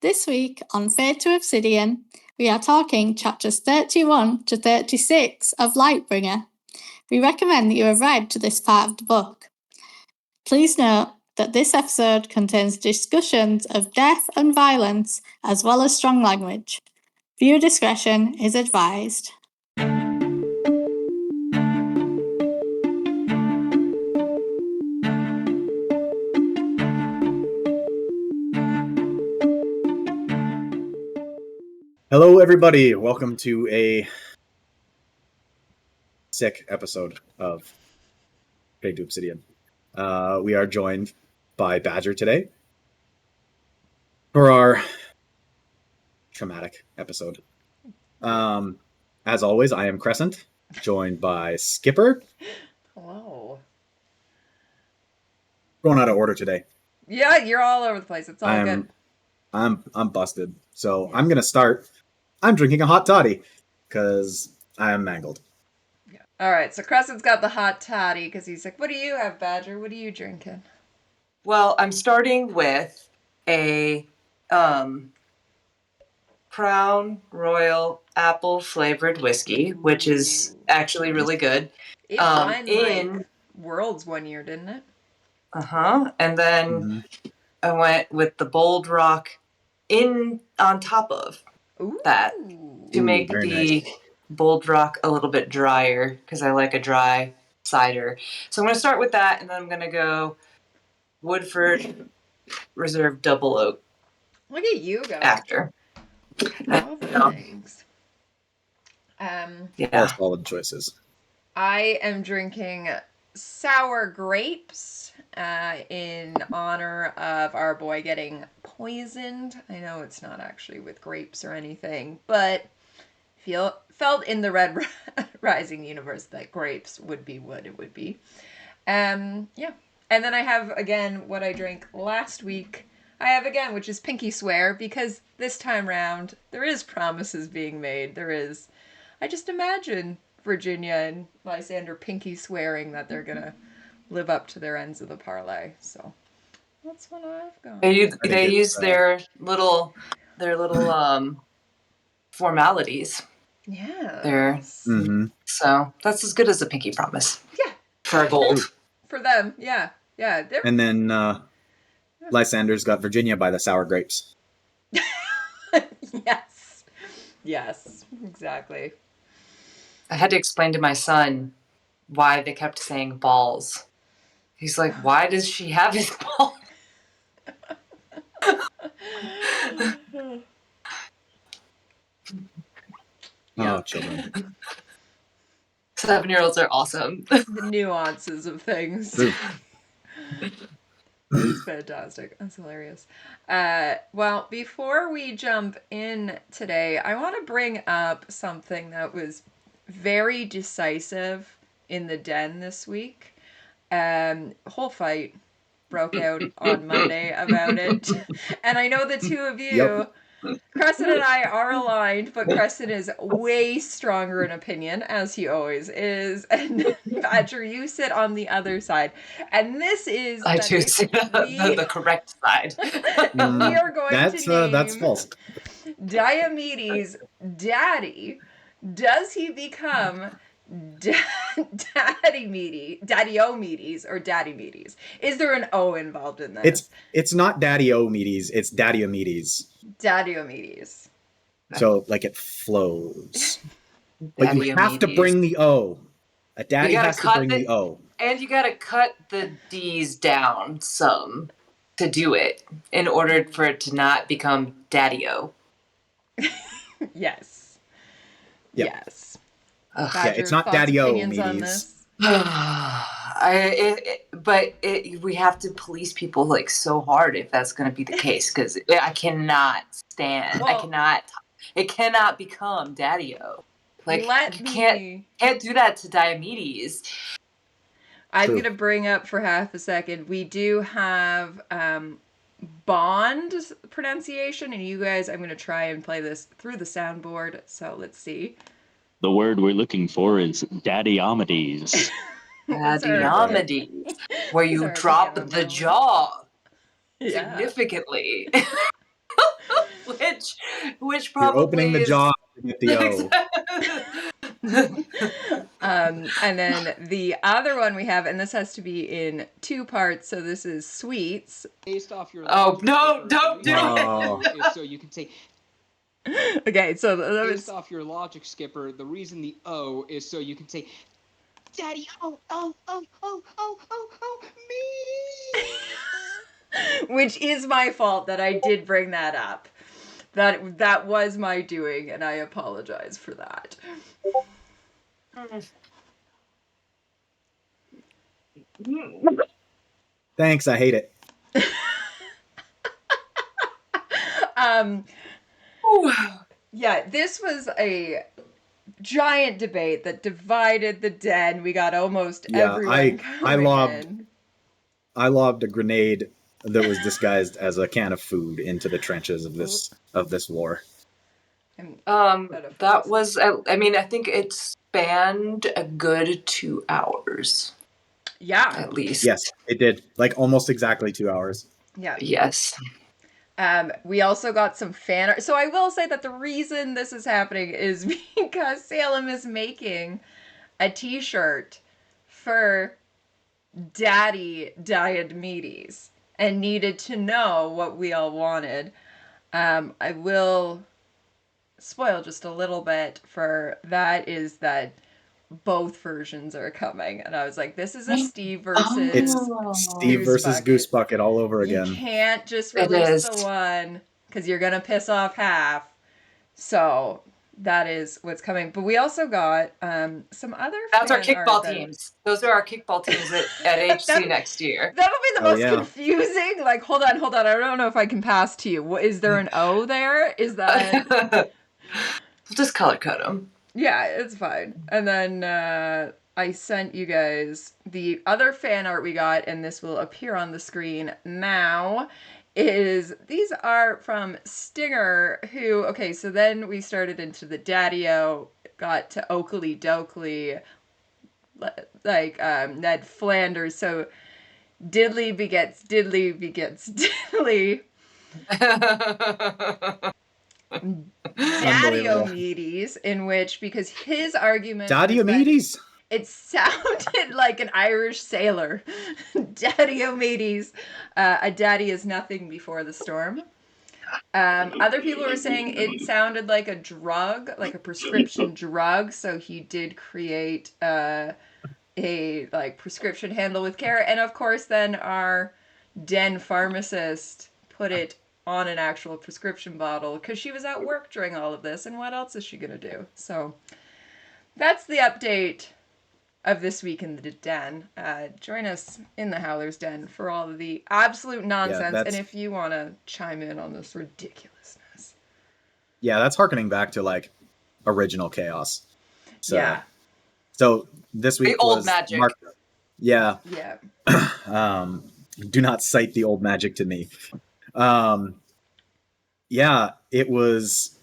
This week on Fade to Obsidian, we are talking chapters 31 to 36 of Lightbringer. We recommend that you have read to this part of the book. Please note that this episode contains discussions of death and violence as well as strong language. Viewer discretion is advised. Hello, everybody. Welcome to a sick episode of Fade to Obsidian. We are joined by Badger today for our traumatic episode. As always, I am Crescent, joined by Skipper. Hello. Going out of order today. Yeah, you're all over the place. It's all good. I'm busted. So I'm gonna start. I'm drinking a hot toddy because I am mangled. Yeah. All right. So Crescent's got the hot toddy because he's like, "What do you have, Badger? What are you drinking?" Well, I'm starting with a Crown Royal apple flavored whiskey, which is actually really good. It won Worlds one year, didn't it? And then I went with the Bold Rock on top of that to make the nice. Bold Rock a little bit drier because I like a dry cider. So I'm going to start with that, and then I'm going to go Woodford Reserve Double Oak. Look at you go. After. All the things. All solid choices. I am drinking sour grapes in honor of our boy getting poisoned. I know it's not actually with grapes or anything, but felt in the Red Rising universe that grapes would be what it would be. And then I have again what I drank last week. I have again, which is Pinky Swear, because this time round there is promises being made. There is. I just imagine Virginia and Lysander pinky swearing that they're gonna live up to their ends of the parlay. So that's what I've got. They use their little formalities. Yeah. So that's as good as a pinky promise. Yeah. For gold. For them, yeah. And then Lysander's got Virginia by the sour grapes. Yes, exactly. I had to explain to my son why they kept saying balls. He's like, why does she have his ball? Oh, children. 7-year-olds are awesome. The nuances of things. It's fantastic. That's hilarious. Well, before we jump in today, I want to bring up something that was very decisive in the den this week. Whole fight broke out on Monday about it. And I know the two of you, Crescent and I are aligned, but Crescent is way stronger in opinion, as he always is. And Badger, you sit on the other side. And this is... I do sit on the correct side. We are going to name... That's false. Daddyomedes daddy. Does he become Daddyomedes or Daddymedes? Is there an O involved in this? It's not Daddyomedes, it's Daddyomedes. Daddyomedes. So like it flows. But you have to bring the O. A daddy has to bring the O. And you gotta cut the D's down some to do it in order for it to not become Daddy-O. Yes. Yep. Yes. Yeah, it's not Daddy-O-Medes. We have to police people like so hard if that's going to be the case, because I cannot stand. It cannot become Daddy-O. Like can't do that to Daddyomedes. I'm going to bring up for half a second. We do have Bond pronunciation, and you guys, I'm going to try and play this through the soundboard. So let's see. The word we're looking for is Daddyomedes. Daddymedes, where you drop the jaw significantly. which probably You're opening the is jaw to get the O. And then the other one we have, and this has to be in 2 parts, so this is sweets. Based off your don't do it. Is so you can say. Okay, so Based off your logic, Skipper, the reason the O is so you can say, Daddy, me. Which is my fault that I did bring that up. That was my doing, and I apologize for that. Thanks, I hate it. Yeah, this was a giant debate that divided the den. We got almost everyone coming I lobbed a grenade that was disguised as a can of food into the trenches of this war. That was, I mean, I think it spanned a good 2 hours. Yeah. At least. Yes, it did. Like almost exactly 2 hours. Yeah. Yes. We also got some fan art. So I will say that the reason this is happening is because Salem is making a t-shirt for Daddyomedes and needed to know what we all wanted. I will spoil just a little bit for that is that both versions are coming, and I was like, this is a Steve versus It's Steve versus Goose Bucket all over again. You can't just release the one because you're gonna piss off half. So that is what's coming. But we also got some other. That's our kickball teams. Those are our kickball teams at HC next year. That'll be the most confusing. Like, hold on. I don't know if I can pass to you. Is there an O there? Is that? We'll just color code them. Yeah, it's fine. And then I sent you guys the other fan art we got, and this will appear on the screen now. These are from Stinger, who, okay, so then we started into the Daddy-O, got to Oakley Dokley, like Ned Flanders, so Diddley begets Diddley. Daddyomedes, in which, because his argument Daddyomedes? It sounded like an Irish sailor. Daddyomedes. A daddy is nothing before the storm. Other people were saying it sounded like a drug, like a prescription drug. So he did create a prescription handle with care. And of course, then our den pharmacist put it on an actual prescription bottle because she was at work during all of this. And what else is she going to do? So that's the update of this week in the den. Join us in the Howler's Den for all of the absolute nonsense, and if you want to chime in on this ridiculousness. Yeah, that's harkening back to like original chaos. So, yeah. So this week the old was magic. Yeah. Do not cite the old magic to me. Yeah, it was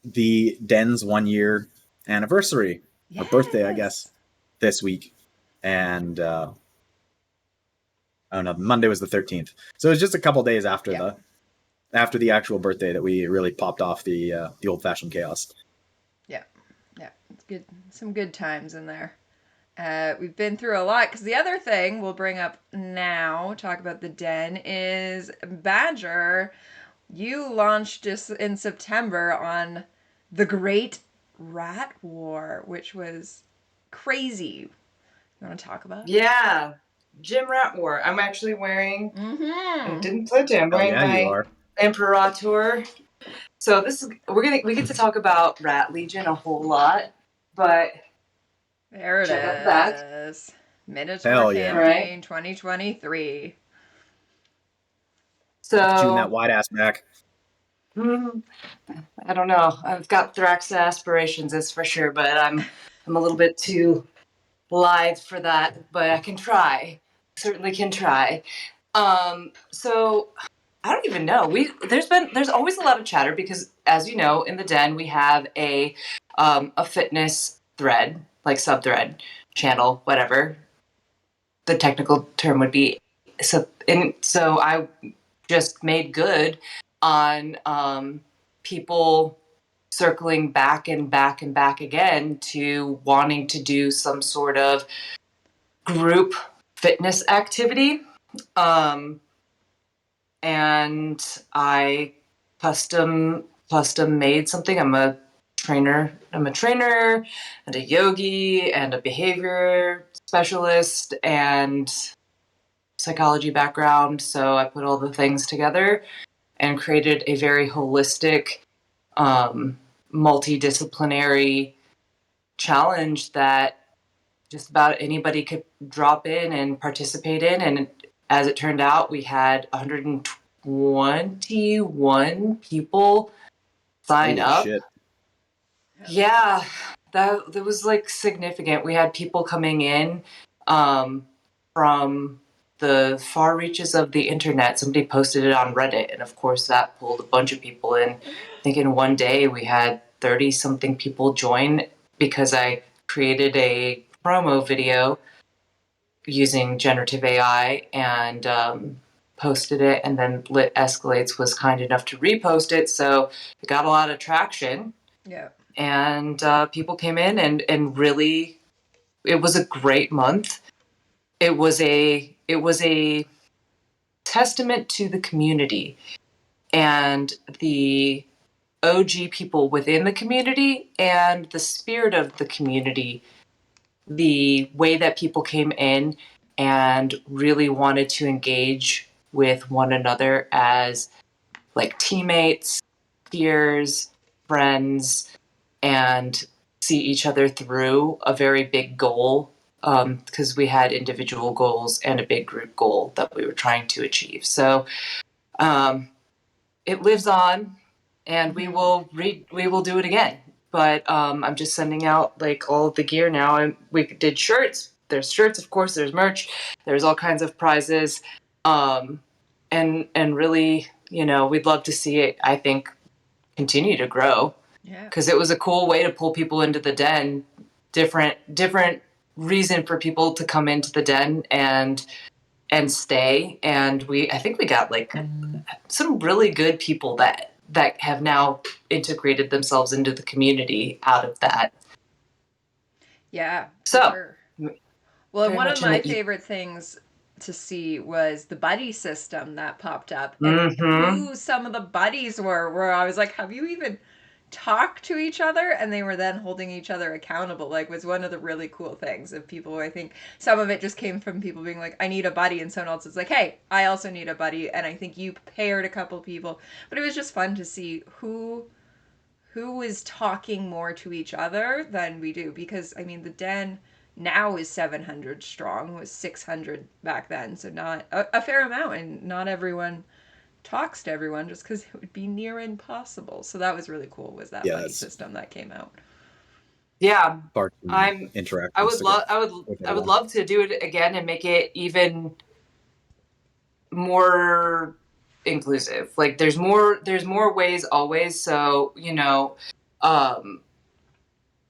the den's 1 year anniversary. Yes. Or birthday, I guess, this week. And Monday was the 13th. So it was just a couple days after the actual birthday that we really popped off the old-fashioned chaos. Yeah. It's good. Some good times in there. We've been through a lot, because the other thing we'll bring up now, talk about the den, is Badger. You launched just in September on the Great Rat War, which was crazy. You want to talk about it? Yeah, Gym Rat War. I'm actually wearing. I didn't put it. I'm wearing my Imperator. So we get to talk about Rat Legion a whole lot, but there it is. Minotaur campaign 2023. So shooting that wide ass back. I don't know. I've got Thrax aspirations, that's for sure, but I'm a little bit too lithe for that. But I can try. Certainly can try. So I don't even know. There's always a lot of chatter because, as you know, in the den we have a fitness thread, like sub-thread, channel, whatever the technical term would be. So I just made good on people circling back and back and back again to wanting to do some sort of group fitness activity. And I custom made something. I'm a trainer and a yogi and a behavior specialist and psychology background. So I put all the things together and created a very holistic, multidisciplinary challenge that just about anybody could drop in and participate in. And as it turned out, we had 121 people sign Holy up. shit. Yeah, that was like significant. We had people coming in from the far reaches of the internet. Somebody posted it on Reddit, and of course that pulled a bunch of people in. I think in one day we had 30 something people join because I created a promo video using generative AI and posted it, and then Lit Escalates was kind enough to repost it, so it got a lot of traction. Yeah. And people came in and really, it was a great month. It was a testament to the community and the OG people within the community and the spirit of the community, the way that people came in and really wanted to engage with one another as like teammates, peers, friends, and see each other through a very big goal, because we had individual goals and a big group goal that we were trying to achieve. So it lives on, and we will do it again. But I'm just sending out like all of the gear now, and we did shirts. There's shirts, of course. There's merch. There's all kinds of prizes, and really, we'd love to see it, I think, continue to grow. Yeah. Because it was a cool way to pull people into the den. Different reason for people to come into the den and stay. And I think we got like some really good people that have now integrated themselves into the community out of that. Yeah. So, sure. Well, one of my the favorite things to see was the buddy system that popped up, and who some of the buddies were. Where I was like, "Have you even talked to each other?" And they were then holding each other accountable. Like, was one of the really cool things of people. I think some of it just came from people being like, "I need a buddy," and someone else is like, "Hey, I also need a buddy." And I think you paired a couple people, but it was just fun to see who is talking more to each other than we do, because I mean the den now is 700 strong, was 600 back then, so not a fair amount, and not everyone talks to everyone just because it would be near impossible. So that was really cool, was that buddy system that came out. Yeah, I would love to do it again and make it even more inclusive. Like there's more ways always. So, I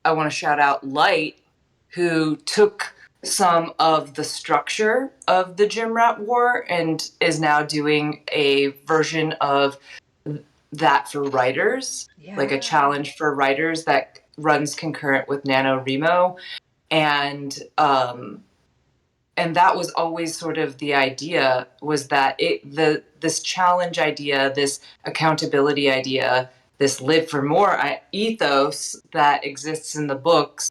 want to shout out Light, who took some of the structure of the Gym Rat War and is now doing a version of that for writers, like a challenge for writers that runs concurrent with NaNoWriMo. And that was always sort of the idea, was that this challenge idea, this accountability idea, this live for more ethos that exists in the books,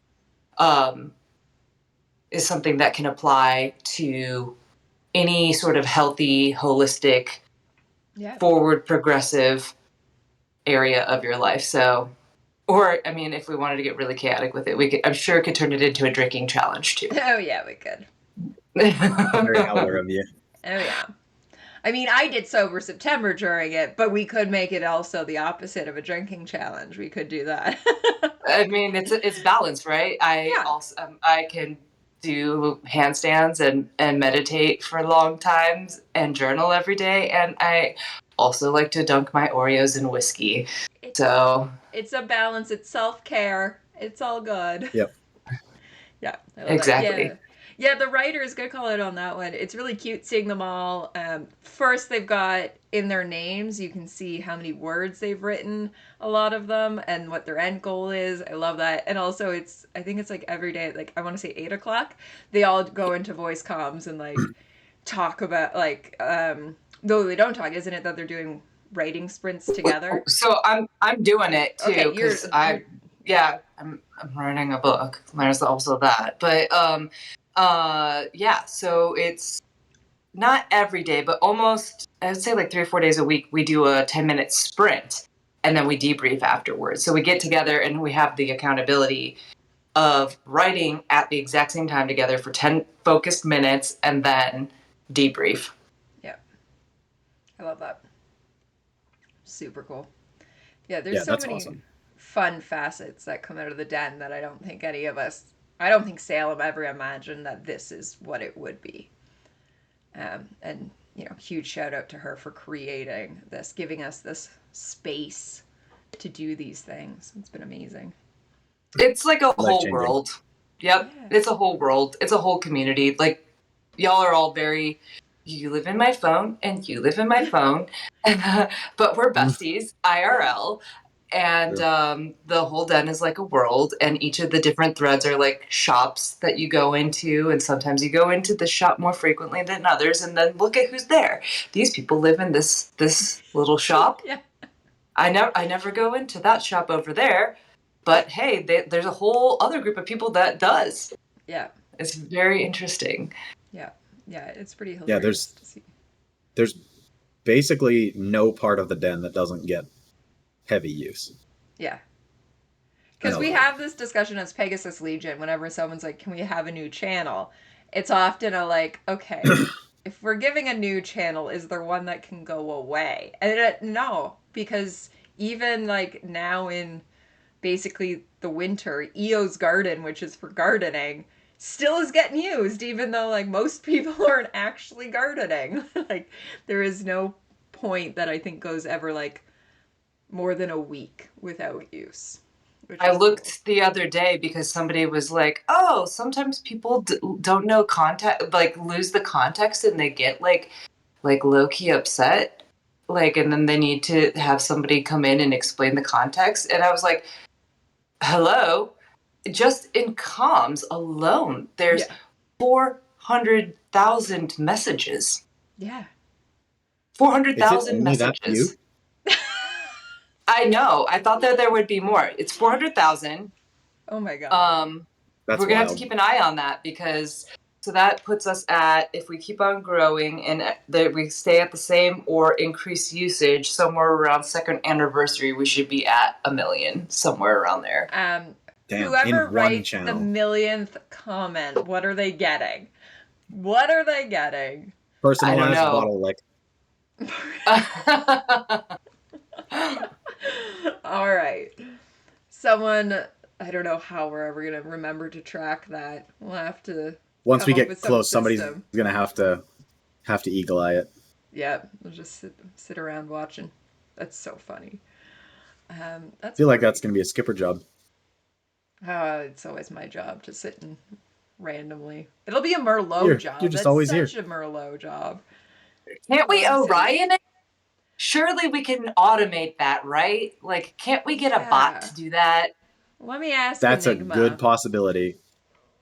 is something that can apply to any sort of healthy, holistic, forward progressive area of your life. So, or I mean, if we wanted to get really chaotic with it, I'm sure it could turn it into a drinking challenge too. Oh yeah, we could. Very howler of you. Oh yeah. I mean, I did Sober September during it, but we could make it also the opposite of a drinking challenge. We could do that. I mean, it's balance, right? I can do handstands and meditate for long times and journal every day, and I also like to dunk my Oreos in whiskey. So it's a balance. It's self-care. It's all good. Yep. Yeah. Exactly. Yeah, the writers, good call out on that one. It's really cute seeing them all. First, they've got in their names, you can see how many words they've written, a lot of them, and what their end goal is. I love that. And also, I think it's like every day, like I want to say 8 o'clock, they all go into voice comms and like talk about, like, though they don't talk, isn't it that they're doing writing sprints together? So I'm doing it too Okay, because I'm writing a book. There's also that, but yeah. So it's not every day, but almost I would say like 3 or 4 days a week. We do a 10-minute sprint, and then we debrief afterwards. So we get together and we have the accountability of writing at the exact same time together for 10 focused minutes, and then debrief. Yeah, I love that. Super cool. Yeah, there's Yeah, so that's many awesome. fun facets that come out of the den that I don't think I don't think Salem ever imagined that this is what it would be. And, huge shout out to her for creating this, giving us this space to do these things. It's been amazing. It's like a whole Life-changing. world. Yep, Yeah. it's a whole world. It's a whole community. Like, y'all are all very, you live in my phone and you live in my phone, but we're besties, IRL. And the whole den is like a world, and each of the different threads are like shops that you go into, and sometimes you go into the shop more frequently than others, and then look at who's there. These people live in this little shop. Yeah. I never go into that shop over there, but hey, there's a whole other group of people that does. Yeah. It's very interesting. Yeah. Yeah. It's pretty hilarious Yeah, there's to see. there's basically no part of the den that doesn't get heavy use. Yeah. Because we have this discussion as Pegasus Legion whenever someone's like, can we have a new channel? It's often a like, okay, if we're giving a new channel, is there one that can go away? And no, because even like now in basically the winter, EO's Garden, which is for gardening, still is getting used, even though like most people aren't actually gardening. Like there is no point that I think goes ever like more than a week without use. I looked the other day because somebody was like, "Oh, sometimes people don't know context, like lose the context, and they get like low key upset, like, and then they need to have somebody come in and explain the context." And I was like, "Hello, just in comms alone, there's 400,000 messages. Yeah. 400,000 only that messages." few? I know. I thought that there would be more. It's 400,000. Oh my god. That's we're gonna have to wild. keep an eye on that, because so that puts us at, if we keep on growing and that we stay at the same or increase usage, somewhere around second anniversary, we should be at 1 million, somewhere around there. Damn, Whoever in one writes the channel. 1,000,000th comment, what are they getting? What are they getting? Personalized I don't know. bottle lick. All right. Someone, I don't know how we're ever going to remember to track that. We'll have to. Once we come up get with some close, somebody's system. gonna have to eagle eye it. Yeah, we'll just sit around watching. That's so funny. I feel like that's gonna be a skipper job. It's always my job to sit and randomly. It'll be a Merlot job. You're just That's always such here. a Merlot job. Can't we Love Orion it? Surely we can automate that, right? Like, can't we get a bot to do that? Let me ask That's Enigma. a good possibility.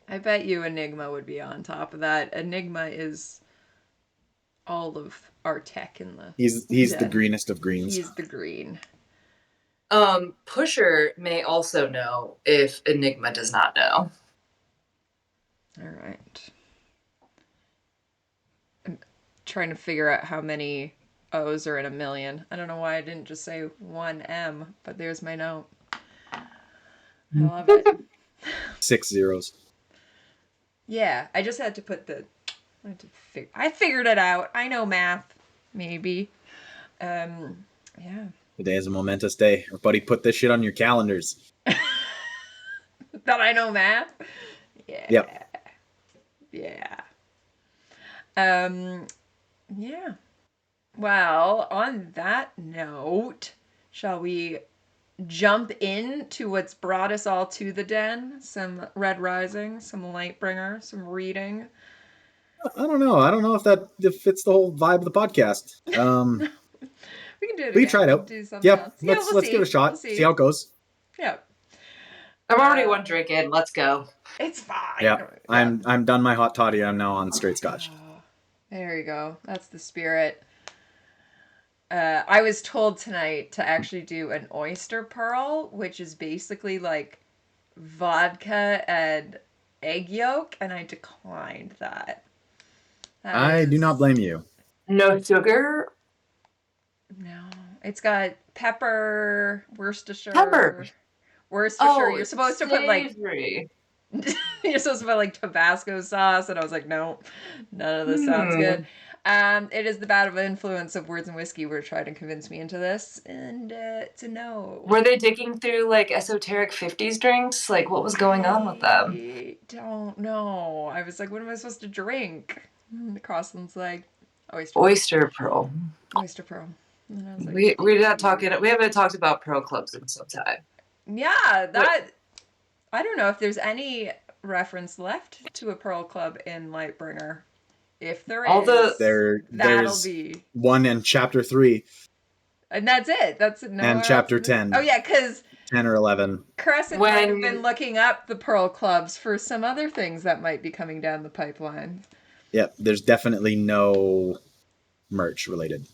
I bet you Enigma would be on top of that. Enigma is all of our tech in the. He's the greenest of greens. He's the green. Pusher may also know if Enigma does not know. All right. I'm trying to figure out how many O's are in 1,000,000. I don't know why I didn't just say 1M, but there's my note. I love it. 6 zeros. Yeah, I just had to put I figured it out. I know math, maybe. Yeah. Today is a momentous day. Everybody put this shit on your calendars. That I know math? Yeah. Yep. Yeah. Yeah. Well, on that note, shall we jump into what's brought us all to the den. Some Red Rising, some Lightbringer, some reading. I don't know. I don't know if that fits the whole vibe of the podcast. We can do it We again. try it out. Do something Yep. else. Let's give it a shot. We'll see how it goes. Yeah. I'm already one drink in. Let's go. It's fine. Yeah. I'm done my hot toddy. I'm now on straight scotch. There you go. That's the spirit. I was told tonight to actually do an oyster pearl, which is basically like vodka and egg yolk, and I declined that. I do not blame you. No sugar? No. It's got pepper, Worcestershire. Worcestershire. Oh, You're supposed to put like savory. you're supposed to put like Tabasco sauce, and I was like, no, none of this sounds good. It is the bad influence of Words and Whiskey were trying to convince me into this, and it's a no. Were they digging through like esoteric 50s drinks? Like what was going on with them? I don't know. I was like, what am I supposed to drink? And Crossland's like, oyster pearl. Oyster pearl. And I was like, we're not talking. We haven't talked about pearl clubs in some time. Yeah, that. I don't know if there's any reference left to a pearl club in Lightbringer. If there is, there's be one in chapter 3. And that's it. That's it. And chapter 10. Oh yeah, because 10 or 11. Crescent might have been looking up the pearl clubs for some other things that might be coming down the pipeline. Yep, there's definitely no merch related.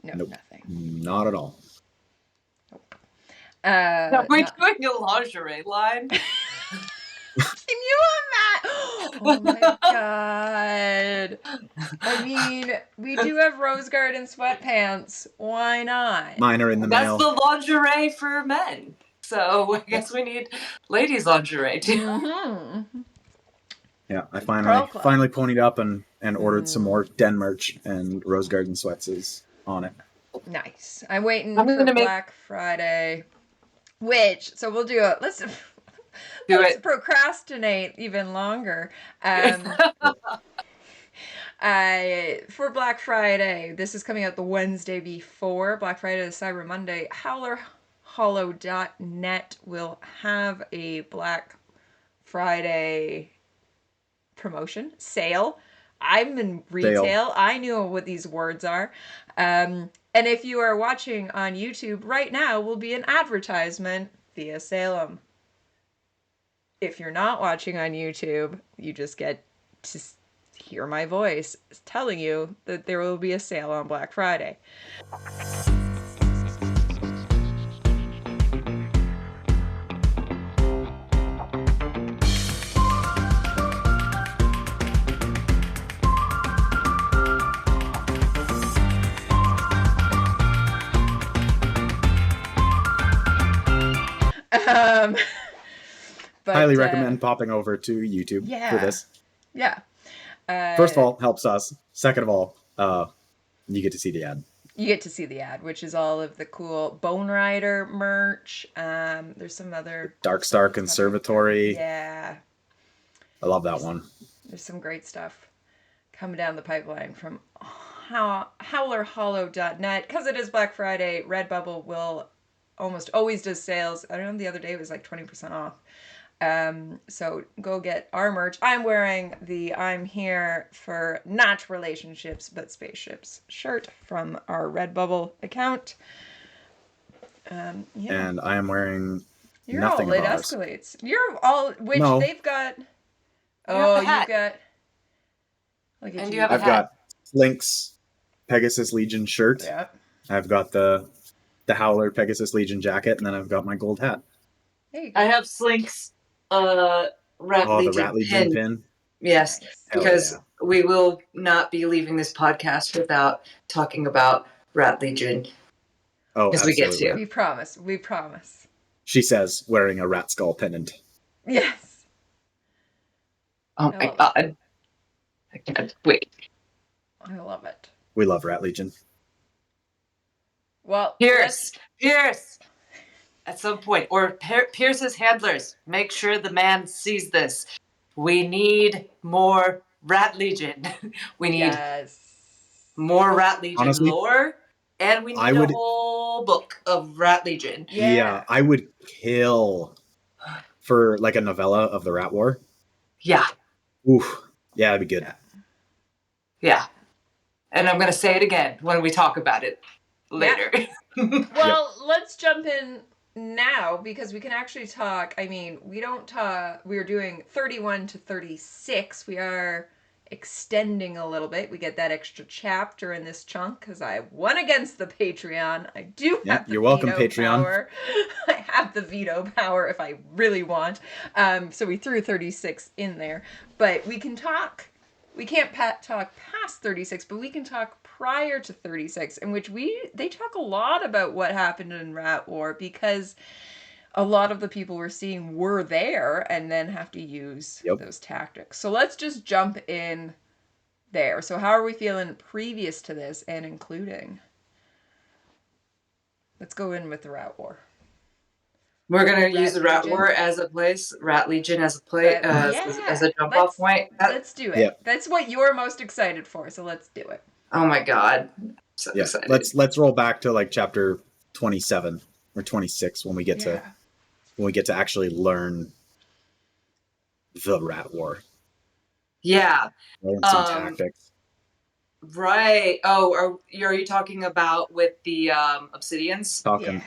No, nope. Nothing. Not at all. Nope. Now we're doing a lingerie line. Can you imagine? Oh my god. I mean, we do have Rose Garden sweatpants. Why not? Mine are in the mail. That's the lingerie for men. So I guess we need ladies' lingerie too. Mm-hmm. Yeah, I finally ponied up and ordered some more den merch, and Rose Garden sweats is on it. Nice. I'm waiting for Black Friday. So we'll do it. Let's procrastinate even longer. For Black Friday, this is coming out the Wednesday before Black Friday, the Cyber Monday. HowlerHollow.net will have a Black Friday promotion sale. I'm in retail. Sale. I know what these words are. And if you are watching on YouTube right now, will be an advertisement via Salem. If you're not watching on YouTube, you just get to hear my voice telling you that there will be a sale on Black Friday. Highly recommend popping over to YouTube for this. Yeah. First of all, helps us. Second of all, you get to see the ad. You get to see the ad, which is all of the cool Bone Rider merch. There's some other Darkstar Conservatory. Yeah. I love that one. There's some great stuff coming down the pipeline from HowlerHollow.net. Because it is Black Friday, Redbubble will almost always does sales. I don't know, the other day it was like 20% off. So go get our merch. I'm wearing the I'm Here for Not Relationships But Spaceships shirt from our Redbubble account. Yeah. And I am wearing You're nothing all of ours. Escalates. You're all, which No. They've got. Oh, you got. Look at you. I've got Slink's Pegasus Legion shirt. Yeah. I've got the Howler Pegasus Legion jacket, and then I've got my gold hat. There you go. I have Slink's Rat Legion pin. Yes, because we will not be leaving this podcast without talking about Rat Legion. Oh, as we get to. We promise. We promise. She says, wearing a rat skull pendant. Yes. Oh my god. I can't wait. I love it. We love Rat Legion. Well, Pierce. At some point, or Pierce's handlers, make sure the man sees this. We need more Rat Legion. We need more Rat Legion lore And we need I would- a whole book of Rat Legion. Yeah. I would kill for like a novella of the Rat War. Yeah. Oof. Yeah, that'd be good. Yeah. And I'm going to say it again when we talk about it later. Well, let's jump in now because we can actually talk. I mean, we're doing 31 to 36. We are extending a little bit. We get that extra chapter in this chunk because I won against the Patreon. I do have the you're welcome, veto Patreon. power. I have the veto power if I really want. So we threw 36 in there. But we can talk. We can't talk past 36, but we can talk prior to 36, in which they talk a lot about what happened in Rat War because a lot of the people we're seeing were there and then have to use those tactics. So let's just jump in there. So how are we feeling previous to this and including? Let's go in with the Rat War. We're going to use the Rat War as a place, Rat Legion as a place, as a jump off point. Let's do it. Yeah. That's what you're most excited for, so let's do it. Oh my god. I'm so excited. Let's roll back to like chapter 27 or 26 when we get to actually learn the Rat War. Yeah. Learn some tactics. Right. Oh, are you talking about with the obsidians? Talking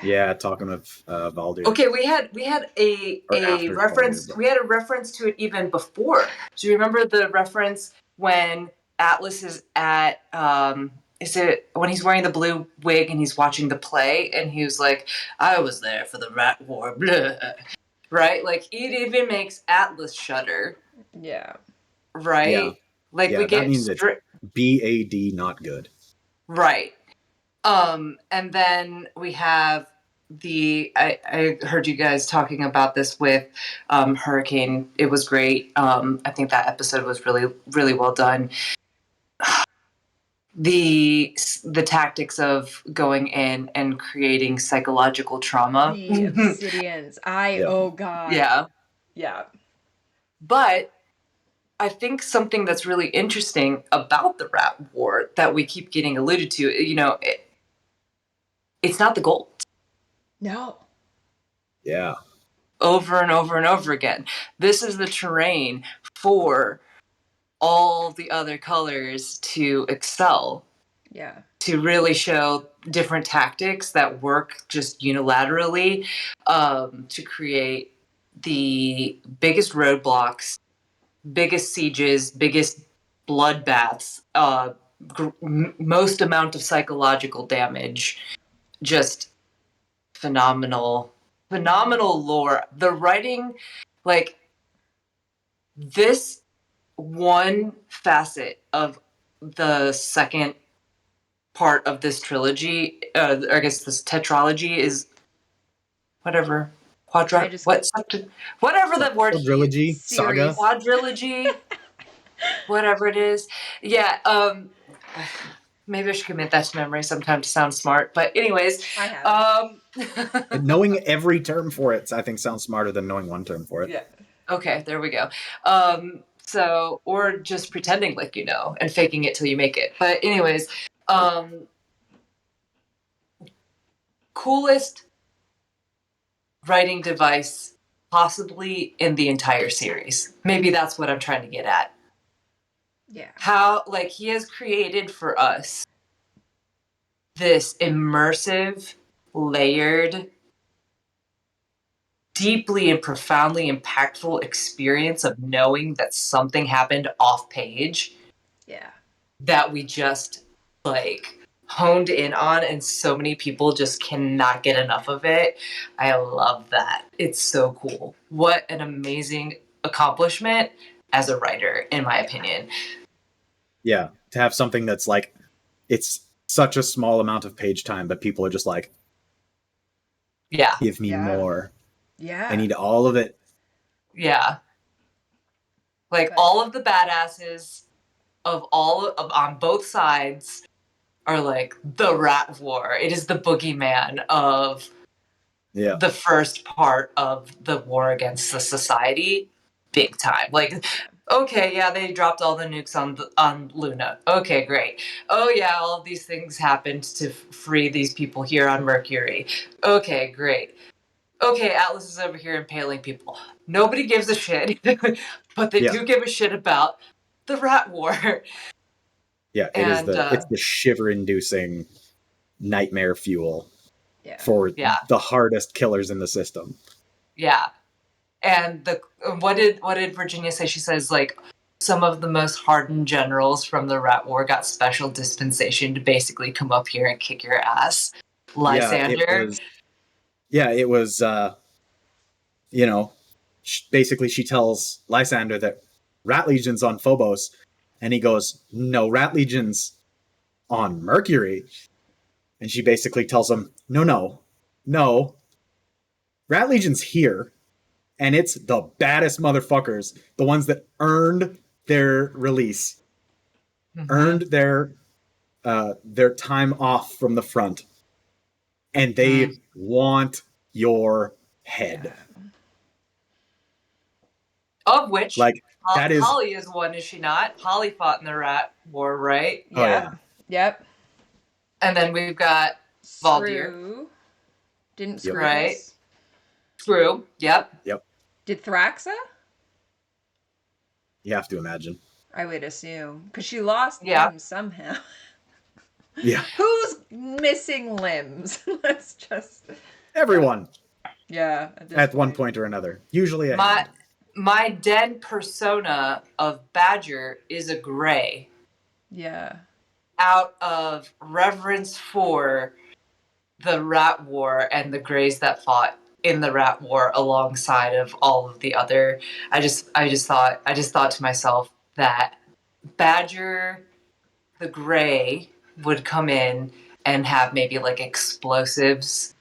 with Valdir. Okay, we had a reference. We had a reference to it even before. Do you remember the reference when Atlas is at is it when he's wearing the blue wig and he's watching the play and he was like, I was there for the Rat War, blah. Right? Like it even makes Atlas shudder. Yeah. Right? Yeah. Like we get that means it's BAD not good. Right. And then we have I heard you guys talking about this with Hurricane. It was great. I think that episode was really, really well done. The tactics of going in and creating psychological trauma. The obsidians. Oh god. Yeah. Yeah. But I think something that's really interesting about the Rat War that we keep getting alluded to, it's not the gold. No. Yeah. Over and over and over again. This is the terrain for all the other colors to excel. Yeah. To really show different tactics that work just unilaterally to create the biggest roadblocks, biggest sieges, biggest bloodbaths, most amount of psychological damage. Just phenomenal lore. The writing, like this one facet of the second part of this trilogy, I guess this tetralogy is whatever. Whatever the word quadrilogy, saga, quadrilogy, whatever it is. Yeah. Maybe I should commit that to memory sometime to sound smart. But anyways, I have. Knowing every term for it, I think, sounds smarter than knowing one term for it. Yeah. Okay, there we go. So, or just pretending like you know and faking it till you make it. But anyways, coolest writing device possibly in the entire series. Maybe that's what I'm trying to get at. Yeah. How, like, he has created for us this immersive, layered, deeply and profoundly impactful experience of knowing that something happened off page. Yeah. That we just, like, honed in on, and so many people just cannot get enough of it. I love that. It's so cool. What an amazing accomplishment as a writer, in my opinion. Yeah, to have something that's like, it's such a small amount of page time, but people are just like, yeah, give me more. Yeah. I need all of it. Yeah. Like, all of the badasses of on both sides are like the Rat War. It is the boogeyman of the first part of the war against the society. Big time. Like, Okay, yeah, they dropped all the nukes on Luna. Okay, great. Oh yeah, all of these things happened to free these people here on Mercury. Okay, great. Okay, Atlas is over here impaling people. Nobody gives a shit, but they do give a shit about the rat war. Yeah, it's the shiver-inducing nightmare fuel for the hardest killers in the system. Yeah. And what did Virginia say? She says, like, some of the most hardened generals from the rat war got special dispensation to basically come up here and kick your ass. Lysander. It was basically she tells Lysander that Rat Legion's on Phobos, and he goes, no, Rat Legion's on Mercury. And she basically tells him, no, Rat Legion's here, and it's the baddest motherfuckers, the ones that earned their release, earned their time off from the front, and they want your head. Of which, like, that is... Holly is one, is she not? Holly fought in the rat war, right? Oh, yeah. Yep. And then we've got Valdir. Didn't Screw right? Screw. Yep. Did Thraxa? You have to imagine. I would assume. Because she lost limbs somehow. Yeah. Who's missing limbs? Let's just... Everyone. Yeah. At one point or another. Usually a hand. My den persona of Badger is a gray. Yeah. Out of reverence for the rat war and the greys that fought in the rat war alongside of all of the other... I just thought to myself that Badger the gray would come in and have maybe like explosives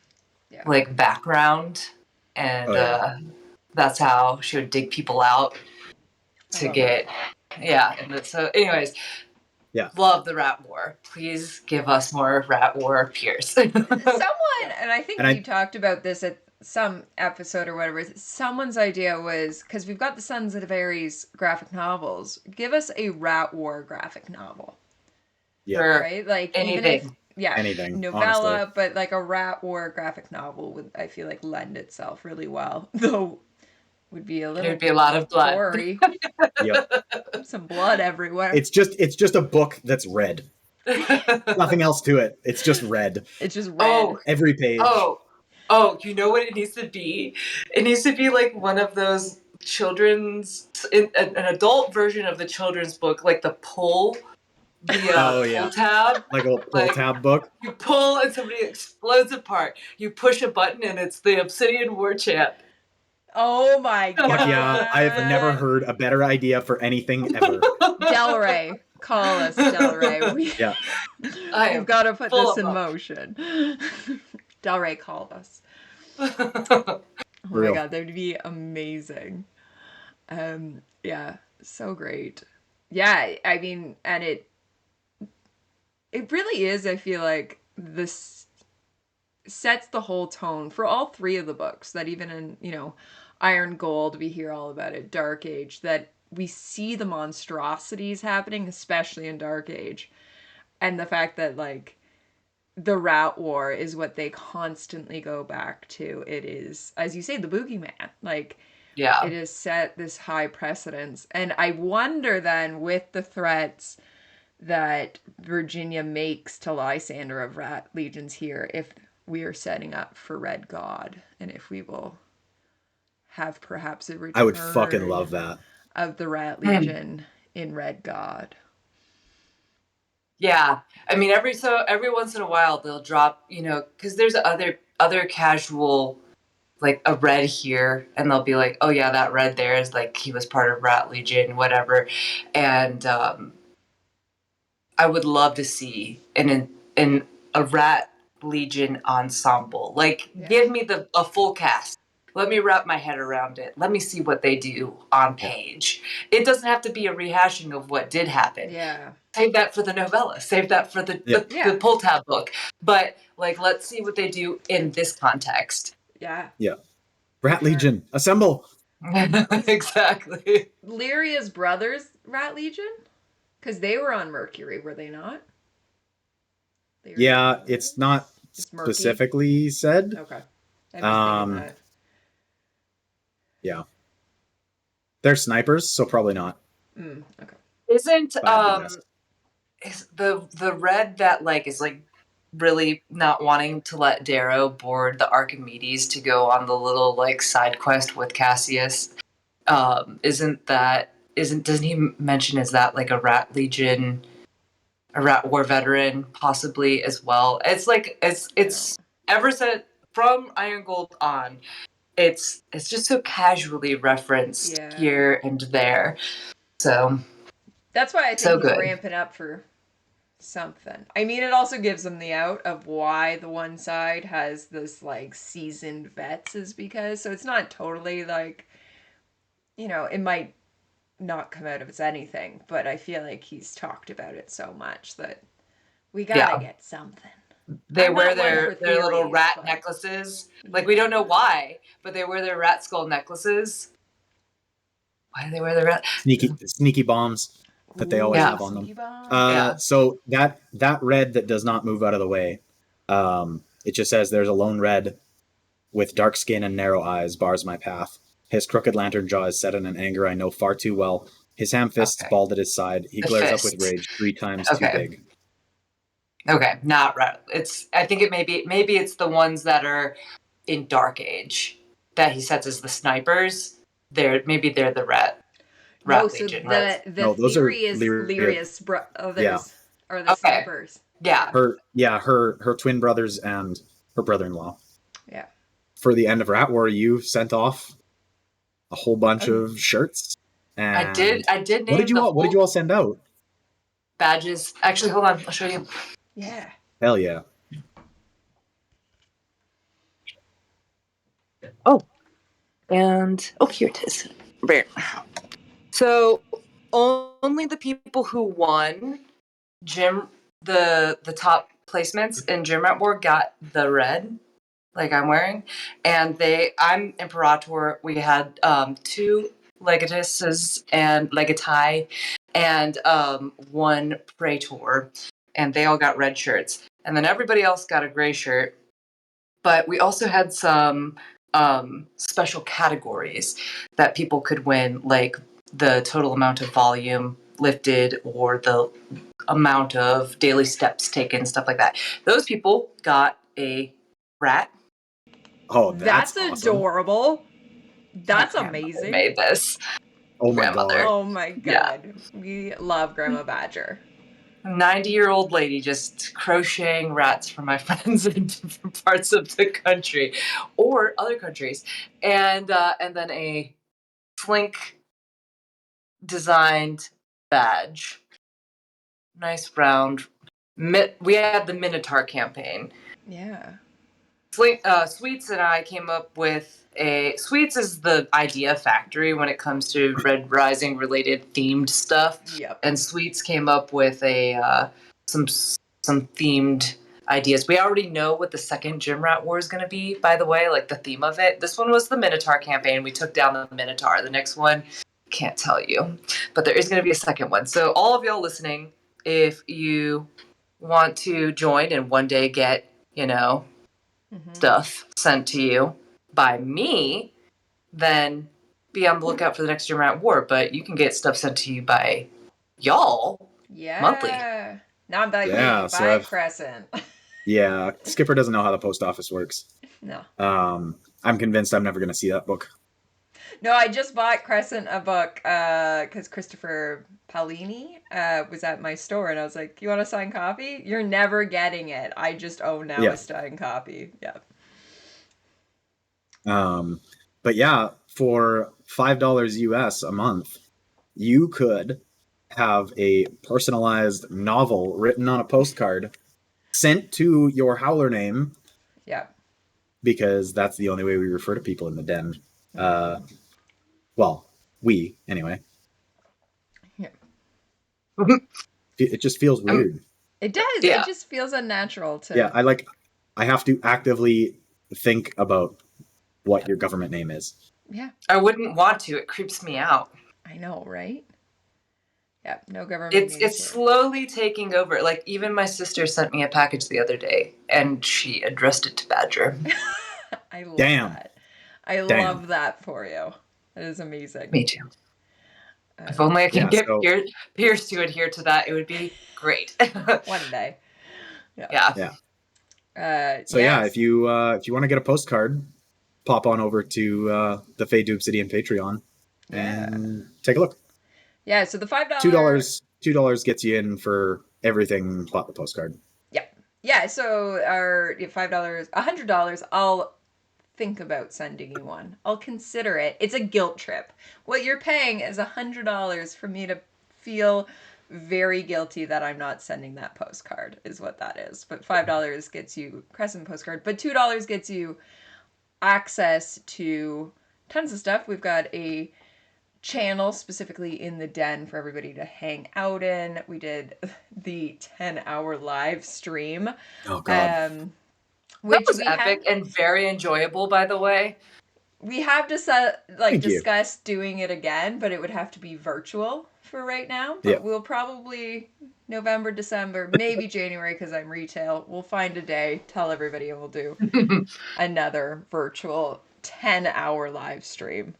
like background, and that's how she would dig people out to get and so anyways, love the rat war. Please give us more rat war peers. Someone, and I think you talked about this at some episode or whatever, someone's idea was, because we've got the Sons of Ares graphic novels, give us a rat war graphic novel. Right? Like anything. Anything, novella, honestly. but like a rat war graphic novel would, I feel like, lend itself really well. Though would be a little... There'd be a lot of blood. Gory. Some blood everywhere. It's just a book that's red. Nothing else to it. It's just red. It's just red. Every page. Oh, you know what it needs to be? It needs to be like one of those children's, an adult version of the children's book, like the pull. Pull tab. Like a pull tab book. You pull and somebody explodes apart. You push a button and it's the Obsidian War Chant. Oh my god. Fuck yeah, I have never heard a better idea for anything ever. Del Rey. Call us, Del Rey. We've got to put this in motion. Del Rey called us. Oh my god, that would be amazing. So great. Yeah, I mean, and it really is, I feel like, this sets the whole tone for all three of the books, that even in, Iron Gold, we hear all about it, Dark Age, that we see the monstrosities happening, especially in Dark Age. And the fact that, like, the rat war is what they constantly go back to. It is, as you say, the boogeyman. Like, it has set this high precedence. And I wonder then, with the threats that Virginia makes to Lysander of Rat Legions here, if we are setting up for Red God, and if we will have perhaps a return... I would fucking love that. ...of the Rat Legion in Red God. Yeah, I mean, every once in a while they'll drop, because there's other casual, like a red here, and they'll be like, oh yeah, that red there is like he was part of Rat Legion, whatever, and I would love to see in a Rat Legion ensemble, like give me a full cast. Let me wrap my head around it. Let me see what they do on page. It doesn't have to be a rehashing of what did happen. Yeah. Save that for the novella. Save that for the pull tab book. But like, let's see what they do in this context. Yeah. Yeah. Rat Legion, assemble. Exactly. Lyria's brothers, Rat Legion? Because they were on Mercury, were they not? Yeah, it's not specifically said. Okay. I'm just thinking that. Yeah. They're snipers, so probably not. Okay. Isn't is the red that like is like really not wanting to let Darrow board the Archimedes to go on the little like side quest with Cassius? Doesn't he mention is that like a Rat Legion, a Rat War veteran possibly as well? It's like it's ever since from Iron Gold on, it's just so casually referenced here and there. So that's why I think he's ramping up for something. I mean, it also gives them the out of why the one side has this like seasoned vets is because so it's not totally like, you know, it might not come out of its anything, but I feel like he's talked about it so much that we gotta get something. They wear their little rat necklaces. Like we don't know why, but they wear their rat skull necklaces. Why do they wear their rat? Sneaky bombs that they always have on them. So that red that does not move out of the way, it just says there's a lone red with dark skin and narrow eyes bars my path. His crooked lantern jaw is set in an anger I know far too well. His ham fists bald at his side. He glares up with rage 3 times too big. Okay, not right. I think it maybe it's the ones that are in Dark Age that he sets as the snipers. They're the rat Legion. The theory is Lyria's brothers are the snipers. Yeah. Her twin brothers and her brother-in-law. Yeah. For the end of Rat War, you sent off a whole bunch of shirts. And I did name what did you all send out? Badges. Actually, hold on, I'll show you. Yeah. Hell yeah. Here it is. So only the people who won the top placements in Gym Rat War got the red, like I'm wearing. And I'm Imperator. We had 2 Legatus's and Legatai and 1 Praetor. And they all got red shirts. And then everybody else got a gray shirt. But we also had some special categories that people could win, like the total amount of volume lifted or the amount of daily steps taken, stuff like that. Those people got a rat. Oh, that's awesome. Adorable. That's amazing. Made this. Oh my god. Oh my god. Yeah. We love Grandma Badger. 90-year-old lady just crocheting rats for my friends in different parts of the country or other countries, and then a Slink designed badge, nice round. We had the Minotaur campaign. Yeah. Sweets and I came up with Sweets is the idea factory when it comes to Red Rising related themed stuff. Yep. And Sweets came up with some themed ideas. We already know what the second Gym Rat War is going to be, by the way, like the theme of it. This one was the Minotaur campaign. We took down the Minotaur. The next one, can't tell you. But there is going to be a second one. So all of y'all listening, if you want to join and one day get, stuff sent to you by me, then be on the lookout for the next Gym Rat War. But you can get stuff sent to you by y'all monthly. Now I'm by Crescent. Yeah, Skipper doesn't know how the post office works. No. I'm convinced I'm never going to see that book. No, I just bought Crescent a book because Christopher Paolini was at my store, and I was like, "You want a signed copy? You're never getting it. I just own now a signed copy." Yeah. But yeah, for $5 US a month, you could have a personalized novel written on a postcard sent to your Howler name. Yeah. Because that's the only way we refer to people in the den. Well, we, anyway. Yeah. It just feels weird. It does. Yeah. It just feels unnatural to... Yeah, I have to actively think about what your government name is. Yeah. I wouldn't want to. It creeps me out. I know, right? Yeah, no government news It's here. slowly taking over. Like, even my sister sent me a package the other day, and she addressed it to Badger. I love Damn. that. I love that for you. That is amazing. Me too. If only I can get Pierce to adhere to that, it would be great. One day. Yeah. So if you want to get a postcard, pop on over to the Fade to Obsidian Patreon and take a look. Yeah, so the $5 $2 gets you in for everything but the postcard. Yeah, so our $5, $100, I'll think about sending you one. I'll consider it. It's a guilt trip. What you're paying is $100 for me to feel very guilty that I'm not sending that postcard, is what that is. But $5 gets you Crescent postcard, but $2 gets you access to tons of stuff. We've got a channel specifically in the den for everybody to hang out in. We did the 10-hour live stream. Oh god. Which was epic and very enjoyable, by the way. We have to discuss doing it again, but it would have to be virtual for right now. But we'll probably November, December, maybe January, because I'm retail. We'll find a day, tell everybody, and we'll do another virtual 10-hour live stream.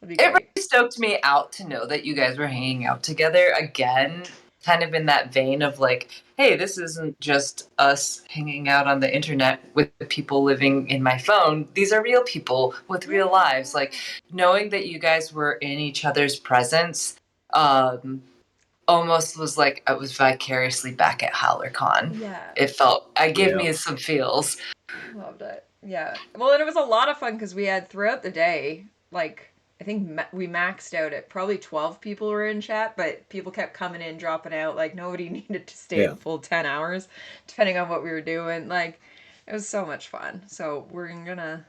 It really stoked me out to know that you guys were hanging out together again, kind of in that vein of like, hey, this isn't just us hanging out on the internet with the people living in my phone. These are real people with real lives. Like, knowing that you guys were in each other's presence almost was like I was vicariously back at HowlerCon. Yeah. It gave me some feels. Loved it. Yeah. Well, and it was a lot of fun because we had throughout the day, like, I think we maxed out at probably 12 people were in chat, but people kept coming in, dropping out. Like, nobody needed to stay a full 10 hours, depending on what we were doing. Like, it was so much fun. So we're gonna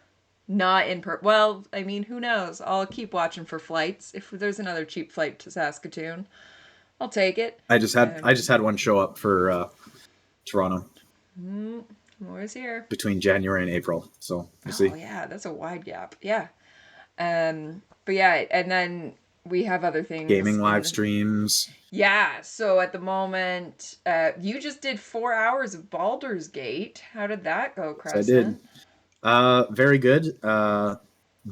not well, I mean, who knows? I'll keep watching for flights. If there's another cheap flight to Saskatoon, I'll take it. I just had one show up for Toronto. More is here. Between January and April. So we'll see. Oh yeah, that's a wide gap. Yeah. But yeah, and then we have other things. Gaming live streams. Yeah, so at the moment, you just did 4 hours of Baldur's Gate. How did that go, Crescent? I did. Very good.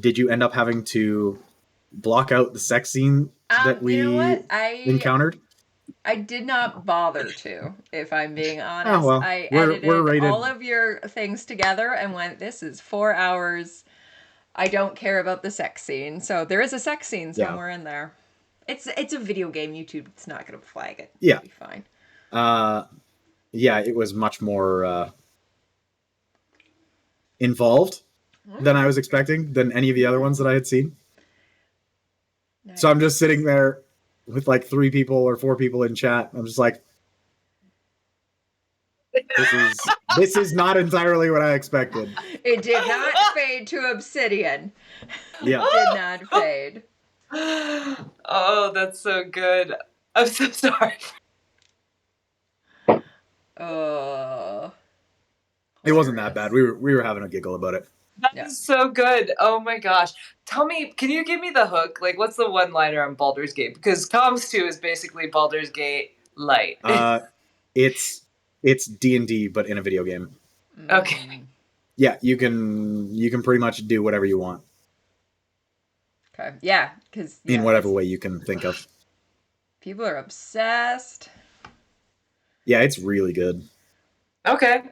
Did you end up having to block out the sex scene that we encountered? I did not bother to, if I'm being honest. Oh, well, I edited all of your things together and went, this is 4 hours. I don't care about the sex scene. So there is a sex scene somewhere in there. It's a video game. YouTube, it's not going to flag it. Yeah. It'll be fine. It was much more involved than I was expecting, than any of the other ones that I had seen. Nice. So I'm just sitting there with like 3 people or 4 people in chat. I'm just like, this is not entirely what I expected. It did not fade to Obsidian. Yeah. It did not fade. Oh, that's so good. I'm so sorry. It wasn't that bad. We were having a giggle about it. That is so good. Oh my gosh. Tell me, can you give me the hook? Like, what's the one-liner on Baldur's Gate? Because Comms 2 is basically Baldur's Gate light. It's D&D, but in a video game. Okay. Yeah, you can pretty much do whatever you want. Okay. Yeah, because in whatever way you can think of. People are obsessed. Yeah, it's really good. Okay.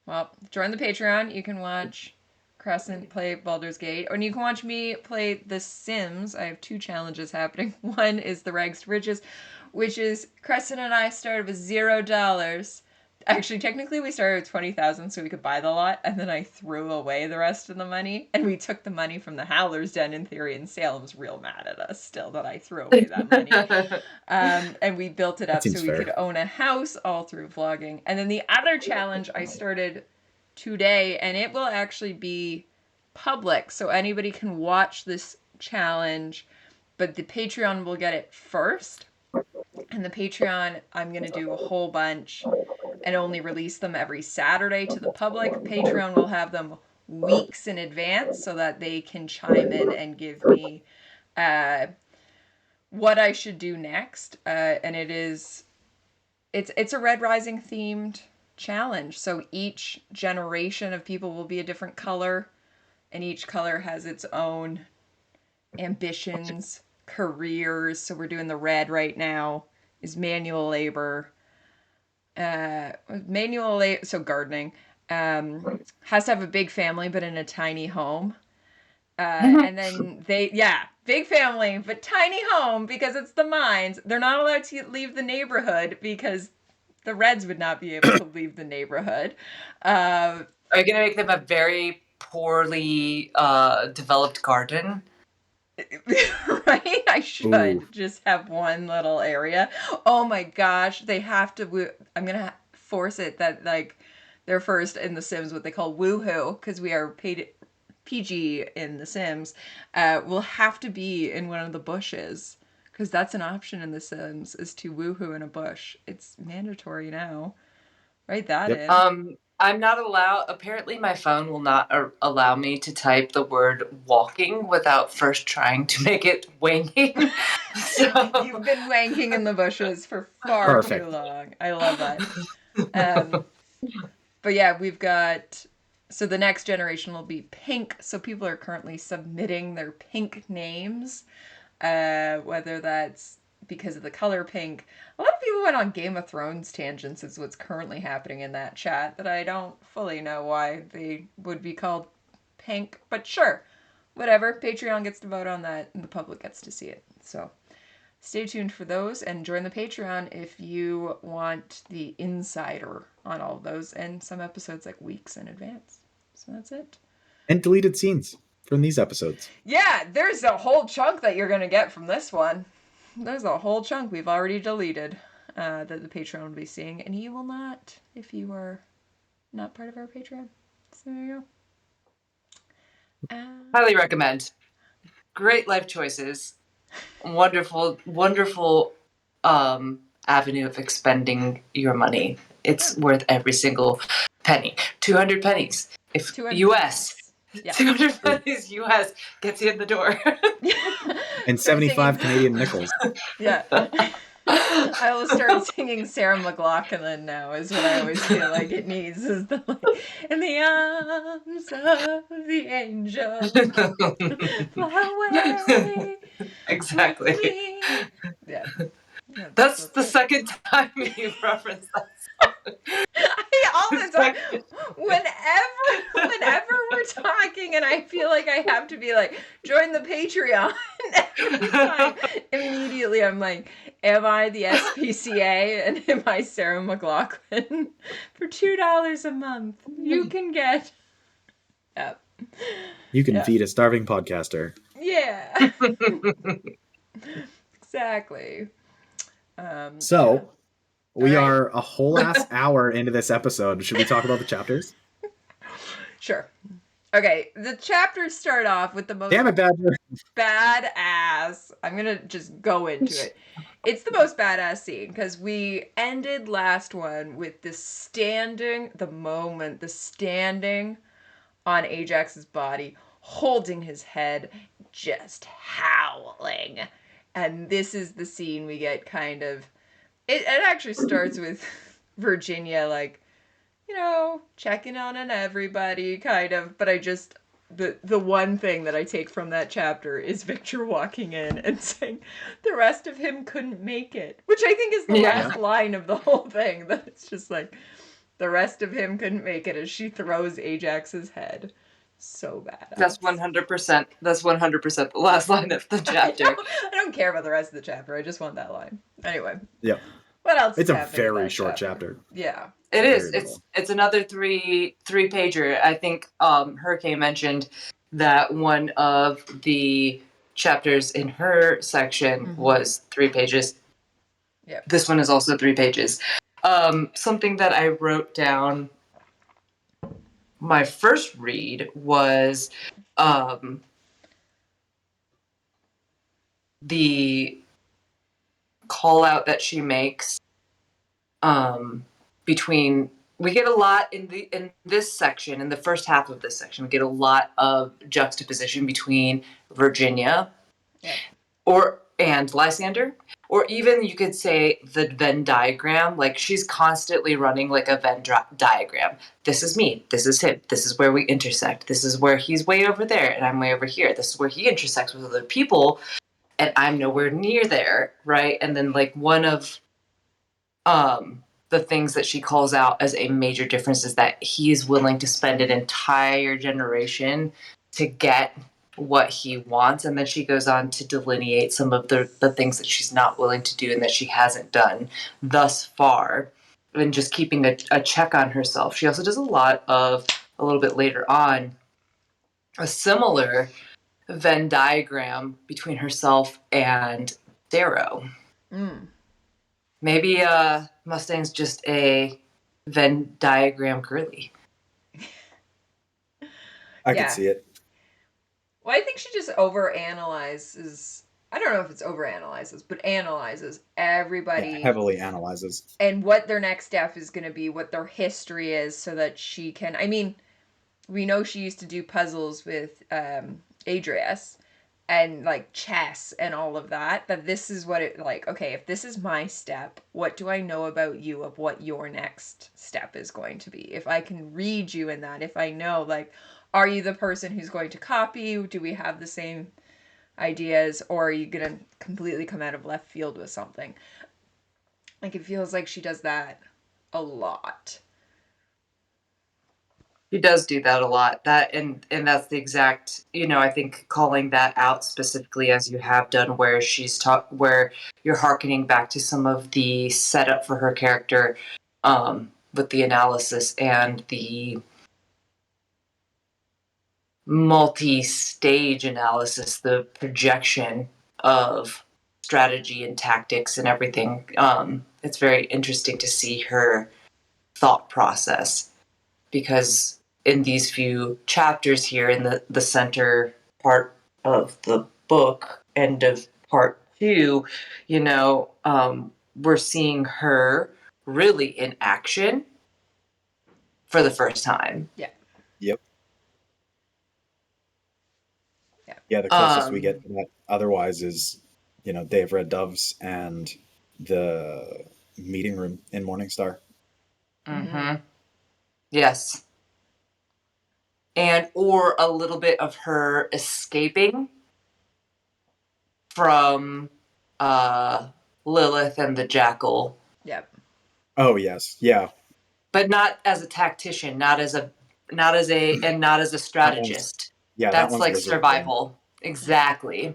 Well, join the Patreon. You can watch Crescent play Baldur's Gate, and you can watch me play The Sims. I have 2 challenges happening. One is the Rags to Riches, which is Crescent and I started with $0. Actually, technically, we started with 20,000 so we could buy the lot, and then I threw away the rest of the money, and we took the money from the Howler's Den, in theory, and Salem was real mad at us still that I threw away that money. And we built it up so we could own a house all through vlogging. And then the other challenge I started today, and it will actually be public, so anybody can watch this challenge, but the Patreon will get it first. And the Patreon, I'm going to do a whole bunch and only release them every Saturday to the public. Patreon will have them weeks in advance so that they can chime in and give me what I should do next. And it's a Red Rising themed challenge. So each generation of people will be a different color, and each color has its own ambitions, careers. So we're doing the red right now is manual labor. So gardening. Has to have a big family, but in a tiny home. And then big family, but tiny home because it's the mines. They're not allowed to leave the neighborhood because the Reds would not be able to leave the neighborhood. Are you going to make them a very poorly developed garden? Right? I should just have one little area. Oh my gosh, they have to. I'm going to force it that, like, they're first in The Sims what they call woohoo, because we are paid PG in The Sims, will have to be in one of the bushes, because that's an option in The Sims, is to woohoo in a bush. It's mandatory now. Write that in. I'm not allowed. Apparently, my phone will not allow me to type the word walking without first trying to make it wanking. So You've been wanking in the bushes for far too long. I love that. But yeah, we've got. So the next generation will be pink. So people are currently submitting their pink names, whether that's because of the color pink. A lot of people went on Game of Thrones tangents is what's currently happening in that chat that I don't fully know why they would be called pink. But sure, whatever. Patreon gets to vote on that and the public gets to see it. So stay tuned for those and join the Patreon if you want the insider on all of those and some episodes like weeks in advance. So that's it. And deleted scenes from these episodes. Yeah, there's a whole chunk that you're going to get from this one. There's a whole chunk we've already deleted that the Patreon will be seeing, and you will not if you are not part of our Patreon. So there you go. Highly recommend. Great life choices. Wonderful, wonderful avenue of expending your money. It's worth every single penny. 200 pennies. If 200 US. Yeah. 200 pennies US gets you in the door. And 75 Canadian nickels. Yeah. I will start singing Sarah McLachlan now is what I always feel like it needs is the in the arms of the angel fly away. Exactly. Yeah. That's the second time you've referenced that song. All the time. Whenever we're talking and I feel like I have to be like, join the Patreon every time, immediately I'm like, am I the SPCA and am I Sarah McLachlan? For $2 a month, you can get... Yep. You can feed a starving podcaster. Yeah. Exactly. We are a whole ass hour into this episode. Should we talk about the chapters? Sure. Okay, the chapters start off with the most badass. I'm going to just go into it. It's the most badass scene because we ended last one with the standing on Ajax's body, holding his head, just howling. And this is the scene we get kind of... It actually starts with Virginia, like, checking on everybody, kind of. But I just... The one thing that I take from that chapter is Victor walking in and saying the rest of him couldn't make it. Which I think is the last line of the whole thing. That it's just like, the rest of him couldn't make it as she throws Ajax's head. So badass. That's 100%. That's 100% the last line of the chapter. I don't care about the rest of the chapter. I just want that line. Anyway. Yeah. What else? It's a very short chapter. Yeah. It is. It's another three pager. I think Hurricane mentioned that one of the chapters in her section was 3 pages. Yeah. This one is also 3 pages. Something that I wrote down my first read was the call out that she makes between we get a lot in this section, in the first half of this section, we get a lot of juxtaposition between Virginia and Lysander, or even you could say the Venn diagram. Like, she's constantly running like a Venn diagram. This is me. This is him. This is where we intersect. This is where he's way over there and I'm way over here. This is where he intersects with other people and I'm nowhere near there, right? And then like one of the things that she calls out as a major difference is that he is willing to spend an entire generation to get what he wants. And then she goes on to delineate some of the things that she's not willing to do and that she hasn't done thus far, and just keeping a check on herself. She also does a little bit later on, a similar Venn diagram between herself and Darrow. Maybe Mustang's just a Venn diagram girly. I could see it. Well, I think she just overanalyzes. I don't know if it's overanalyzes, but analyzes everybody. Yeah, heavily analyzes. And what their next step is going to be, what their history is, so that she can... I mean, we know she used to do puzzles with Adrias and like chess and all of that, but this is what it like, okay, if this is my step, what do I know about you of what your next step is going to be? If I can read you in that, if I know, like, are you the person who's going to copy? Do we have the same ideas, or are you going to completely come out of left field with something? Like, it feels like she does that a lot. He does do that a lot. That and that's the exact, I think calling that out specifically as you have done, where where you're hearkening back to some of the setup for her character, with the analysis and the multi-stage analysis, the projection of strategy and tactics and everything. It's very interesting to see her thought process, because in these few chapters here in the center part of the book, end of part 2, we're seeing her really in action for the first time. Yeah. Yep. Yeah, the closest we get to that otherwise is, Day of Red Doves and the meeting room in Morningstar. Mm-hmm. Yes. And or a little bit of her escaping from Lilith and the Jackal. Yep. Oh yes, yeah. But not as a tactician, not as a strategist. That's like survival. Exactly.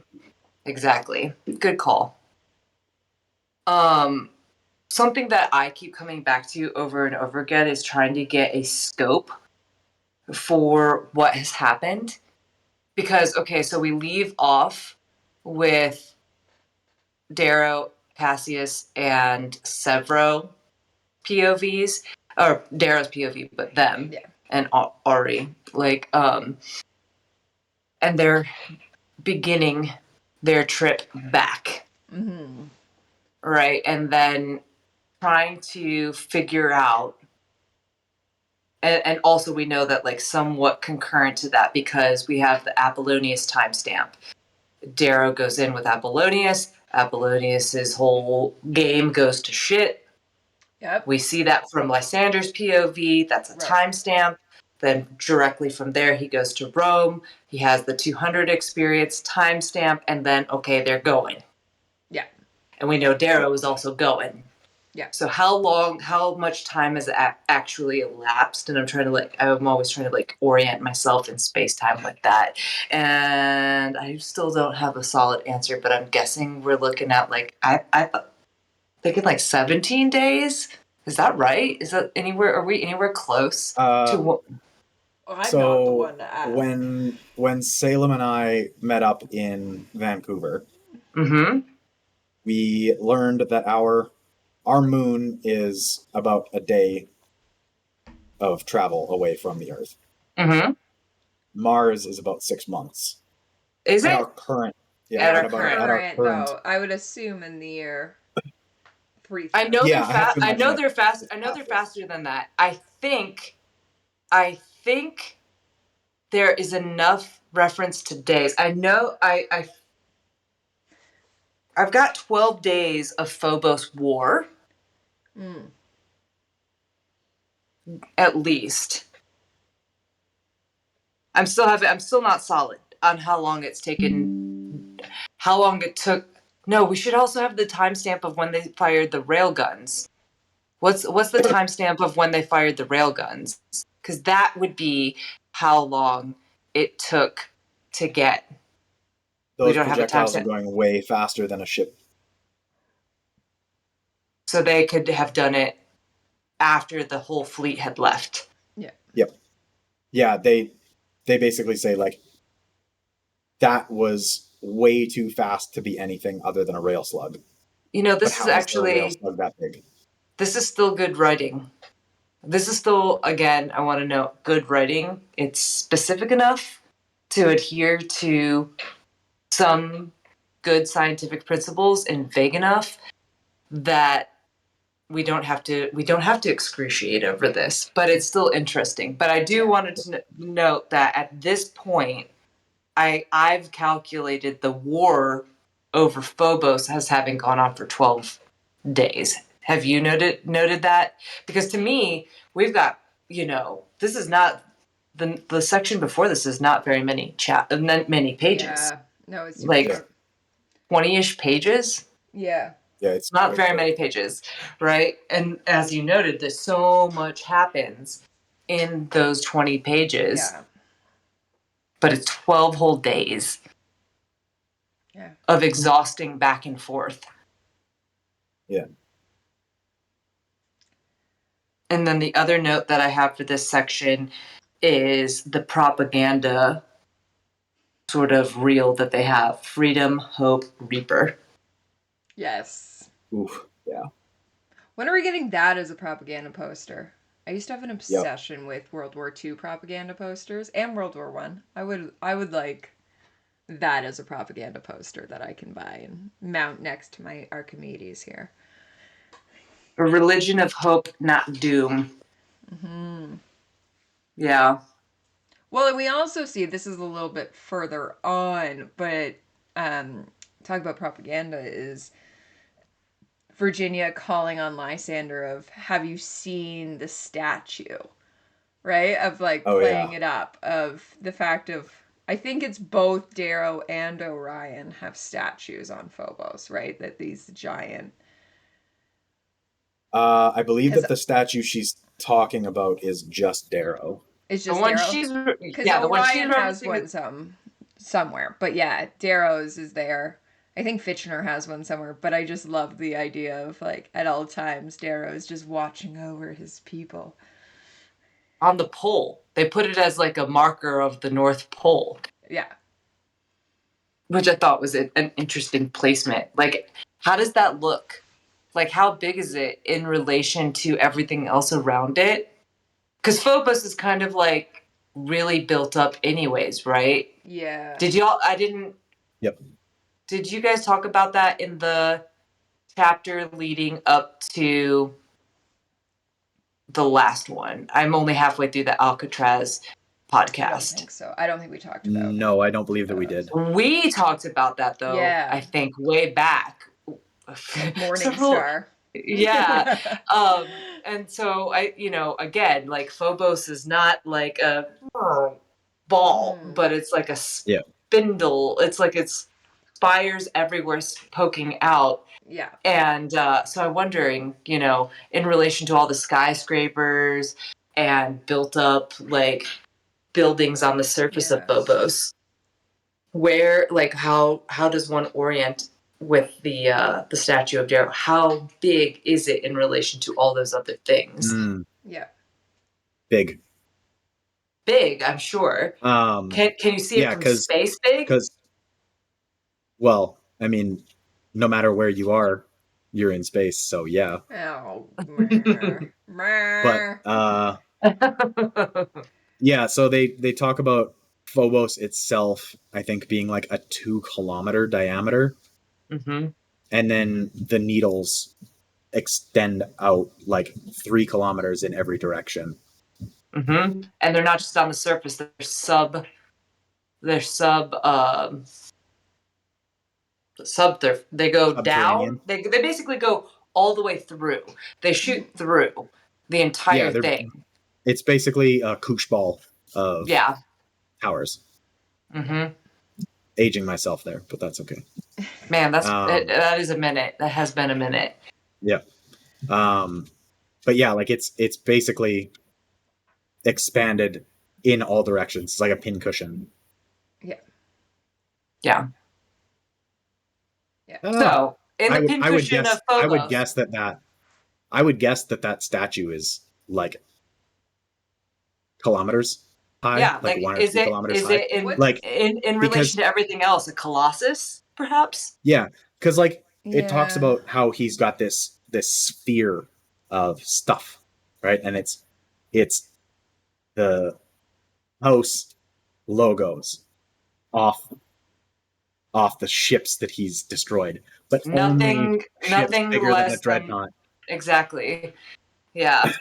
Good call. Something that I keep coming back to over and over again is trying to get a scope for what has happened. Because, okay, so we leave off with Darrow, Cassius, and Severo POVs, or Darrow's POV, but them, and Ari, like, and they're beginning their trip back, right? And then trying to figure out, and also we know that, like, somewhat concurrent to that, because we have the Apollonius timestamp. Darrow goes in with Apollonius. Apollonius's whole game goes to shit. Yep. We see that from Lysander's POV. That's a timestamp. Then directly from there, he goes to Rome. He has the 200 experience timestamp, and then, okay, they're going. Yeah. And we know Darrow is also going. Yeah. So how much time has actually elapsed? And I'm always trying to orient myself in space-time with that. And I still don't have a solid answer, but I'm guessing we're looking at thinking 17 days. Is that right? Is that are we anywhere close to what? I'm not the one to ask. when Salem and I met up in Vancouver, we learned that our moon is about a day of travel away from the Earth. Mars is about 6 months. Is it? At our current, though, I would assume in the year 3000. I know they're fast. I know they're faster than that. I think there is enough reference to days. I know I've got 12 days of Phobos war. At least. I'm still not solid on how long it took. No, we should also have the timestamp of when they fired the railguns. What's the timestamp of when they fired the railguns? Because that would be how long it took to get. Those don't have a projectiles are timestamp. going way faster than a ship. So they could have done it after the whole fleet had left. Yeah. Yep. Yeah, they basically say like that was way too fast to be anything other than a rail slug. You know, this But is how is the rail actually slug that big? this is still good writing. This is still, again, I want to note, good writing. It's specific enough to adhere to some good scientific principles and vague enough that we don't have to excruciate over this, but it's still interesting. But I do want to note that at this point, I've calculated the war over Phobos as having gone on for 12 days. Have you noted that? Because to me, we've got, this is not the section before this is not very many many pages. Yeah. No, it's like short. 20-ish pages. Yeah. Yeah, it's Not very many pages, right? And as you noted, there's so much happens in those 20 pages. Yeah. But it's 12 whole days of exhausting back and forth. Yeah. And then the other note that I have for this section is the propaganda sort of reel that they have. Freedom, Hope, Reaper. Yes. Oof. Yeah. When are we getting that as a propaganda poster? I used to have an obsession with World War II propaganda posters and World War One. I would like that as a propaganda poster that I can buy and mount next to my Archimedes here. A religion of hope, not doom. Mm-hmm. Yeah. Well, and we also see, this is a little bit further on, but talk about propaganda is Virginia calling on Lysander of, have you seen the statue? Right? Of like playing it up, of the fact of, I think it's both Darrow and Orion have statues on Phobos, right? That these giant. I believe that the statue she's talking about is just Darrow. It's just Darrow? Because Orion has one somewhere. But yeah, Darrow's is there. I think Fitchner has one somewhere. But I just love the idea of like at all times Darrow's just watching over his people. On the pole. They put it as like a marker of the North Pole. Yeah. Which I thought was an interesting placement. Like, how does that look? Like, how big is it in relation to everything else around it? Because Phobos is kind of like really built up anyways, right? Yeah. Yep. Did you guys talk about that in the chapter leading up to the last one? I'm only halfway through the Alcatraz podcast. I don't think so. I don't think we talked about No, I don't believe that we did. We talked about that, though, I think, way back. Morningstar. Yeah. And so, again, like, Phobos is not like a ball, but it's like a spindle. It's like it's spires everywhere poking out. Yeah. And so I'm wondering, in relation to all the skyscrapers and built up, like, buildings on the surface of Phobos, where, like, how does one orient with the statue of Darrow? How big is it in relation to all those other things? Yeah. Big, I'm sure. Can you see it from space big? Because, well, I mean, no matter where you are, you're in space, so yeah. Oh. But yeah, so they talk about Phobos itself, I think, being like a 2-kilometer diameter. Mm-hmm. And then the needles extend out like 3 kilometers in every direction. Mm-hmm. And they're not just on the surface; they go down. Subterranean. They basically go all the way through. They shoot through the entire thing. It's basically a koosh ball of towers. Mm-hmm. Aging myself there, but that's okay. Man, that is a minute. That has been a minute. Yeah. But yeah, like it's basically expanded in all directions. It's like a pincushion. Yeah. Yeah. Yeah. So in the pincushion of Phobos, I would guess that statue is like kilometers high. Yeah, like 1 or 2 kilometers high. In relation to everything else, a colossus, perhaps? Yeah, because like it talks about how he's got this sphere of stuff, right? And it's the house logos off the ships that he's destroyed, but nothing bigger less than a dreadnought. Exactly. Yeah.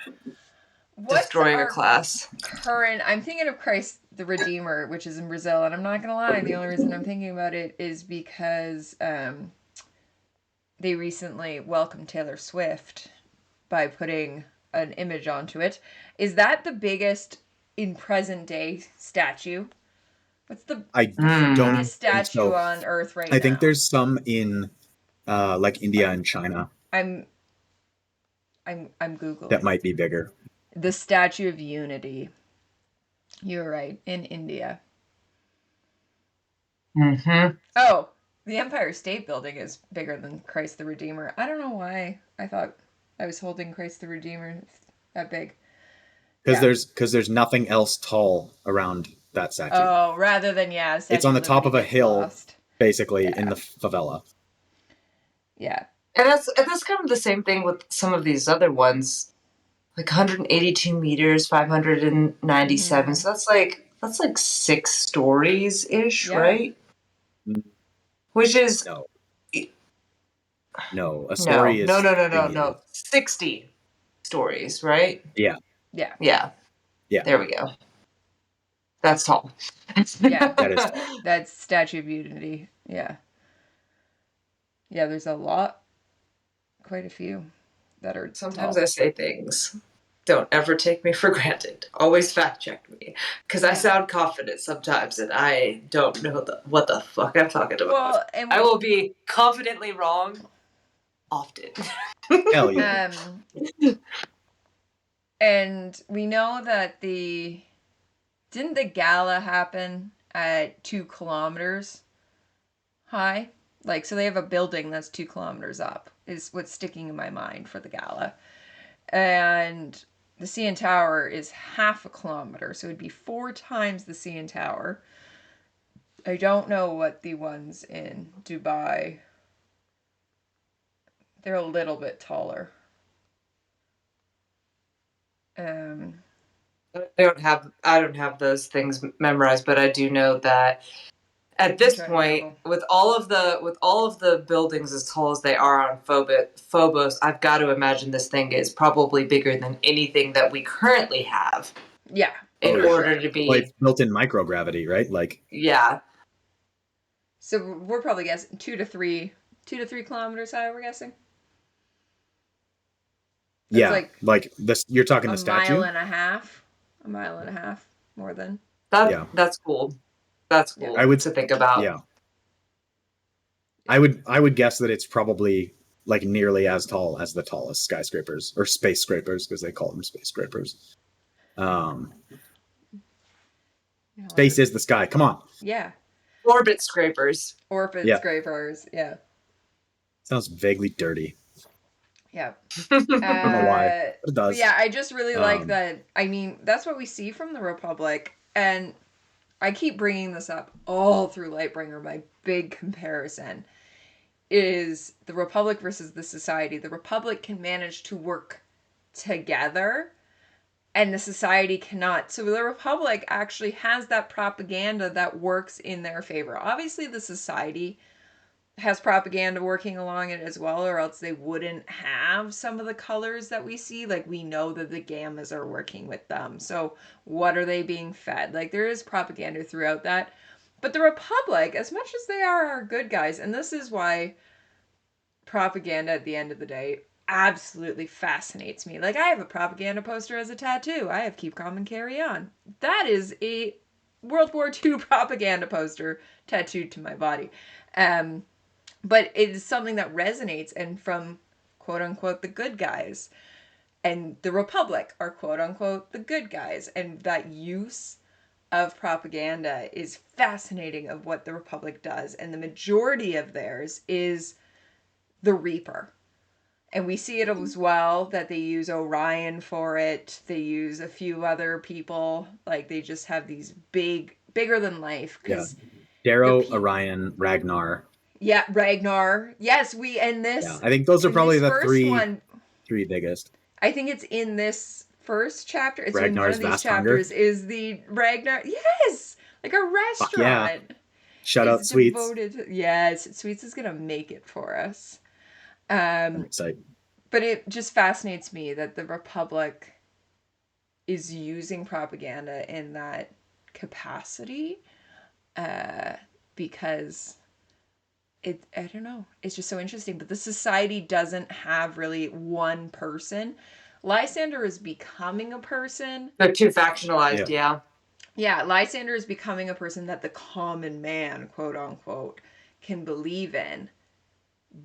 Destroyer class. I'm thinking of Christ the Redeemer, which is in Brazil, and I'm not gonna lie, the only reason I'm thinking about it is because they recently welcomed Taylor Swift by putting an image onto it. Is that the biggest in present day statue? What's the biggest statue on Earth right now? I think there's some in like India and China. I'm Googling. That might be bigger. The Statue of Unity. You're right, in India. Mm-hmm. Oh, the Empire State Building is bigger than Christ the Redeemer. I don't know why I thought I was holding Christ the Redeemer that big. Because there's nothing else tall around that statue. Oh, rather than it's on the top of a hill, basically in the favela. Yeah, and that's kind of the same thing with some of these other ones. Like 182 meters, 597. So that's like 6 stories ish, right? Which is no. A story is no. 60 stories, right? Yeah. There we go. That's tall. Yeah, that is tall. That's Statue of Unity. Yeah. Yeah, there's a lot, quite a few that are. Sometimes tall. I say things. Don't ever take me for granted. Always fact check me. Because I sound confident sometimes and I don't know what the fuck I'm talking about. Well, I will be confidently wrong often. Hell yeah. And we know that didn't the gala happen at 2 kilometers high? Like, so they have a building that's 2 kilometers up, is what's sticking in my mind for the gala. And the CN Tower is 0.5 kilometer, so it'd be 4 times the CN Tower. I don't know what the ones in Dubai. They're a little bit taller. I don't have those things memorized, but I do know that at this point, with all of the buildings as tall as they are on Phobos, I've got to imagine this thing is probably bigger than anything that we currently have. Yeah. In order to be, well, it's built in microgravity, right? Like So we're probably guessing 2 to 3 kilometers high. We're guessing. That's like this. You're talking the statue. A mile and a half, more than. That's cool. That's cool. I would to think about. Yeah. I would guess that it's probably like nearly as tall as the tallest skyscrapers or space scrapers, because they call them space scrapers. Space is the sky. Come on. Yeah. Orbit scrapers. Scrapers. Yeah. Sounds vaguely dirty. Yeah. I don't know why, but it does. Yeah, I just really like that. I mean, that's what we see from the Republic, and I keep bringing this up all through Lightbringer. My big comparison is the Republic versus the Society. The Republic can manage to work together, and the Society cannot. So the Republic actually has that propaganda that works in their favor. Obviously, the Society has propaganda working along it as well, or else they wouldn't have some of the colors that we see. Like, we know that the gammas are working with them. So what are they being fed? Like, there is propaganda throughout that. But the Republic, as much as they are our good guys, and this is why propaganda at the end of the day absolutely fascinates me. Like, I have a propaganda poster as a tattoo. I have Keep Calm and Carry On. That is a World War II propaganda poster tattooed to my body. But it is something that resonates, and from quote unquote the good guys, and the Republic are quote unquote the good guys, and that use of propaganda is fascinating of what the Republic does, and the majority of theirs is the Reaper. And we see it as well that they use Orion for it. They use a few other people. Like, they just have these bigger than life. Yeah. Darrow, Orion, Ragnar. Yeah, Ragnar. Yes, Yeah, I think those are probably the three biggest. I think it's in this first chapter. It's Ragnar's in one of these Vast Hunger. chapters is the Ragnar. Yes, like a restaurant. Yeah. Shout out Sweets. Yes, Sweets is gonna make it for us. I'm excited. But it just fascinates me that the Republic is using propaganda in that capacity, because I don't know, it's just so interesting. But the society doesn't have really one person. Lysander is becoming a person. They're too factionalized, yeah. Yeah, Lysander is becoming a person that the common man, quote unquote, can believe in.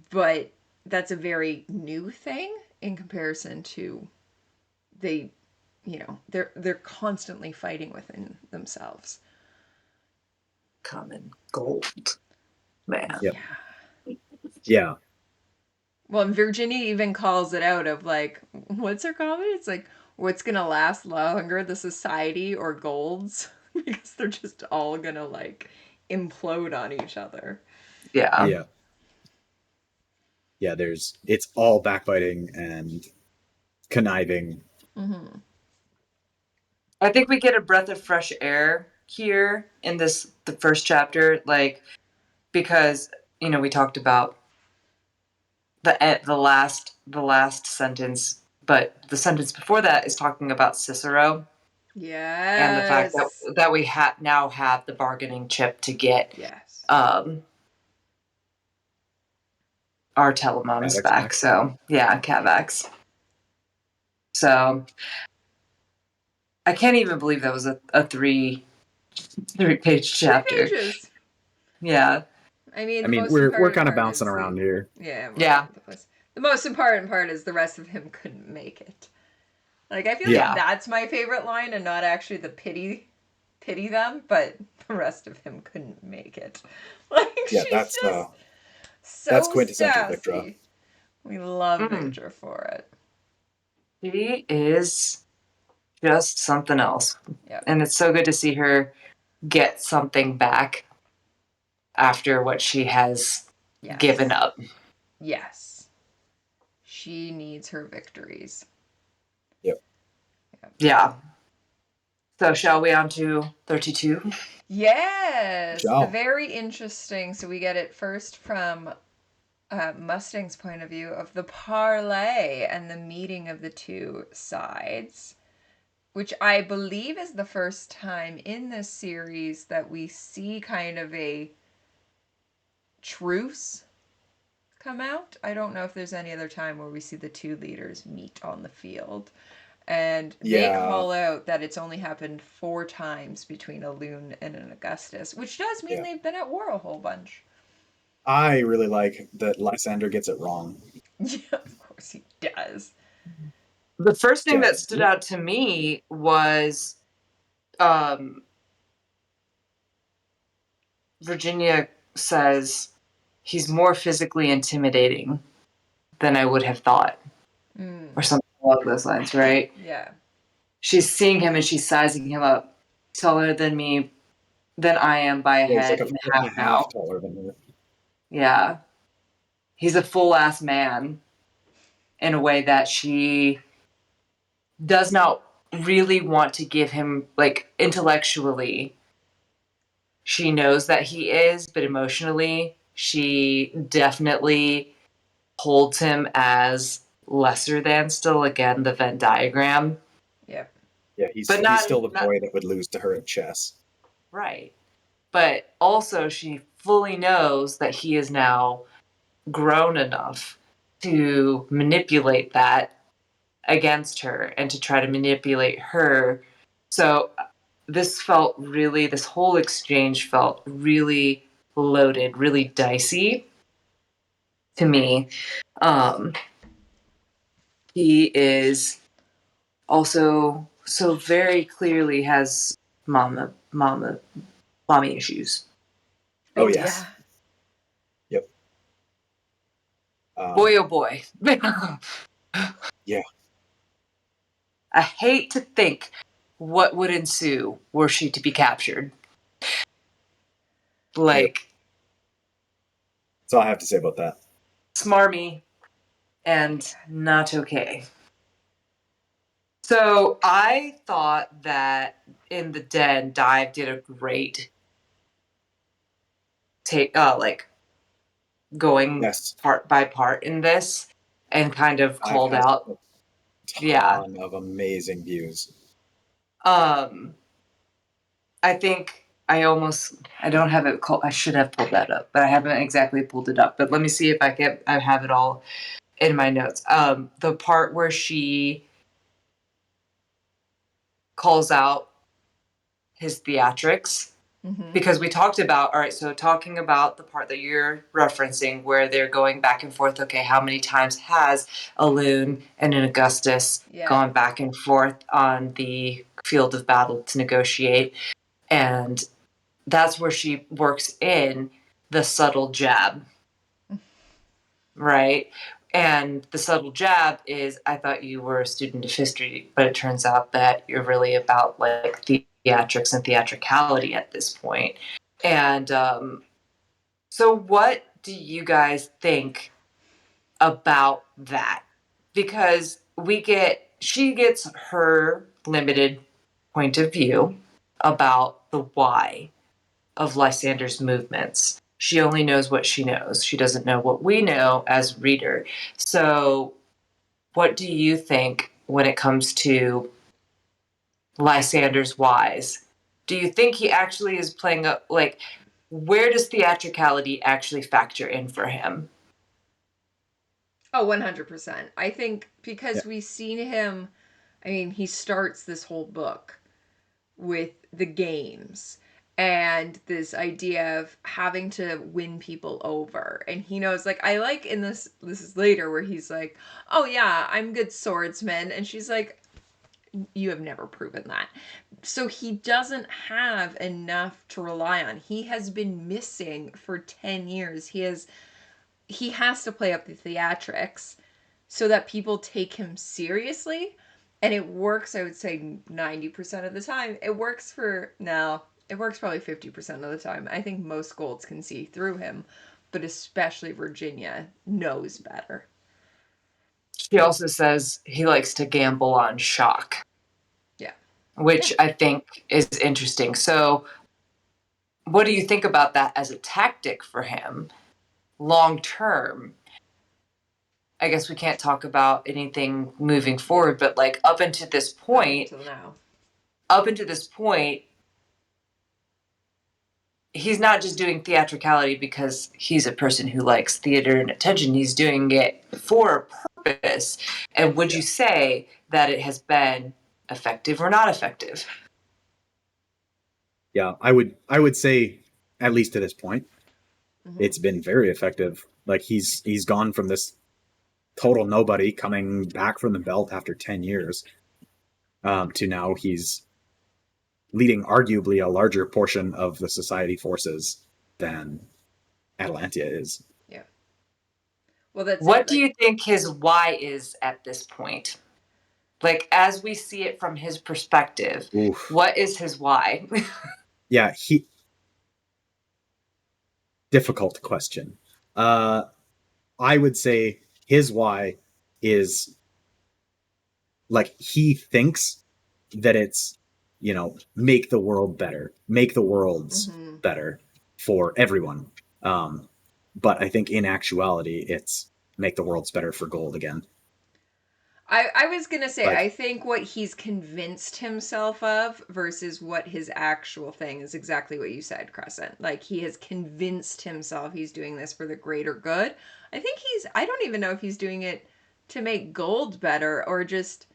But that's a very new thing in comparison to they're constantly fighting within themselves. Common gold, man. Yep. Yeah. Well, and Virginia even calls it out of like, what's her comment? It's like, what's gonna last longer, the society or golds? Because they're just all gonna like implode on each other. Yeah. Yeah. Yeah, it's all backbiting and conniving. Mm-hmm. I think we get a breath of fresh air here in the first chapter, like, because, we talked about the last sentence, but the sentence before that is talking about Cicero. Yes. And the fact that we now have the bargaining chip to get our Telemoms back. So, yeah, Cavax. So, I can't even believe that was a 3-page chapter. 3 pages. Yeah. I mean, we're kind of bouncing around here. Yeah. The most important part is the rest of him couldn't make it. Like, I feel like that's my favorite line, and not actually the pity them, but the rest of him couldn't make it. Like, that's quintessential Victra. We love Victra for it. She is just something else. Yep. And it's so good to see her get something back after what she has given up. Yes. She needs her victories. Yep. Yeah. So shall we on to 32? Yes. The very interesting. So we get it first from Mustang's point of view of the parley and the meeting of the two sides, which I believe is the first time in this series that we see kind of a truce come out. I don't know if there's any other time where we see the two leaders meet on the field. And they call out that it's only happened 4 times between a Lune and an Augustus, which does mean they've been at war a whole bunch. I really like that Lysander gets it wrong. Yeah, of course he does. The first thing that stood out to me was Virginia says he's more physically intimidating than I would have thought. Or something along those lines, right? Yeah. She's seeing him and she's sizing him up taller than I am by a head like and a half taller than her. Yeah. He's a full-ass man in a way that she does not really want to give him, like, intellectually. She knows that he is, but emotionally, She definitely holds him as lesser than still. Again, the Venn diagram. Yep. Yeah, he's still the boy that would lose to her at chess. Right. But also she fully knows that he is now grown enough to manipulate that against her and to try to manipulate her. So this whole exchange felt really loaded, really dicey to me. He is also so very clearly has mommy issues. Oh, yes. Yep. Boy, oh boy. Yeah. I hate to think what would ensue were she to be captured. Like, that's all I have to say about that. Smarmy and not okay. So I thought that in the den, Dive did a great going part by part in this, and kind of called out ton of amazing views. I think I don't have it. I should have pulled that up, but I haven't exactly pulled it up. But let me see if I have it all in my notes. The part where she calls out his theatrics, because we talked about, all right, so talking about the part that you're referencing where they're going back and forth, okay, how many times has a Loon and an Augustus gone back and forth on the field of battle to negotiate? And that's where she works in the subtle jab, right? And the subtle jab is, I thought you were a student of history, but it turns out that you're really about like theatrics and theatricality at this point. And so what do you guys think about that? Because she gets her limited point of view about the why of Lysander's movements. She only knows what she knows. She doesn't know what we know as reader. So what do you think when it comes to Lysander's whys? Do you think he actually is playing up, like, where does theatricality actually factor in for him? Oh, 100%. I think because we've seen him, I mean, he starts this whole book with the games and this idea of having to win people over. And he knows, like, I like in this is later where he's like, oh yeah, I'm good swordsman. And she's like, you have never proven that. So he doesn't have enough to rely on. He has been missing for 10 years. He has to play up the theatrics so that people take him seriously. And it works, I would say 90% of the time. It works probably 50% of the time. I think most Golds can see through him, but especially Virginia knows better. She also says he likes to gamble on shock. Yeah. Which I think is interesting. So what do you think about that as a tactic for him long term? I guess we can't talk about anything moving forward, but like up until this point, he's not just doing theatricality because he's a person who likes theater and attention. He's doing it for a purpose. And would you say that it has been effective or not effective? Yeah, I would say, at least to this point, it's been very effective. Like he's gone from this total nobody coming back from the belt after 10 years to now he's leading arguably a larger portion of the society forces than Atalantia is. Yeah. Well, that's what do you think his why is at this point? Like, as we see it from his perspective, what is his why? Yeah, difficult question. I would say his why is like he thinks that it's, make the world better, make the worlds better for everyone. But I think in actuality, it's make the worlds better for gold again. I was going to say, Like- I think what he's convinced himself of versus what his actual thing is exactly what you said, Crescent. Like, he has convinced himself he's doing this for the greater good. I don't even know if he's doing it to make gold better or just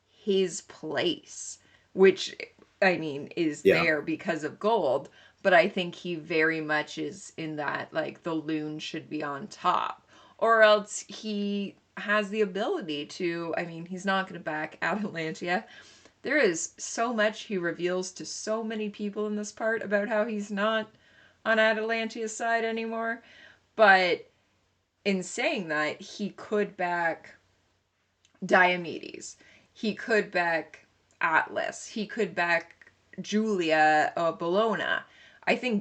his place, which, I mean, is Yeah. there because of gold. But I think he very much is in that, like, the loon should be on top. Or else he has the ability to, I mean, he's not going to back Atalantia. There is so much he reveals to so many people in this part about how he's not on Atalantia's side anymore. But in saying that, he could back Diomedes. He could back Atlas. He could back Julia Bologna. I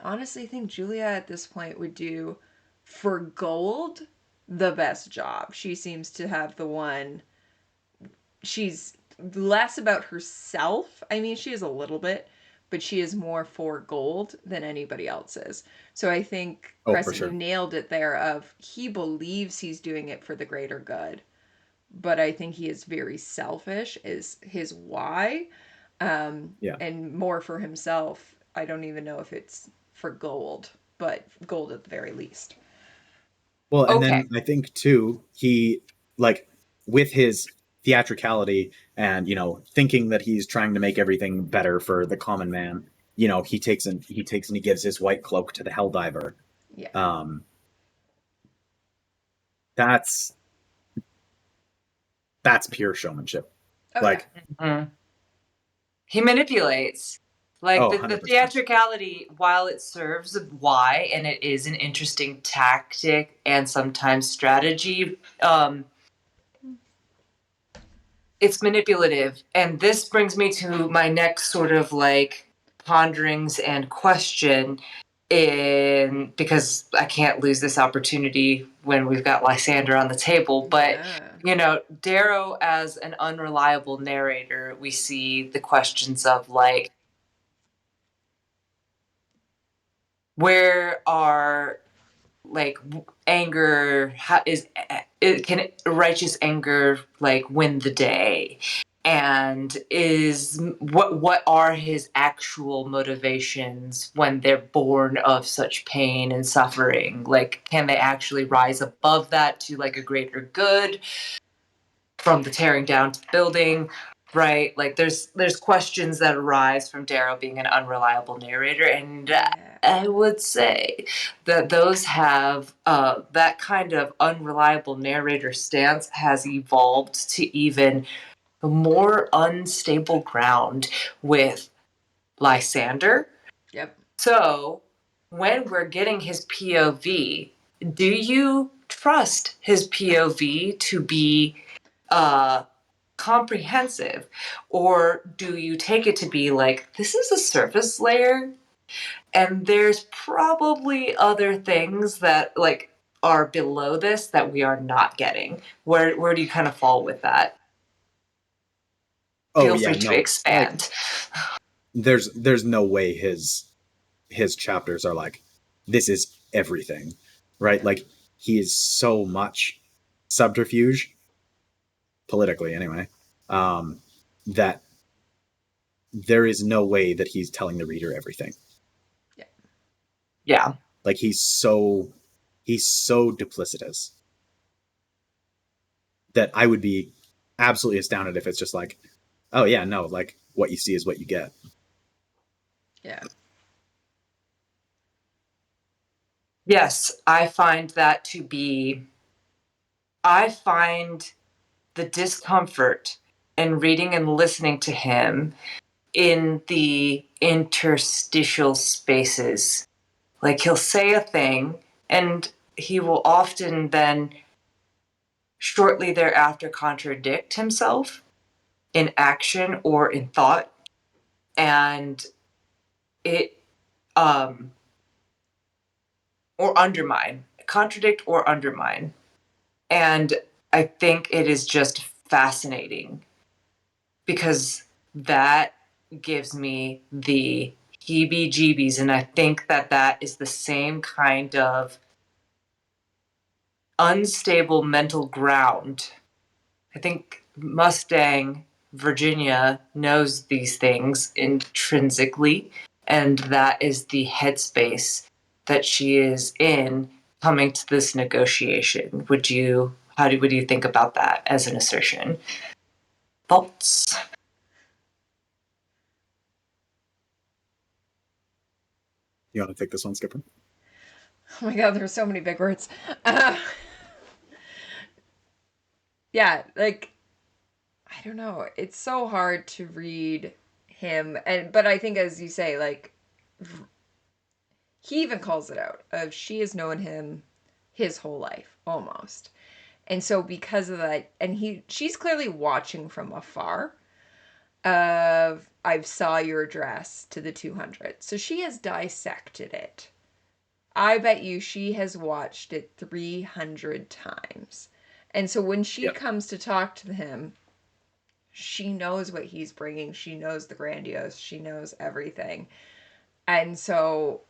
honestly think Julia at this point would do, for gold, the best job. She seems to have the one. She's less about herself. I mean, she is a little bit, but she is more for gold than anybody else is. So I think, Oh, for Crescent, sure. you nailed it there of he believes he's doing it for the greater good. But I think he is very selfish is his why. Yeah. And more for himself. I don't even know if it's for gold, but gold at the very least. Well, and Okay. then I think too, he, like, with his theatricality and, you know, thinking that he's trying to make everything better for the common man, you know, he takes and he gives his white cloak to the Helldiver. Yeah. That's pure showmanship. Oh, Like, yeah. He manipulates. Like, Oh, the 100%. theatricality, while it serves why, and it is an interesting tactic and sometimes strategy, it's manipulative. And this brings me to my next sort of like ponderings and question, because I can't lose this opportunity when we've got Lysander on the table. But Yeah. you know, Darrow as an unreliable narrator, we see the questions of like, where are like anger? How is it? Can righteous anger like win the day? And is what are his actual motivations when they're born of such pain and suffering? Like, can they actually rise above that to like a greater good, from the tearing down to the building, right? Like, there's questions that arise from Darrow being an unreliable narrator, and I would say that those have that kind of unreliable narrator stance has evolved to even more unstable ground with Lysander. Yep. So when we're getting his POV, do you trust his POV to be comprehensive, or do you take it to be like, this is a surface layer and there's probably other things that like are below this that we are not getting? Where do you kind of fall with that? Feel free to expand. Like, there's no way his chapters are like, this is everything, right? Yeah. Like, he is so much subterfuge, politically anyway, that there is no way that he's telling the reader everything. Yeah. Like, he's so duplicitous that I would be absolutely astounded if it's just like, oh yeah, no, like, what you see is what you get. Yeah. Yes, I find the discomfort in reading and listening to him in the interstitial spaces. Like, he'll say a thing and he will often then shortly thereafter contradict himself in action or in thought, and it or contradict or undermine. And I think it is just fascinating because that gives me the heebie jeebies. And I think that is the same kind of unstable mental ground. I think Mustang Virginia knows these things intrinsically, and that is the headspace that she is in coming to this negotiation. What do you think about that as an assertion? Thoughts? You want to take this one, Skipper? Oh my god, there's so many big words. Yeah, like, I don't know. It's so hard to read him, but I think, as you say, like, he even calls it out. Of she has known him his whole life, almost. And so because of that, and she's clearly watching from afar. I've saw your address to the 200. So she has dissected it. I bet you she has watched it 300 times. And so when she comes to talk to him, she knows what he's bringing. She knows the grandiose. She knows everything. And so,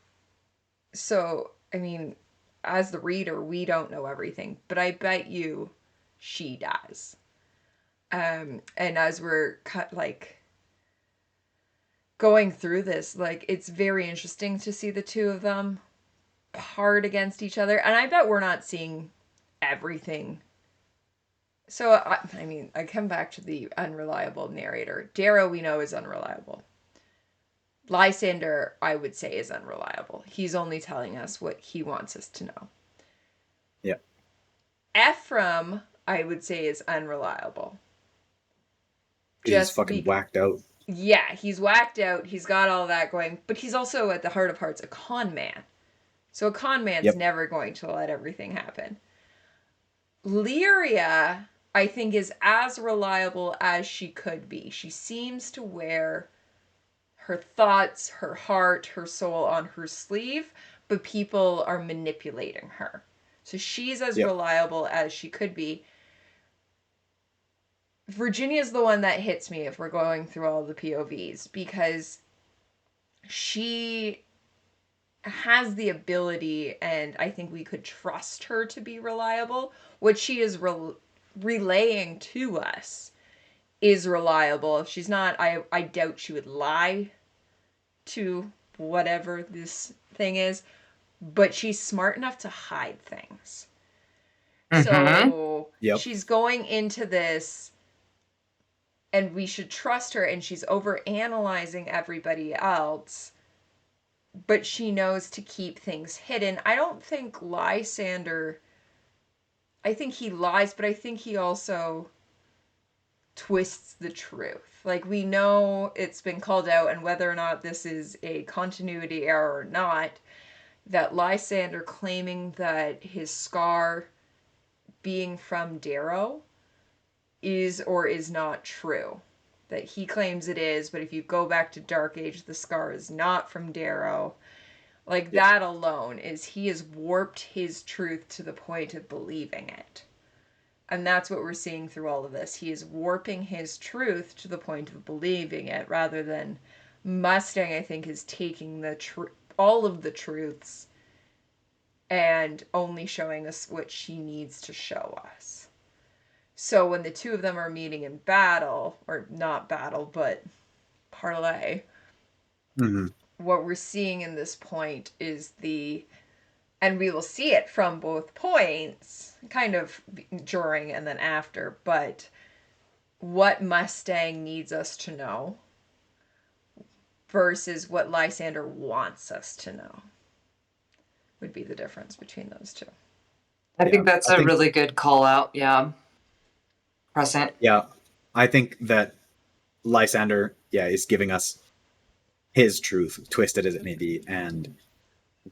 I mean, as the reader, we don't know everything, but I bet you she does. And as we're going through this, like, it's very interesting to see the two of them hard against each other. And I bet we're not seeing everything. So, I mean, I come back to the unreliable narrator. Darrow, we know, is unreliable. Lysander, I would say, is unreliable. He's only telling us what he wants us to know. Yeah. Ephraim, I would say, is unreliable. He's fucking whacked out. Yeah, he's whacked out. He's got all that going. But he's also, at the heart of hearts, a con man. So a con man's never going to let everything happen. Lyria, I think, is as reliable as she could be. She seems to wear her thoughts, her heart, her soul on her sleeve, but people are manipulating her. So she's as reliable as she could be. Virginia's the one that hits me if we're going through all the POVs, because she has the ability, and I think we could trust her to be reliable. What she is relaying to us is reliable. If she's not, I doubt she would lie to whatever this thing is, but she's smart enough to hide things. So she's going into this, and we should trust her, and she's over-analyzing everybody else, but she knows to keep things hidden. I don't think Lysander, I think he lies, but I think he also twists the truth. Like, we know it's been called out, and whether or not this is a continuity error or not, that Lysander claiming that his scar being from Darrow is or is not true. That he claims it is, but if you go back to Dark Age, the scar is not from Darrow. Like, that alone is, he has warped his truth to the point of believing it. And that's what we're seeing through all of this. He is warping his truth to the point of believing it, rather than Mustang, I think, is taking all of the truths and only showing us what she needs to show us. So when the two of them are meeting in battle, or not battle, but parley, what we're seeing in this point is and we will see it from both points, kind of during and then after, but what Mustang needs us to know versus what Lysander wants us to know would be the difference between those two. I think that's a really good call out. Yeah. Present. Yeah. I think that Lysander, is giving us his truth, twisted as it may be, and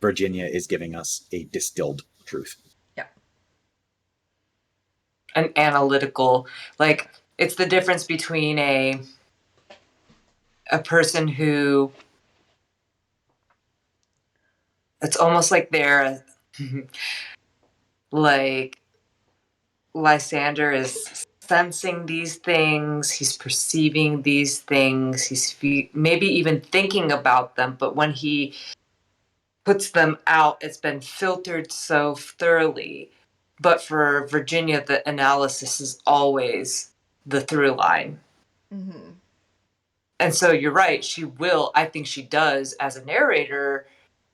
Virginia is giving us a distilled truth. Yeah. An analytical, like, it's the difference between a person who, it's almost like they're like, Lysander is sensing these things, he's perceiving these things, he's maybe even thinking about them, but when he puts them out, it's been filtered so thoroughly But for Virginia, the analysis is always the through line. Mm-hmm. And so you're right, she will, I think she does, as a narrator,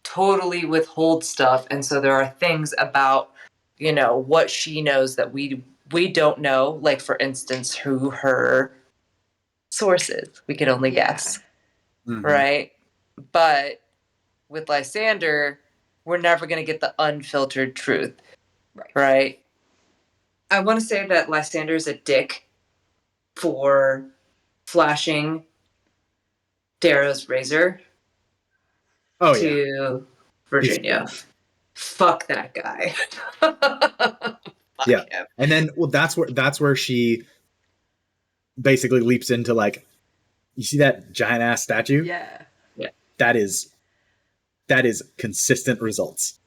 totally withhold stuff. And so there are things about, what she knows that we don't know. Like, for instance, who her source is. We can only guess. Mhm. Right? But with Lysander, we're never going to get the unfiltered truth. Right? I want to say that Lysander's a dick for flashing Darrow's razor to Virginia. Fuck that guy. Fuck yeah. him. And then, that's where she basically leaps into, like, you see that giant ass statue? Yeah. That is consistent results.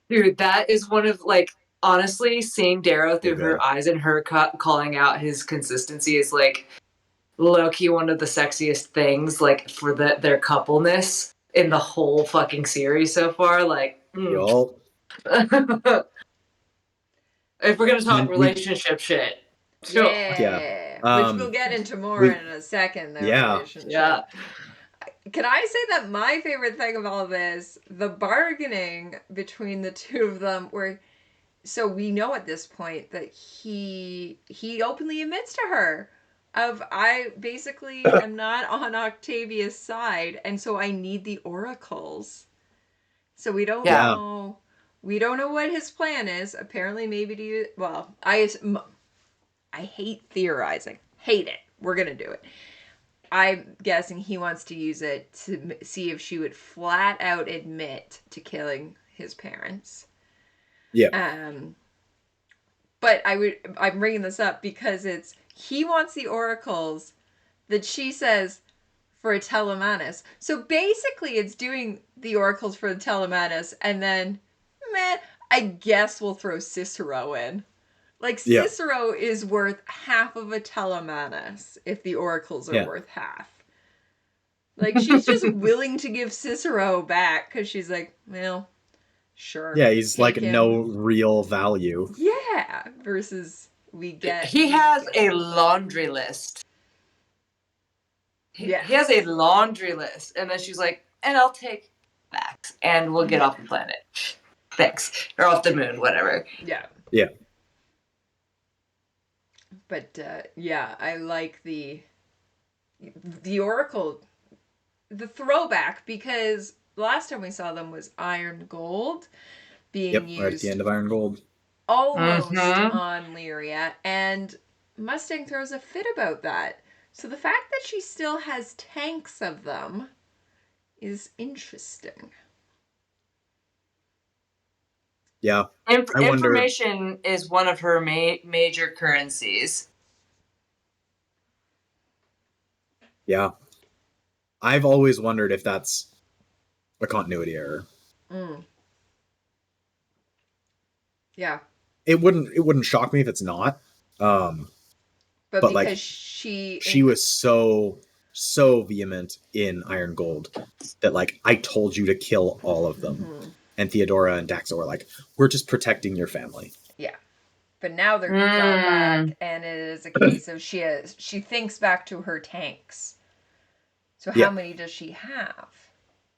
Dude, that is one of, like, honestly, seeing Darrow through her eyes and her calling out his consistency is, like, low-key one of the sexiest things, like, for their coupleness in the whole fucking series so far. Like, Y'all. If we're gonna talk relationship shit. Yeah. Which we'll get into more in a second, the relationship. Yeah. Can I say that my favorite thing of all this, the bargaining between the two of them, so we know at this point that he openly admits to her I basically am not on Octavia's side, and so I need the oracles. So we don't know. We don't know what his plan is. Apparently, maybe to use. Well, I hate theorizing. Hate it. We're gonna do it. I'm guessing he wants to use it to see if she would flat out admit to killing his parents. Yeah. But I'm bringing this up because he wants the oracles that she says for a Telemanus. So basically it's doing the oracles for the Telemanus and then, I guess we'll throw Cicero in. Like, Cicero is worth half of a Telemanus if the oracles are worth half. Like, she's just willing to give Cicero back because she's like, well, sure. Yeah, he's like no real value. Yeah, versus we get... He has a laundry list. He has a laundry list. And then she's like, and I'll take that. And we'll get off the planet. Thanks. Or off the moon, whatever. Yeah. Yeah. But, I like the Oracle, the throwback, because the last time we saw them was Iron Gold being used. Right at the end of Iron Gold. Almost on Lyria, and Mustang throws a fit about that. So the fact that she still has tanks of them is interesting. Yeah. Information is one of her major currencies. Yeah. I've always wondered if that's a continuity error. Yeah. It wouldn't shock me if it's not. But because like, she was so vehement in Iron Gold that, like, I told you to kill all of them. Mm-hmm. And Theodora and Daxa were like, we're just protecting your family. Yeah. But now they're gone back, and it is a case of she thinks back to her tanks. So how many does she have?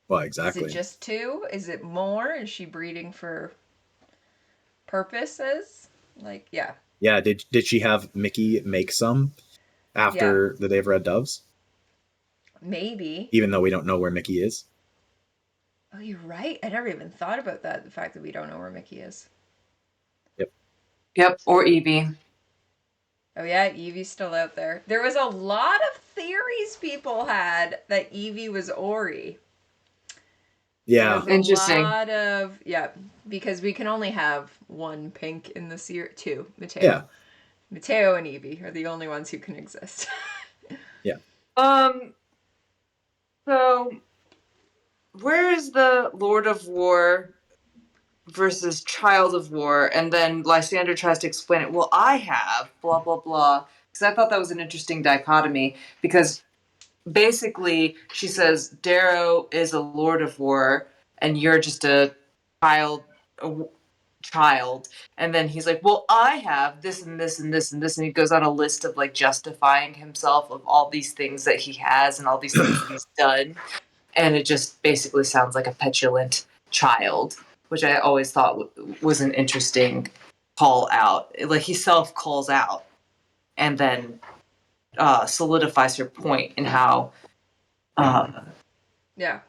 Well, exactly. Is it just 2? Is it more? Is she breeding for purposes? Like, yeah. Yeah, did she have Mickey make some after the Day of Red Doves? Maybe. Even though we don't know where Mickey is. Oh, you're right. I never even thought about that, the fact that we don't know where Mickey is. Yep, or Evie. Oh yeah, Evie's still out there. There was a lot of theories people had that Evie was Ori. Yeah. Interesting. A lot of, because we can only have one pink in the series. 2, Mateo. Yeah. Mateo and Evie are the only ones who can exist. Yeah. So, where is the Lord of War versus Child of War? And then Lysander tries to explain it. Well, I have blah, blah, blah. Because I thought that was an interesting dichotomy. Because basically, she says, Darrow is a Lord of War, and you're just a child. And then he's like, well, I have this and this and this and this. And he goes on a list of like justifying himself of all these things that he has and all these things that he's done. And it just basically sounds like a petulant child, which I always thought was an interesting call out. Like he self calls out and then solidifies her point in how Yeah.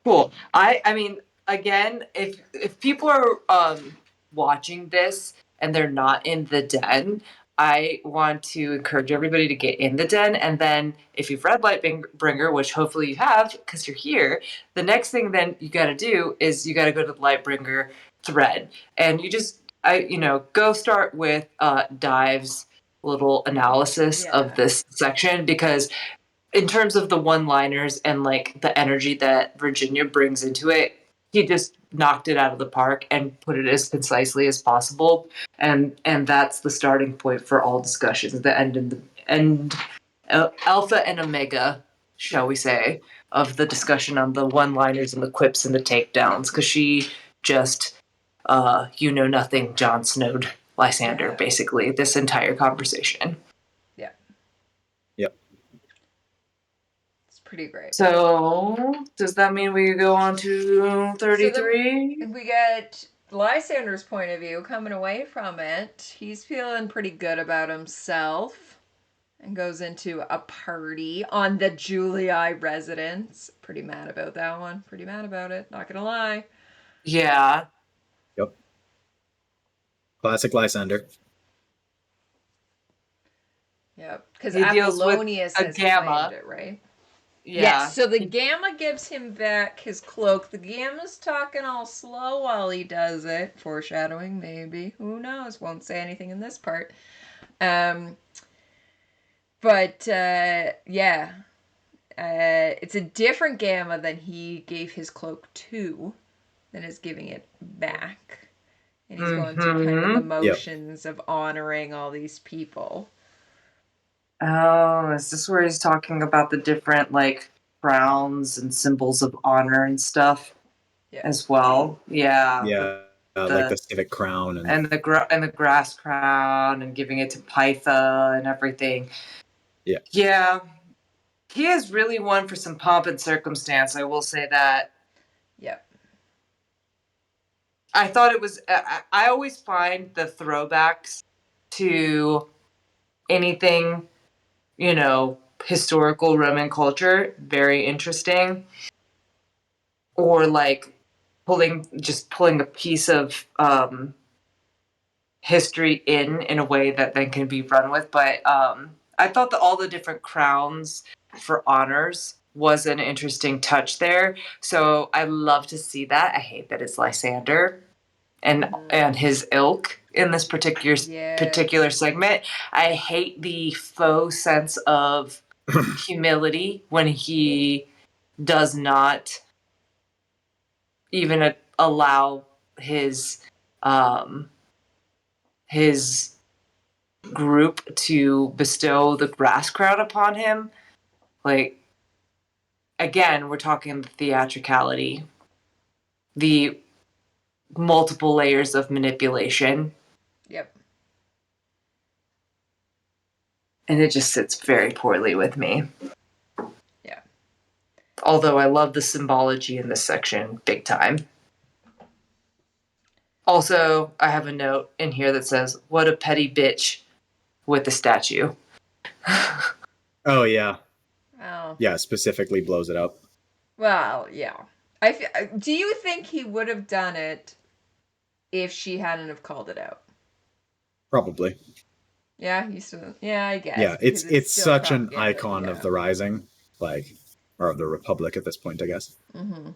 cool. I mean, again, if people are watching this and they're not in the den, I want to encourage everybody to get in the den. And then if you've read Lightbringer, which hopefully you have because you're here, the next thing then you got to do is you got to go to the Lightbringer thread, and you just go start with Dive's little analysis of this section, because in terms of the one-liners and like the energy that Virginia brings into it, he just knocked it out of the park and put it as concisely as possible. And that's the starting point for all discussions. The end, alpha and omega, shall we say, of the discussion on the one-liners and the quips and the takedowns. Because she just, nothing Jon Snowed Lysander, basically, this entire conversation. Yeah. Yep. Pretty great. So, does that mean we go on to 33? So we get Lysander's point of view coming away from it. He's feeling pretty good about himself and goes into a party on the Julii residence. Pretty mad about that one. Pretty mad about it. Not gonna lie. Yeah. Yep. Classic Lysander. Yep. Because He deals with Apollonius a has gamma. claimed it, right? Yeah. Yes, so the gamma gives him back his cloak. The gamma's talking all slow while he does it. Foreshadowing, maybe. Who knows? Won't say anything in this part. It's a different gamma than he gave his cloak to, than is giving it back. And he's going through kind of the motions of honoring all these people. Oh, is this where he's talking about the different, like, crowns and symbols of honor and stuff as well? Yeah. Yeah, like the civic crown and the grass crown and giving it to Pytha and everything. Yeah. Yeah. He is really one for some pomp and circumstance, I will say that. Yep. I thought it was... I always find the throwbacks to anything, historical Roman culture very interesting. Or, like, pulling a piece of history in a way that then can be run with. But I thought that all the different crowns for honors was an interesting touch there. So I love to see that. I hate that it's Lysander and his ilk in this particular segment. I hate the faux sense of humility when he does not even allow his group to bestow the grass crown upon him. Like, again, we're talking the theatricality, the multiple layers of manipulation. Yep. And it just sits very poorly with me. Yeah. Although I love the symbology in this section big time. Also, I have a note in here that says, "What a petty bitch," with the statue. Oh, yeah. Oh. Yeah, specifically blows it up. Well, yeah. Do you think he would have done it if she hadn't have called it out? Probably. Yeah, I guess. Yeah, it's such an icon of the Rising, or of the Republic at this point, I guess. Mm-hmm.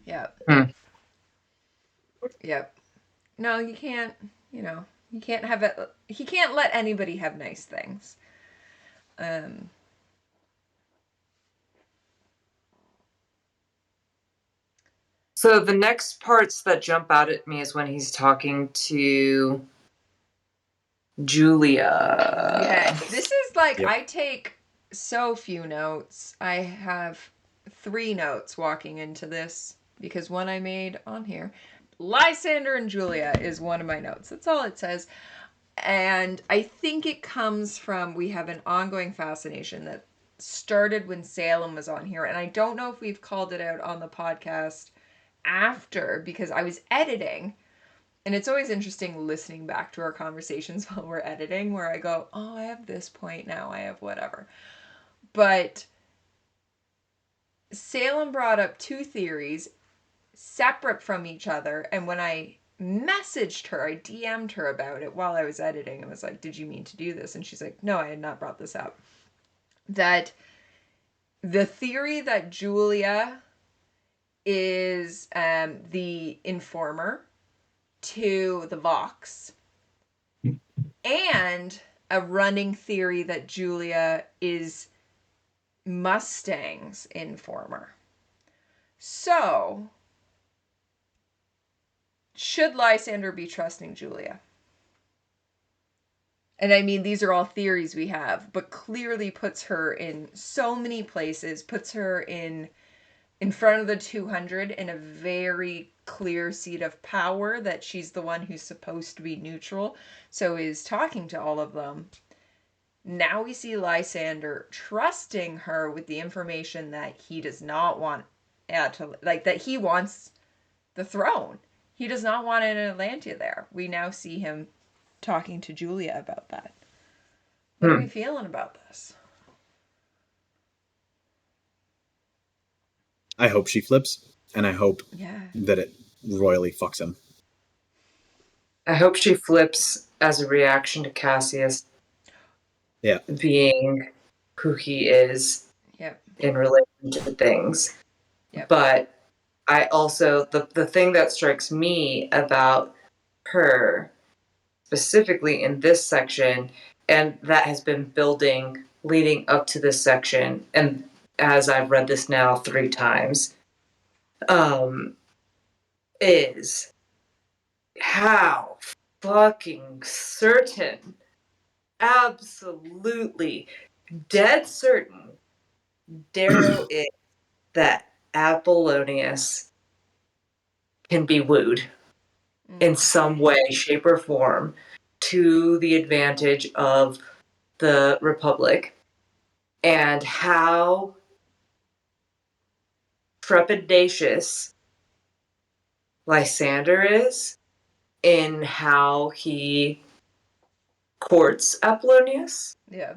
Yep. Yep. No, you can't, you can't have it. He can't let anybody have nice things. So the next parts that jump out at me is when he's talking to Julia. Yeah, this is like, I take so few notes. I have 3 notes walking into this because one I made on here. Lysander and Julia is one of my notes. That's all it says. And I think it comes from, we have an ongoing fascination that started when Salem was on here. And I don't know if we've called it out on the podcast after, because I was editing. And it's always interesting listening back to our conversations while we're editing, where I go, oh, I have this point now, I have whatever. But Salem brought up two theories separate from each other, and when I messaged her, I DM'd her about it while I was editing and was like, did you mean to do this? And she's like, no, I had not brought this up. That the theory that Julia is the informer to the Vox, and a running theory that Julia is Mustang's informer. So, should Lysander be trusting Julia? And I mean, these are all theories we have, but clearly puts her in so many places, puts her in front of the 200 in a very clear seat of power, that she's the one who's supposed to be neutral, so is talking to all of them. Now we see Lysander trusting her with the information that he does not want that he wants the throne. He does not want an Atlantia there. We now see him talking to Julia about that. What are we feeling about this? I hope she flips, and I hope that it royally fucks him. I hope she flips as a reaction to Cassius being who he is in relation to things. But I also, the thing that strikes me about her, specifically in this section, and that has been building leading up to this section, and as I've read this now 3 times, is how fucking certain, absolutely dead certain Darrow is that Apollonius can be wooed in some way, shape, or form to the advantage of the Republic, and how trepidatious Lysander is in how he courts Apollonius. Yeah.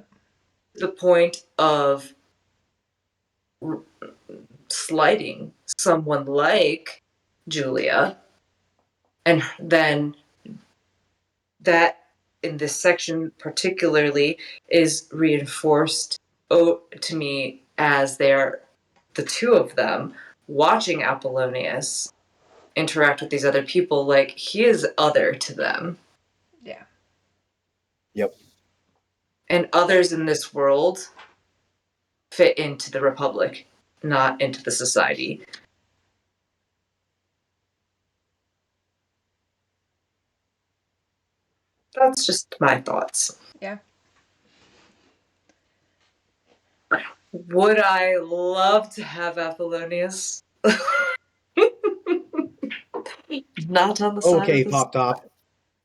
The point of slighting someone like Julia, and then that in this section particularly is reinforced to me as they're the two of them watching Apollonius interact with these other people, like he is other to them. Yeah. Yep. And others in this world fit into the Republic, not into the society. That's just my thoughts. Yeah. Would I love to have Apollonius? Not on the side Okay, of the Pop Top.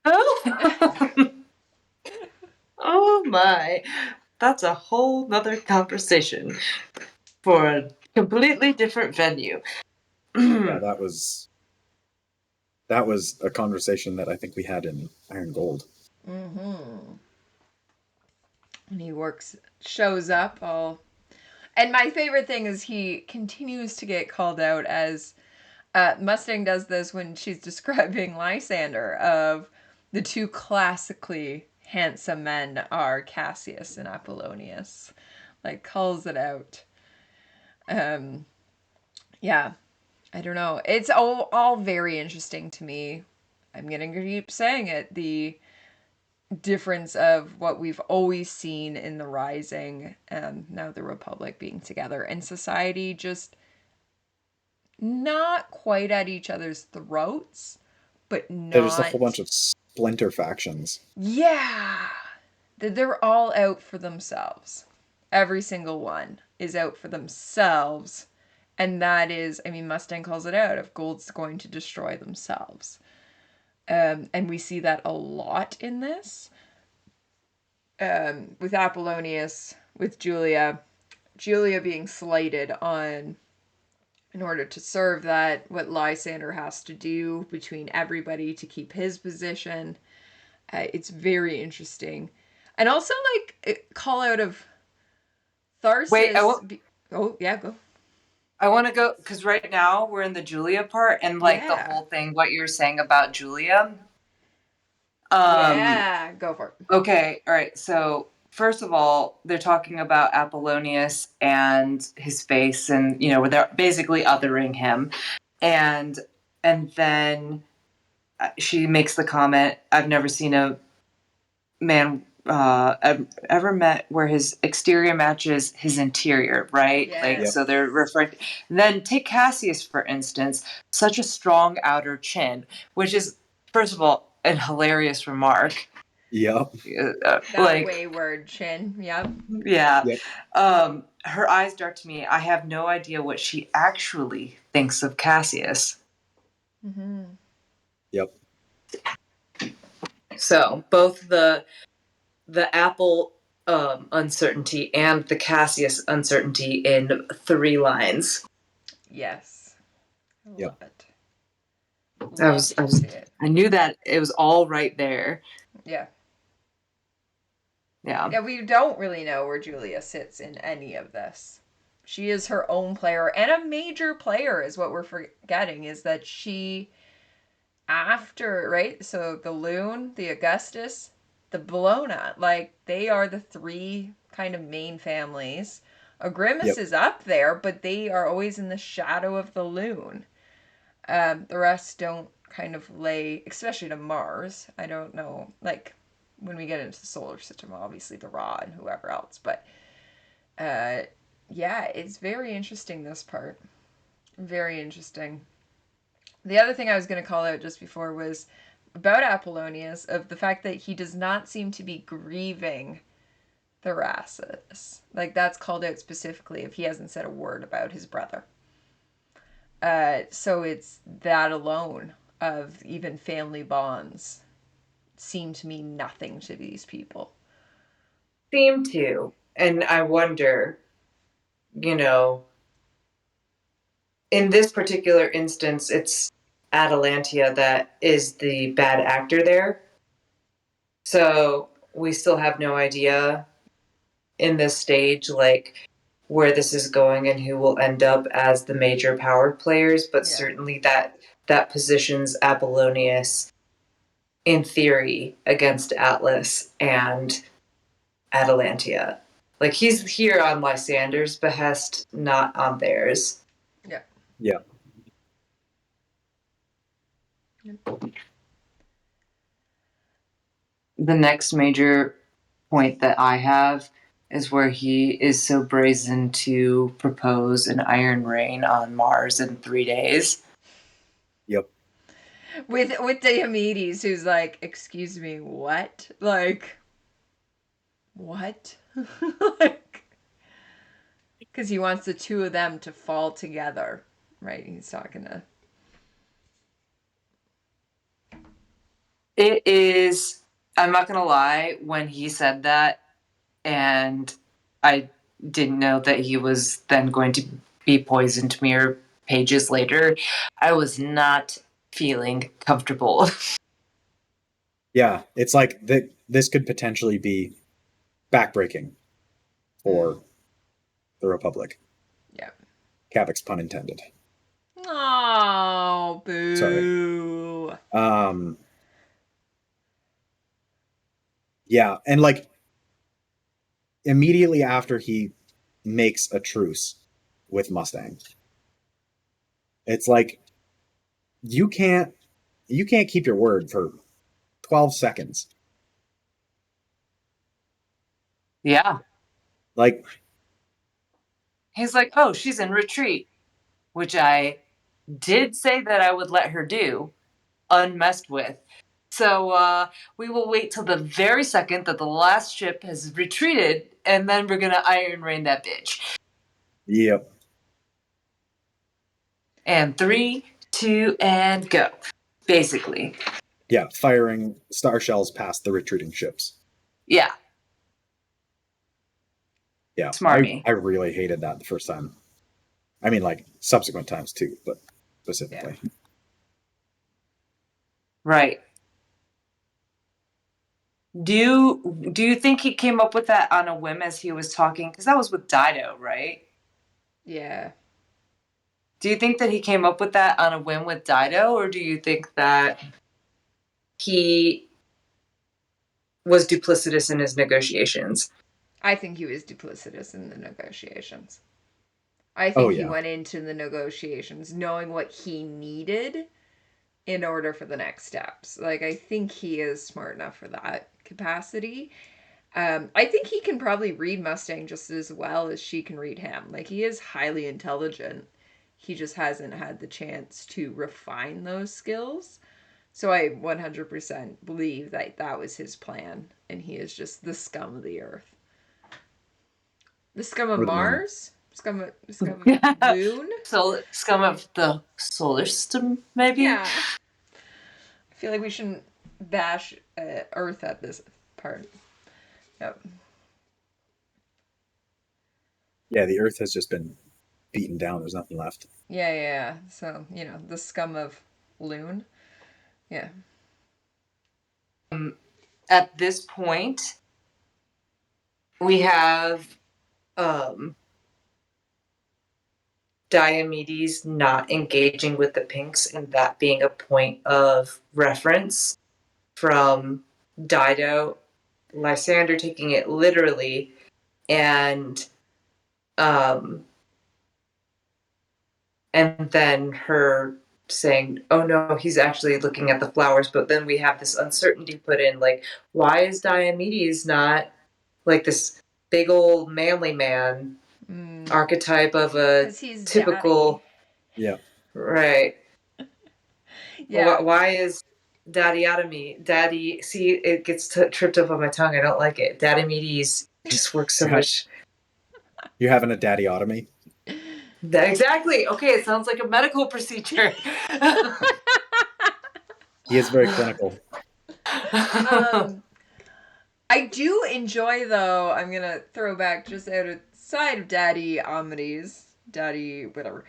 Oh. Oh my. That's a whole nother conversation for a completely different venue. Yeah, that was a conversation that I think we had in Iron Gold. Mm-hmm. And he shows up all... And my favorite thing is he continues to get called out as... Mustang does this when she's describing Lysander, of the two classically handsome men are Cassius and Apollonius. Like, calls it out. Yeah. I don't know. It's all very interesting to me. I'm going to keep saying it. The difference of what we've always seen in the Rising and now the Republic being together, and society just not quite at each other's throats, but not... There's just a whole bunch of splinter factions. Yeah. They're all out for themselves. Every single one is out for themselves And that is, I mean, Mustang calls it out, if gold's going to destroy themselves. And we see that a lot in this. With Apollonius, with Julia being slighted on, in order to serve that, what Lysander has to do between everybody to keep his position. It's very interesting. And also, like, call out of Tharsis. Wait, oh, yeah, go. I want to go, because right now we're in the Julia part, and like the whole thing, what you're saying about Julia. Yeah, go for it. Okay, all right. So first of all, they're talking about Apollonius and his face, and they're basically othering him, and then she makes the comment, "I've never seen a man ever met where his exterior matches his interior," right? Yes. Like, so they're referring. Then take Cassius, for instance, such a strong outer chin, which is, first of all, a hilarious remark. Yep. That wayward chin. Yep. Yeah. Yep. Her eyes dart to me. I have no idea what she actually thinks of Cassius. Mm-hmm. Yep. So both the Apple uncertainty and the Cassius uncertainty in 3 lines. Yes. I love it. I knew that it was all right there. Yeah. Yeah. Yeah, we don't really know where Julia sits in any of this. She is her own player, and a major player is what we're forgetting, is that she, after, right? So the Loon, the Augustus, the Bologna, like, they are the 3 kind of main families. Grimace is up there, but they are always in the shadow of the Loon. The rest don't kind of lay, especially to Mars. I don't know, like, when we get into the solar system, obviously the Ra and whoever else. But, yeah, it's very interesting, this part. Very interesting. The other thing I was going to call out just before was about Apollonius, of the fact that he does not seem to be grieving Thrasis. Like, that's called out specifically if he hasn't said a word about his brother. So it's that alone of even family bonds seem to mean nothing to these people. Seem to. And I wonder, in this particular instance, it's Atalantia that is the bad actor there. So we still have no idea in this stage, like, where this is going and who will end up as the major power players, but certainly that positions Apollonius in theory against Atlas and Atalantia. Like, he's here on Lysander's behest, not on theirs. Yeah. Yeah. The next major point that I have is where he is so brazen to propose an iron rain on Mars in 3 days. Yep. With Daddyomedes, who's like, excuse me, what? Like, what? Like, because he wants the 2 of them to fall together, right? He's talking to... It is, I'm not going to lie, when he said that, and I didn't know that he was then going to be poisoned mere pages later, I was not feeling comfortable. Yeah, it's like this could potentially be backbreaking for the Republic. Yeah. Cavex pun intended. Oh, boo. Sorry. Yeah, and like immediately after he makes a truce with Mustang, it's like you can't keep your word for 12 seconds. Yeah. Like, he's like, oh, she's in retreat, which I did say that I would let her do, unmessed with. So we will wait till the very second that the last ship has retreated, and then we're going to iron rain that bitch. Yep. And 3, 2, and go. Basically. Yeah, firing star shells past the retreating ships. Yeah. Yeah, Smarmy. I really hated that the first time. I mean, like, subsequent times too, but specifically. Yeah. Right. Do you think he came up with that on a whim as he was talking? Because that was with Dido, right? Yeah. Do you think that he came up with that on a whim with Dido, or do you think that he was duplicitous in his negotiations? I think he was duplicitous in the negotiations. I Oh, think he yeah. went into the negotiations knowing what he needed in order for the next steps. Like, I think he is smart enough for that capacity. I think he can probably read Mustang just as well as she can read him. Like, he is highly intelligent. He just hasn't had the chance to refine those skills. So I 100% believe that that was his plan, and he is just the scum of the earth. The scum of Or the moon. Mars? Scum of Moon? So scum of the solar system, maybe? Yeah. I feel like we shouldn't bash Earth at this part. Yep. Yeah, the Earth has just been beaten down. There's nothing left. Yeah. So, the scum of Loon. Yeah. At this point, we have Diomedes not engaging with the Pinks, and that being a point of reference from Dido, Lysander taking it literally, and then her saying, oh no, he's actually looking at the flowers. But then we have this uncertainty put in, like, why is Diomedes not like this big old manly man archetype of a typical daddy. Yeah. Right. Yeah. Why is Daddy, see, it gets tripped up on my tongue. I don't like it. Daddymedes just works so much. You're having a daddyotomy? Exactly. Okay, it sounds like a medical procedure. He is very clinical. I do enjoy, though, I'm going to throw back just outside of Daddymedes, Daddy whatever,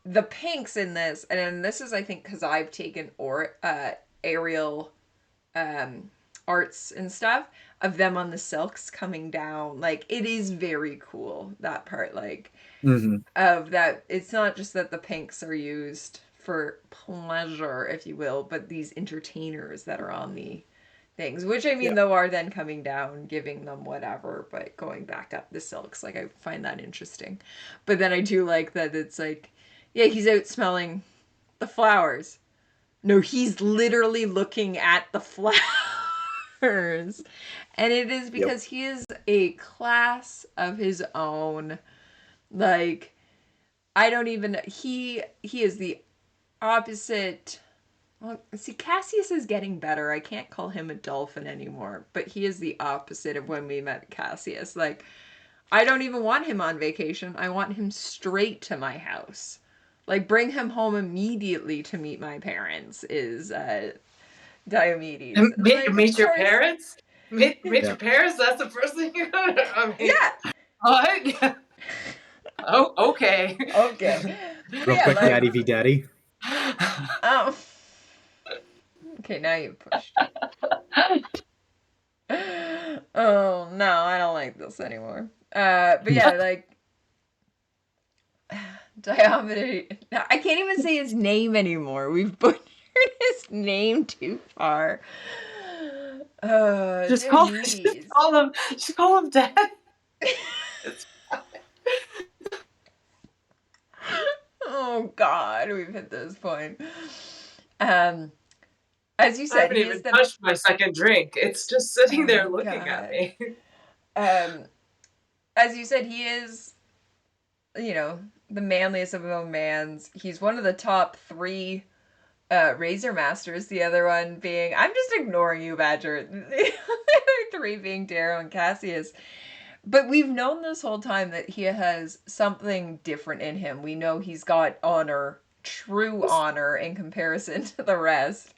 the Pinks in this, and this is, I think, because I've taken aerial arts and stuff of them on the silks coming down. Like, it is very cool, that part, like, of that. It's not just that the Pinks are used for pleasure, if you will, but these entertainers that are on the things, which I mean, though, are then coming down, giving them whatever, but going back up the silks. Like, I find that interesting. But then I do like that it's like, yeah, he's out smelling the flowers. No, he's literally looking at the flowers. And it is because he is a class of his own. Like, I don't even, he is the opposite. Well, see, Cassius is getting better. I can't call him a dolphin anymore, but he is the opposite of when we met Cassius. Like, I don't even want him on vacation. I want him straight to my house. Like, bring him home immediately to meet my parents is Diomedes. Meet your parents? Meet your parents? That's the first thing you're going to... Yeah. What? Oh, okay. Okay. Real quick, like, Daddy v Daddy. Oh. Okay, now you pushed. Oh, no, I don't like this anymore. But yeah, like, Diomedes. I can't even say his name anymore. We've butchered his name too far. Just call him Dad. Oh God, we've hit this point. As you said, I haven't even touched my second drink. It's just sitting there looking at me. As you said, he is, the manliest of all mans. He's one of the top 3 Razor Masters. The other one being, I'm just ignoring you, Badger. The other 3 being Darrow and Cassius. But we've known this whole time that he has something different in him. We know he's got honor, true honor in comparison to the rest.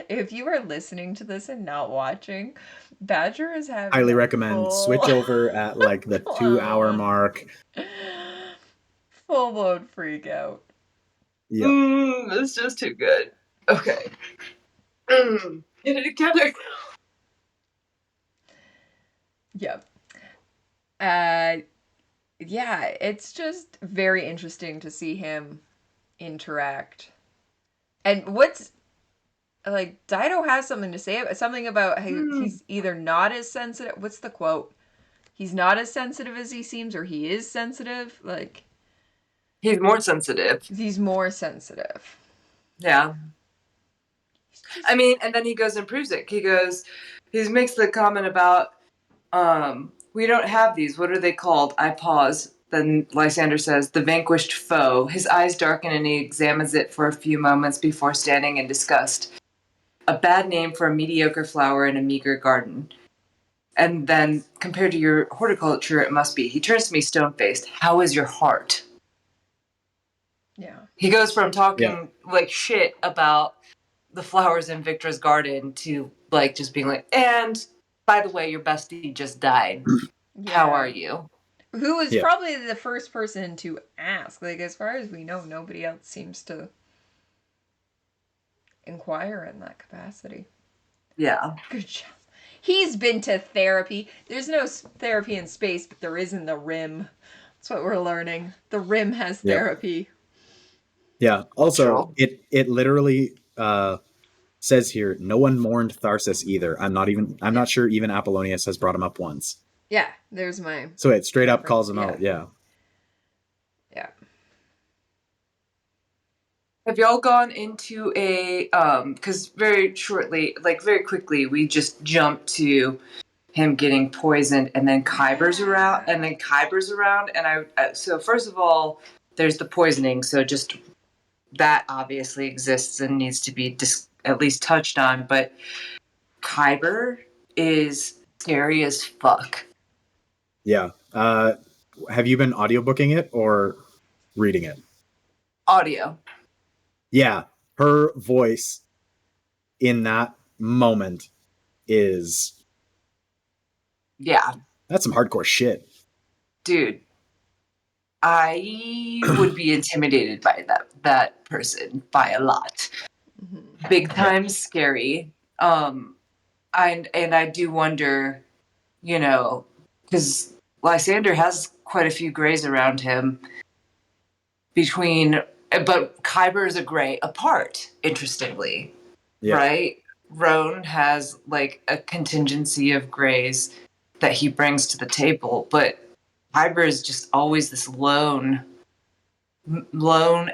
If you are listening to this and not watching, Badger is having Highly recommend. Switch over at like the 2-hour mark. Full blown freak out. Yep. It's just too good. Okay. Get it together. Yep. Yeah, it's just very interesting to see him interact. And what's like Dido has something to say, something about how he's either not as sensitive. What's the quote? He's not as sensitive as he seems, or he is sensitive. Like he's more sensitive. He's more sensitive. Yeah. I mean, and then he goes and proves it. He makes the comment about, we don't have these. What are they called? I pause. Then Lysander says, the vanquished foe. His eyes darken and he examines it for a few moments before standing in disgust. A bad name for a mediocre flower in a meager garden. And then, compared to your horticulture, it must be. He turns to me stone-faced. How is your heart? Yeah. He goes from talking like shit about the flowers in Victor's garden to like just being like, and by the way, your bestie just died. Yeah. How are you? Who was probably the first person to ask. Like, as far as we know, nobody else seems to inquire in that capacity. Yeah. Good job. He's been to therapy. There's no therapy in space, but there is in the Rim. That's what we're learning. The Rim has therapy. Yeah. Also, it literally says here, no one mourned Tharsis either. I'm not sure even Apollonius has brought him up once. Yeah, there's my. So it straight up calls him out. Yeah. Yeah. Have y'all gone into a because very shortly, like very quickly, we just jumped to him getting poisoned, and then Kyber's around, and I so first of all, there's the poisoning, so just that obviously exists and needs to be at least touched on, but Kyber is scary as fuck. Yeah. Have you been audiobooking it or reading it? Audio. Yeah. Her voice in that moment is... Yeah. That's some hardcore shit. Dude, I would be intimidated by that person by a lot. Big time scary. And I do wonder, you know, because Lysander has quite a few grays around him but Kyber is a gray apart, interestingly. Yeah. Right? Roan has like a contingency of grays that he brings to the table, but Kyber is just always this lone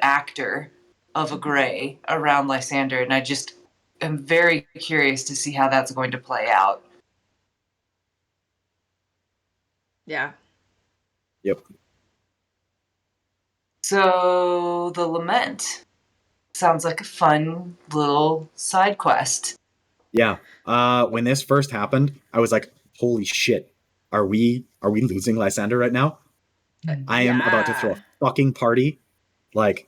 actor of a gray around Lysander, and I just am very curious to see how that's going to play out. Yeah. Yep. So the lament sounds like a fun little side quest. Yeah. When this first happened, I was like, holy shit. Are we losing Lysander right now? I am about to throw a fucking party. Like,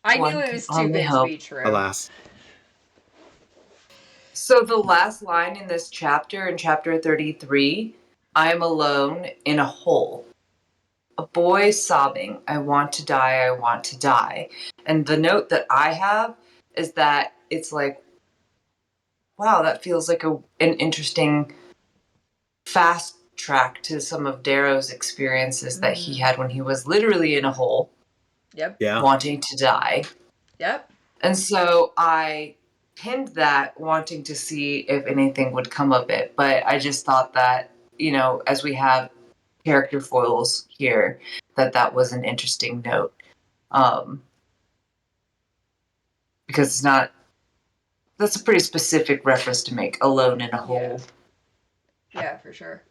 I knew it was too good to be true. Alas. So the last line in this chapter, in chapter 33, I am alone in a hole. A boy sobbing, I want to die, I want to die. And the note that I have is that it's like, wow, that feels like an interesting fast track to some of Darrow's experiences that he had when he was literally in a hole. Yep. Yeah. Wanting to die. Yep. And so I pinned that, wanting to see if anything would come of it. But I just thought that, you know, as we have character foils here, that was an interesting note. Because that's a pretty specific reference to make, alone in a hole. Yeah, for sure.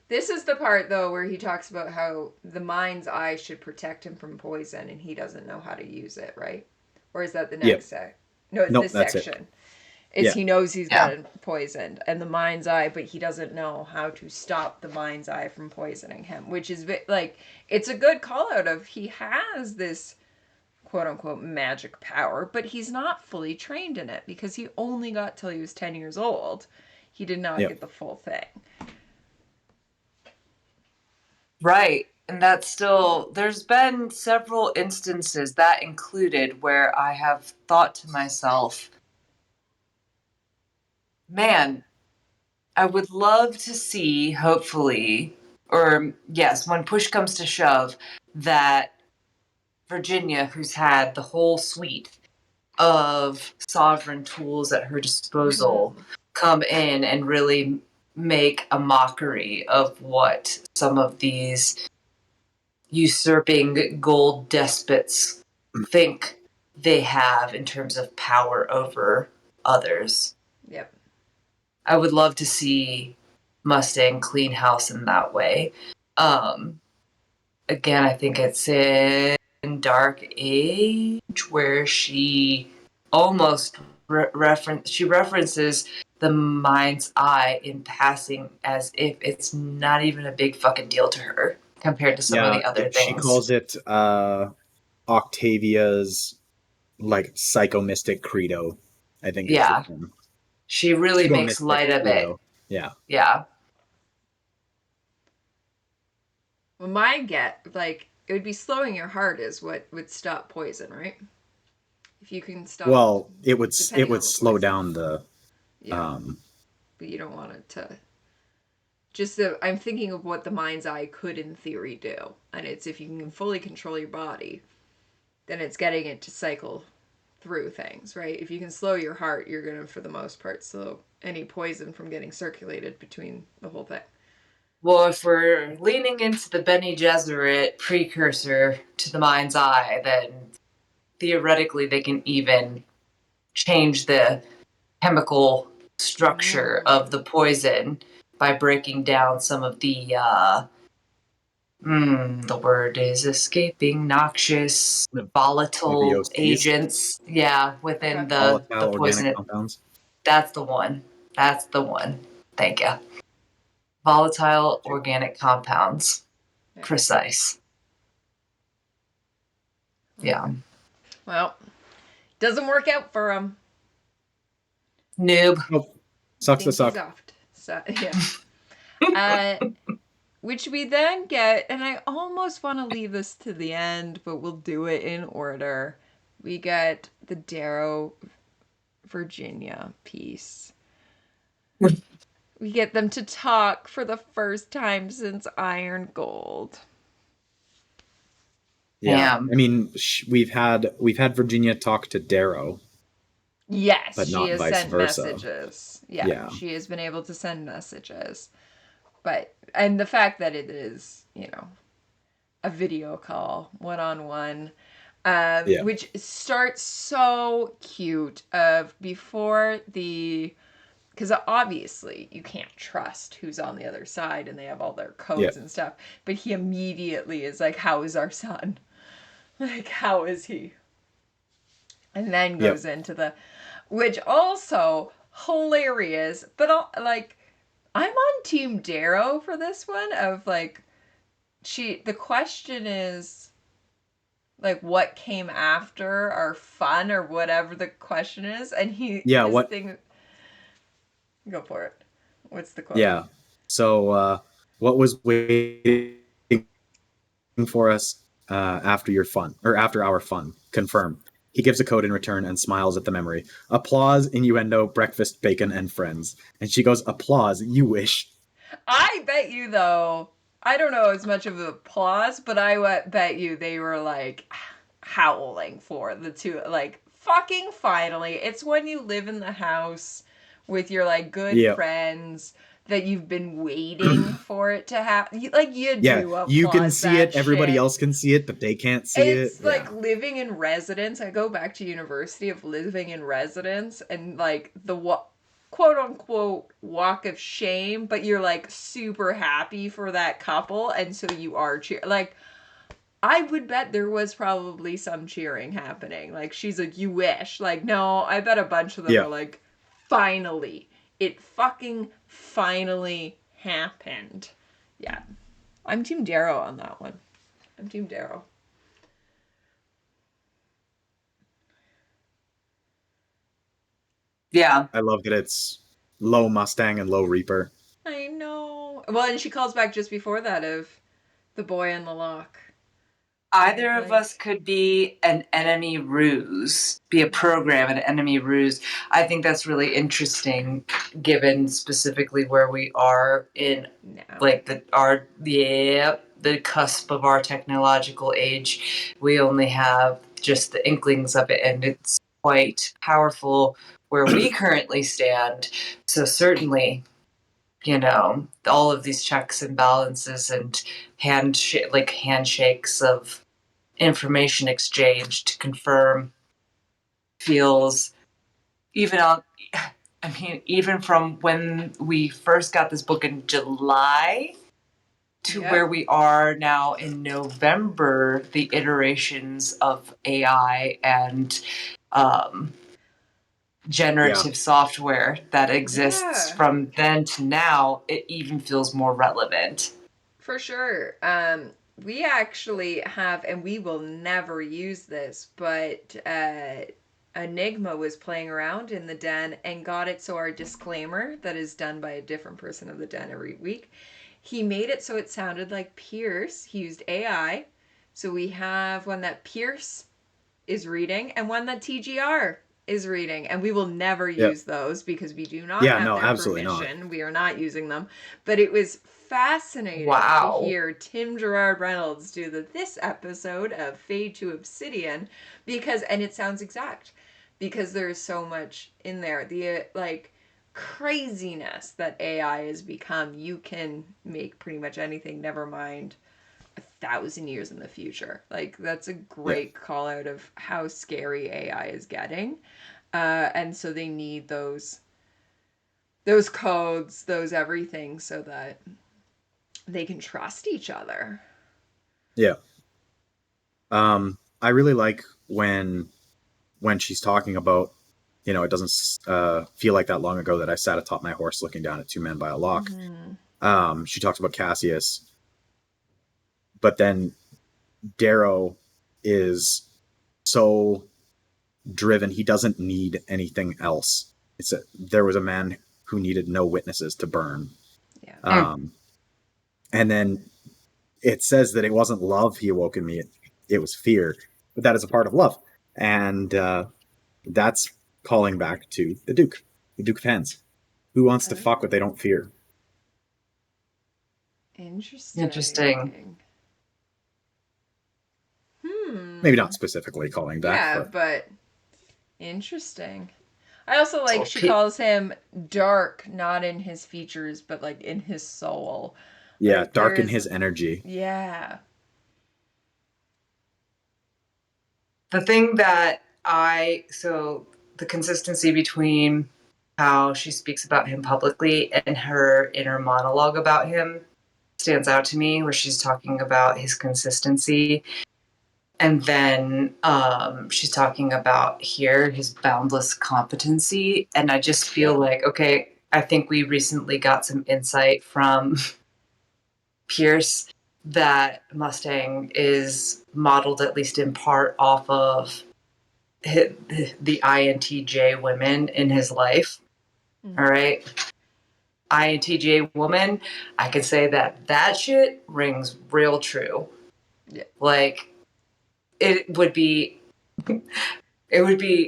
This is the part, though, where he talks about how the mind's eye should protect him from poison, and he doesn't know how to use it, right? Or is that the next No, it's this section. He knows he's gotten poisoned, and the mind's eye, but he doesn't know how to stop the mind's eye from poisoning him, which is like, it's a good call out of he has this quote unquote magic power, but he's not fully trained in it because he only got till he was 10 years old. He did not get the full thing. Right. And that's still, there's been several instances, that included, where I have thought to myself, man, I would love to see, hopefully, or yes, when push comes to shove, that Virginia, who's had the whole suite of sovereign tools at her disposal, come in and really make a mockery of what some of these usurping gold despots think they have in terms of power over others. Yep. I would love to see Mustang clean house in that way. Again, I think it's in Dark Age where she almost references the mind's eye in passing as if it's not even a big fucking deal to her compared to some of the other things. She calls it Octavia's like psychomystic credo, I think. Yeah. She really makes light of it. Yeah. Yeah. Well, my it would be slowing your heart is what would stop poison, right? If you can stop. Well, it would slow down the. Yeah. But you don't want it to. I'm thinking of what the mind's eye could, in theory, do, and it's if you can fully control your body, then it's getting it to cycle through things, right? If you can slow your heart, you're gonna, for the most part, slow any poison from getting circulated between the whole thing. Well, if we're leaning into the Bene Gesserit precursor to the mind's eye, then theoretically they can even change the chemical structure of the poison by breaking down some of the word is escaping, noxious, volatile agents. Yeah, within the poison. Organic compounds. That's the one. Thank you. Volatile organic compounds. Yeah. Precise. Yeah. Well, doesn't work out for them. Noob. Nope. Sucks to suck. So, yeah. Which we then get, and I almost want to leave this to the end, but we'll do it in order. We get the Darrow Virginia piece. We get them to talk for the first time since Iron Gold. Yeah, I mean, we've had Virginia talk to Darrow. Yes, but not she has vice sent versa. messages. Yeah, she has been able to send messages. And the fact that it is, a video call, one-on-one, which starts so cute before because obviously you can't trust who's on the other side and they have all their codes and stuff, but he immediately is like, how is our son? Like, how is he? And then goes into which also hilarious, but I'm on Team Darrow for this one of the question is what came after our fun or whatever the question is, and go for it. What's the question? Yeah. So what was waiting for us after our fun? Confirm. He gives a code in return and smiles at the memory. Applause, innuendo, breakfast, bacon, and friends. And she goes, applause, you wish. I bet you, though, I don't know as much of applause, but I bet you they were, howling for the two. Fucking finally. It's when you live in the house with your, good friends that you've been waiting for it to happen. You do applause. You can see it. Everybody shit. else can see it, but they can't see it. It's living in residence. I go back to university of living in residence and the quote unquote walk of shame, but you're super happy for that couple, and so you are I would bet there was probably some cheering happening. She's like, you wish. No, I bet a bunch of them were finally. It fucking finally happened. Yeah. I'm Team Darrow on that one. I'm Team Darrow. Yeah. I love that it's low Mustang and low Reaper. I know. Well, and she calls back just before that of the boy in the lock. Either of us could be an enemy ruse, be a program, an enemy ruse. I think that's really interesting, given specifically where we are in like the cusp of our technological age. We only have just the inklings of it, and it's quite powerful where we currently stand. So certainly, all of these checks and balances and handshakes of information exchange to confirm feels even from when we first got this book in July to where we are now in November, the iterations of AI and generative software that exists from then to now, it even feels more relevant. For sure. We actually have, and we will never use this, but Enigma was playing around in the den and got it so our disclaimer that is done by a different person of the den every week, he made it so it sounded like Pierce. He used AI. So we have one that Pierce is reading and one that TGR is reading, and we will never use those because we do not have their permission. Not. We are not using them. But it was fascinating to hear Tim Gerard Reynolds do this episode of Fade to Obsidian and it sounds exact because there is so much in there. The craziness that AI has become. You can make pretty much anything, never mind 1,000 years in the future. That's a great call out of how scary AI is getting. And so they need those codes, those everything, so that they can trust each other. Yeah. I really like when she's talking about, it doesn't feel like that long ago that I sat atop my horse looking down at two men by a lock. Mm-hmm. She talks about Cassius, but then Darrow is so driven, he doesn't need anything else. There was a man who needed no witnesses to burn. Yeah. And then it says that it wasn't love he awoke in me, it was fear, but that is a part of love. And that's calling back to the Duke of Hens. Who wants to fuck what they don't fear? Interesting. Maybe not specifically calling back. Yeah, but interesting. I also like she calls him dark, not in his features, but in his soul. Yeah, dark in his energy. Yeah. The thing that the consistency between how she speaks about him publicly and her inner monologue about him stands out to me, where she's talking about his consistency. And then she's talking about here his boundless competency. And I just feel like, okay, I think we recently got some insight from Pierce that Mustang is modeled, at least in part, off of the INTJ women in his life. Mm-hmm. All right. INTJ woman, I could say that shit rings real true. Yeah. It would be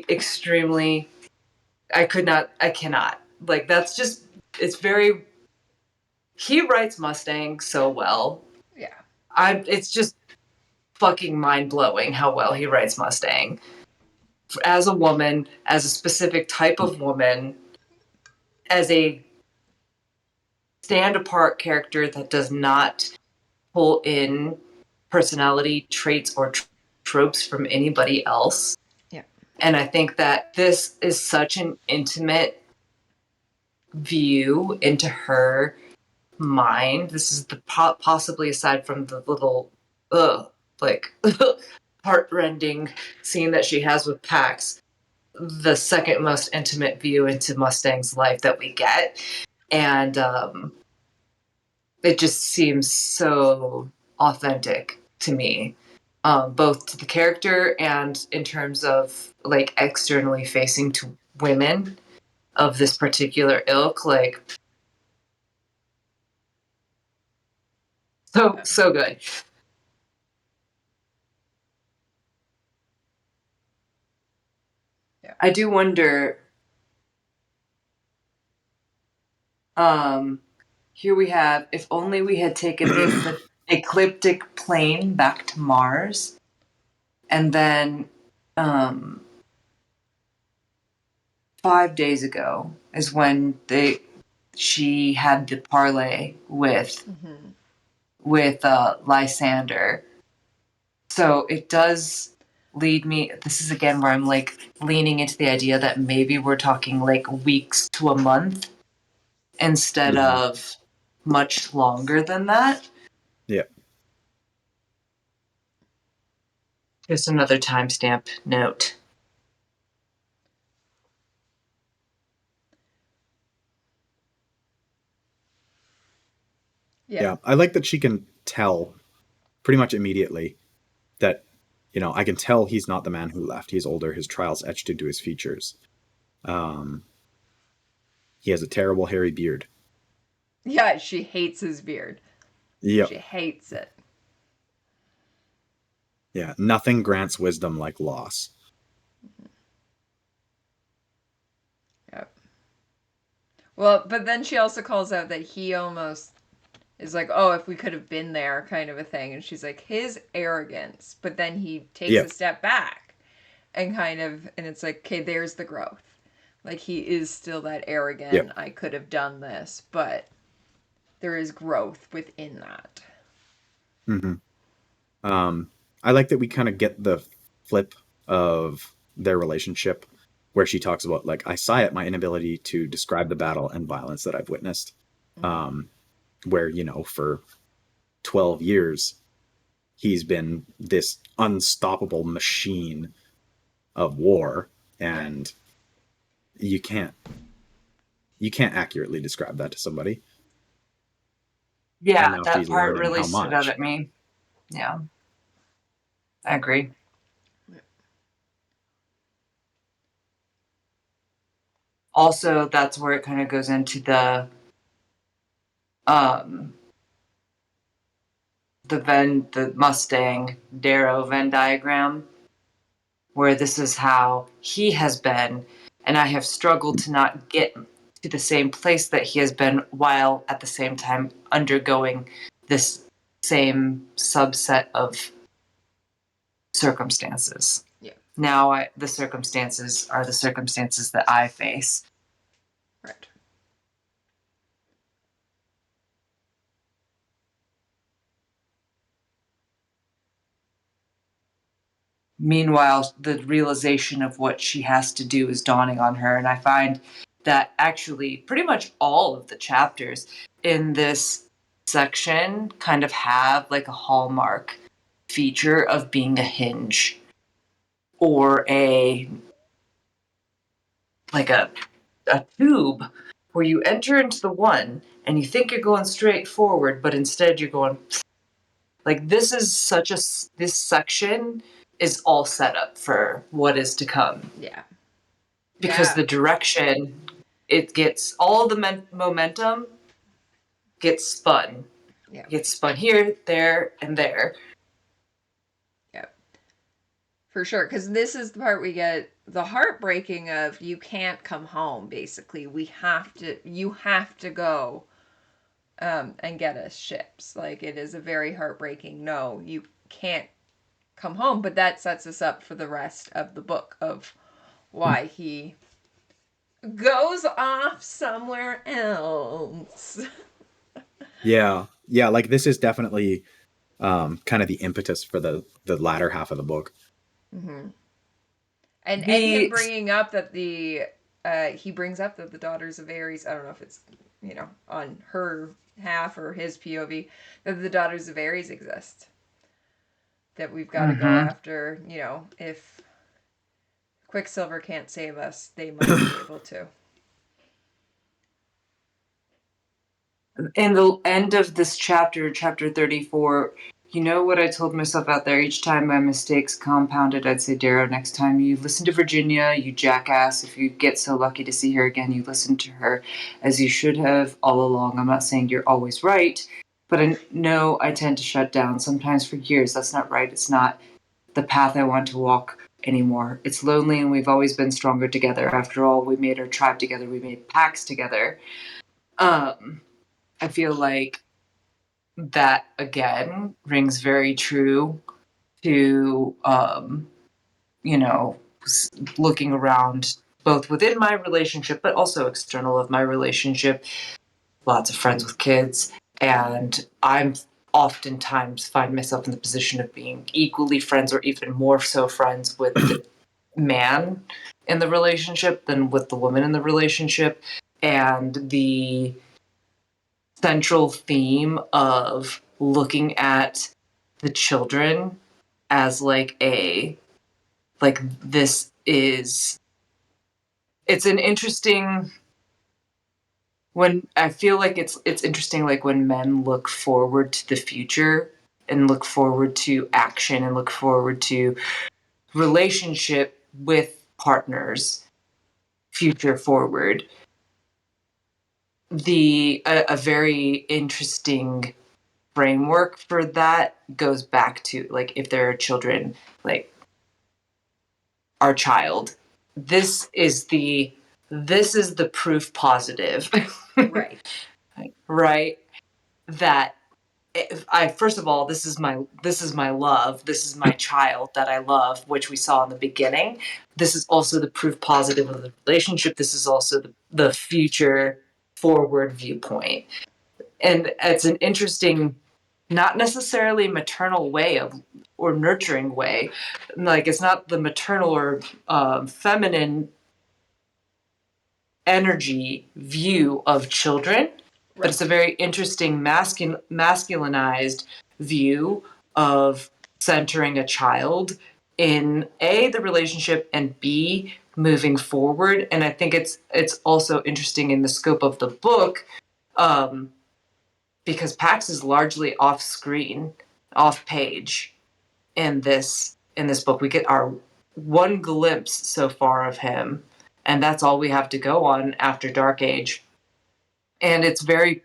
extremely, I cannot. That's just, he writes Mustang so well. Yeah. It's just fucking mind-blowing how well he writes Mustang. As a woman, as a specific type of woman, as a stand-apart character that does not pull in personality traits or tropes from anybody else. Yeah. And I think that this is such an intimate view into her mind. This is the possibly, aside from the little heart-rending scene that she has with Pax, the second most intimate view into Mustang's life that we get. And it just seems so authentic to me, both to the character and in terms of like externally facing to women of this particular ilk. Like, so good. Yeah. I do wonder. Here we have, if only we had taken the ecliptic plane back to Mars, and then 5 days ago is when she had the parley with Lysander. So it does lead me. This is again where I'm like leaning into the idea that maybe we're talking like weeks to a month instead of much longer than that. Yeah. Just another timestamp note. Yeah. I like that she can tell pretty much immediately that, you know, I can tell he's not the man who left. He's older. His trials etched into his features. He has a terrible hairy beard. Yeah, she hates his beard. Yep. She hates it. Yeah. Nothing grants wisdom like loss. Yep. Well, but then she also calls out that he almost is like, oh, if we could have been there, kind of a thing. And she's like, his arrogance. But then he takes a step back and and it's like, okay, there's the growth. Like, he is still that arrogant, I could have done this, but there is growth within that. I like that we kind of get the flip of their relationship where she talks about, like, I sigh at my inability to describe the battle and violence that I've witnessed. Where, you know, for 12 years, he's been this unstoppable machine of war, and you can't accurately describe that to somebody. Yeah, that part really stood out at me. Yeah, I agree. Also, that's where it kind of goes into the Mustang Darrow Venn diagram, where this is how he has been, and I have struggled to not get to the same place that he has been, while at the same time undergoing this same subset of circumstances. Yeah. Now the circumstances are the circumstances that I face. Right. Meanwhile, the realization of what she has to do is dawning on her. And I find that actually pretty much all of the chapters in this section kind of have like a hallmark feature of being a hinge or a tube where you enter into the one and you think you're going straight forward, but instead you're going like, this section is all set up for what is to come. Yeah. Because the direction, it gets all the momentum gets spun. Yeah. Gets spun here, there, and there. Yeah. For sure. Because this is the part we get the heartbreaking of you can't come home, basically. You have to go and get us ships. Like, it is a very heartbreaking, no, you can't come home. But that sets us up for the rest of the book of why he goes off somewhere else. Yeah. Like, this is definitely kind of the impetus for the latter half of the book. Mm-hmm. And him bringing up that he brings up that the daughters of Ares, I don't know if it's, you know, on her half or his POV, that the daughters of Ares exist. That we've got to go after, you know, if Quicksilver can't save us. They might be able to. In the end of this chapter, chapter 34, you know what I told myself out there? Each time my mistakes compounded, I'd say, Darrow, next time you listen to Virginia, you jackass. If you get so lucky to see her again, you listen to her as you should have all along. I'm not saying you're always right, but I know I tend to shut down sometimes for years. That's not right. It's not the path I want to walk anymore. It's lonely, and we've always been stronger together. After all, we made our tribe together. We made packs together. I feel like that again rings very true to looking around both within my relationship but also external of my relationship. Lots of friends with kids, and I'm oftentimes find myself in the position of being equally friends or even more so friends with the man in the relationship than with the woman in the relationship. And the central theme of looking at the children as this is, it's an interesting, when I feel like it's interesting, like when men look forward to the future and look forward to action and look forward to relationship with partners future forward. A very interesting framework for that goes back to, like, if there are children, like our child, this is the proof positive. Right. Right, that I first of all, this is my love, this is my child that I love, which we saw in the beginning. This is also the proof positive of the relationship. This is also the future forward viewpoint. And it's an interesting, not necessarily maternal way of, or nurturing way. Like, it's not the maternal or feminine energy view of children, but it's a very interesting masculinized view of centering a child in A, the relationship, and B, moving forward. And I think it's also interesting in the scope of the book, because Pax is largely off screen, off page in this book. We get our one glimpse so far of him, and that's all we have to go on after Dark Age. And it's very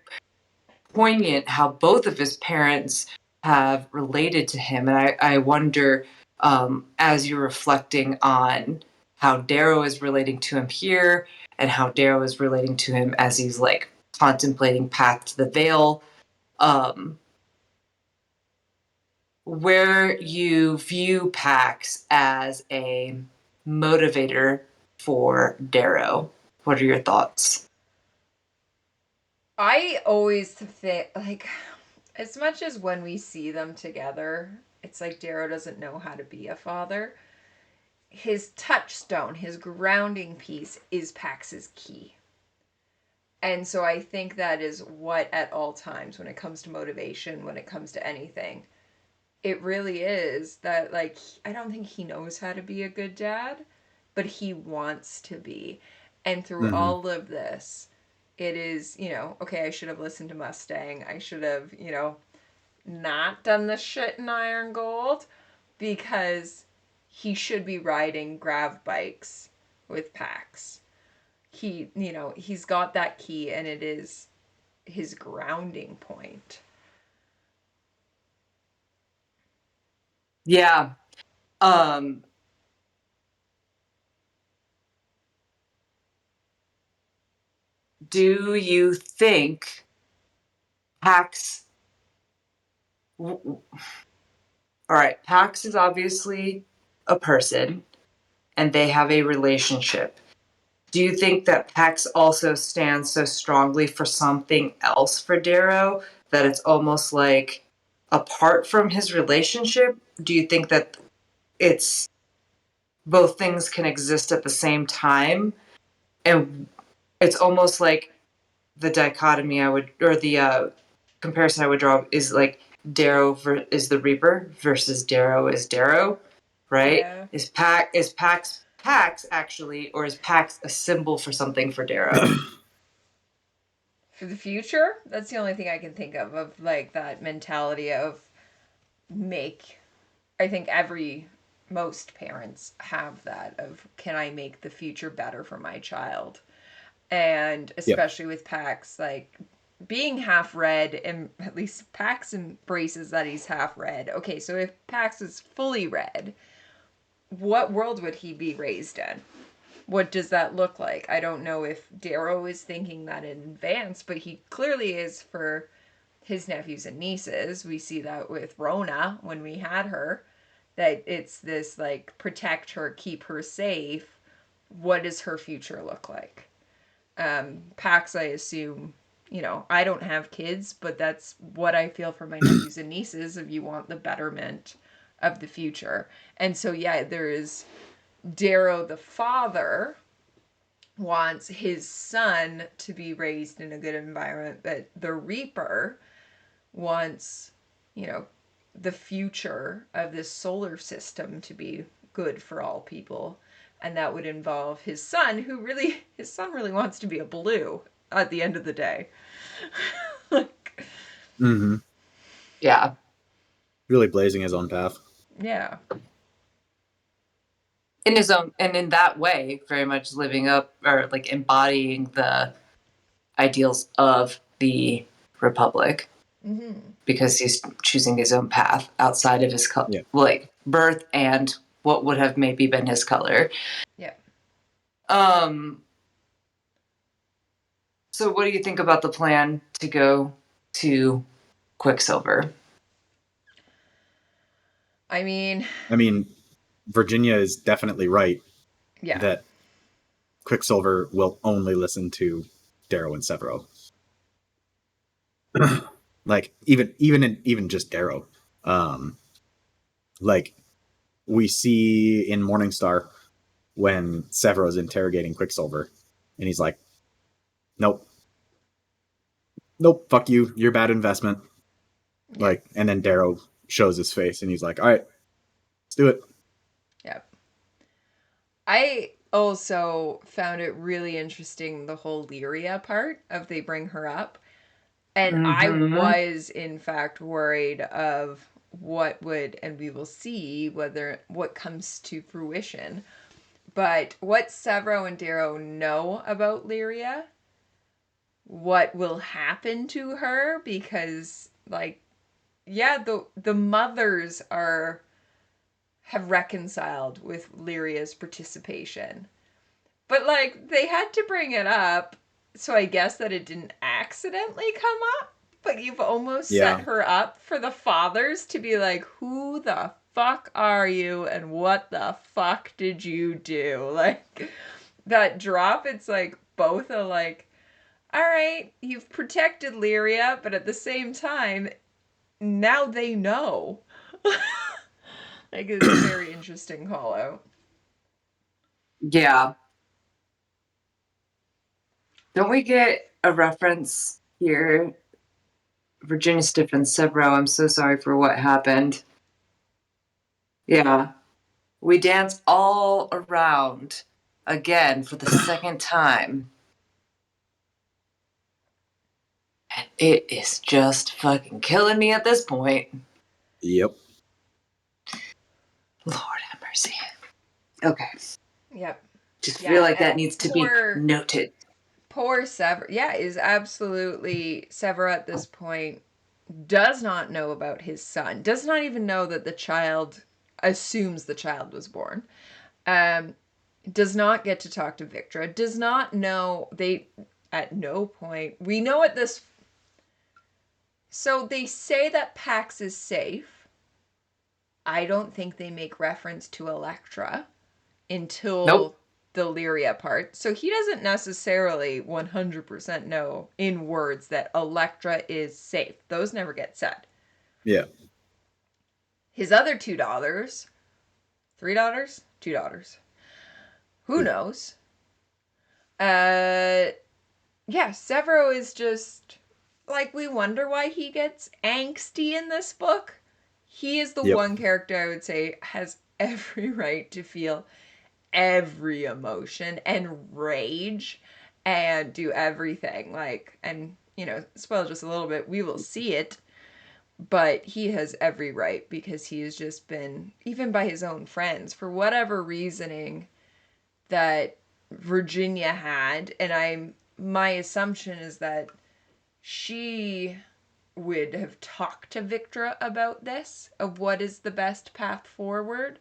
poignant how both of his parents have related to him. And I wonder, as you're reflecting on how Darrow is relating to him here and how Darrow is relating to him as he's like contemplating Path to the Veil, where you view Pax as a motivator for Darrow. What are your thoughts? I always think, like, as much as when we see them together, it's like Darrow doesn't know how to be a father. His touchstone, his grounding piece is Pax's key. And so I think that is what, at all times, when it comes to motivation, when it comes to anything, it really is that, like, I don't think he knows how to be a good dad, but he wants to be. And through all of this, it is, okay, I should have listened to Mustang. I should have, not done the shit in Iron Gold, because he should be riding grav bikes with Pax. He's got that key, and it is his grounding point. Yeah. Do you think Pax... All right, Pax is obviously a person, and they have a relationship. Do you think that Pax also stands so strongly for something else for Darrow, that it's almost like apart from his relationship? Do you think that it's both things can exist at the same time? And it's almost like the dichotomy the comparison I would draw is like Darrow is the Reaper versus Darrow is Darrow, right? Yeah. Is Pax Pax actually, or is Pax a symbol for something for Darrow? For the future, that's the only thing I can think of like that mentality of I think most parents have that of, can I make the future better for my child? And especially with Pax, like being half red, and at least Pax embraces that he's half red. Okay, so if Pax is fully red, what world would he be raised in? What does that look like? I don't know if Darrow is thinking that in advance, but he clearly is for his nephews and nieces. We see that with Rona when we had her, that it's this like protect her, keep her safe. What does her future look like? Pax, I assume, I don't have kids, but that's what I feel for my nephews and nieces, if you want the betterment of the future. And so, yeah, there is Darrow the father wants his son to be raised in a good environment, but the Reaper wants, the future of this solar system to be good for all people. And that would involve his son really wants to be a blue at the end of the day. Like, yeah. Really blazing his own path. Yeah. In his own, and in that way, very much living up or like embodying the ideals of the Republic. Because he's choosing his own path outside of his like birth and what would have maybe been his color. Yeah. So what do you think about the plan to go to Quicksilver? I mean, Virginia is definitely right. Yeah. That Quicksilver will only listen to Darrow and Severo. Like even just Darrow. Like we see in Morningstar when Severo's interrogating Quicksilver, and he's like, Nope, fuck you, you're bad investment. Yeah. Like, and then Darrow shows his face, and he's like, all right, let's do it. Yeah. I also found it really interesting, the whole Lyria part of they bring her up. And I was, in fact, worried of what would, and we will see what comes to fruition. But what Severo and Darrow know about Lyria, what will happen to her, because, like, yeah, the mothers have reconciled with Lyria's participation. But, like, they had to bring it up, so I guess that it didn't accidentally come up. But you've almost set her up for the fathers to be like, who the fuck are you and what the fuck did you do? Like, that drop, it's like both are like, all right, you've protected Lyria, but at the same time, now they know. Like, it's a very interesting call out. Yeah. Don't we get a reference here? Virginia Stiff and Severo, I'm so sorry for what happened. Yeah. We dance all around again for the second time. And it is just fucking killing me at this point. Yep. Lord have mercy. Okay. Yep. Just feel like that needs to be noted. Poor Severo. Yeah, is absolutely Severo at this point does not know about his son. Does not even know that the child assumes the child was born. Does not get to talk to Victra. Does not know at no point. We know at this. So they say that Pax is safe. I don't think they make reference to Elektra until the Lyria part. So he doesn't necessarily 100% know in words that Elektra is safe. Those never get said. Yeah. His other two daughters, 3 daughters, 2 daughters. Who knows? Yeah, Severo is just like, we wonder why he gets angsty in this book. He is the one character I would say has every right to feel every emotion and rage and do everything. Like, and, you know, spoil just a little bit, we will see it, but he has every right because he has just been, even by his own friends, for whatever reasoning that Virginia had, and my assumption is that she would have talked to Victra about this, of what is the best path forward.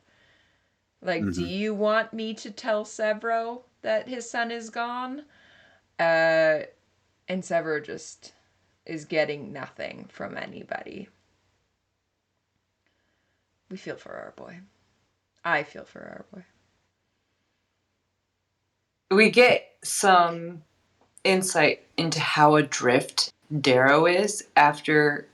Like, do you want me to tell Severo that his son is gone? And Severo just is getting nothing from anybody. We feel for our boy. I feel for our boy. We get some insight into how adrift Darrow is after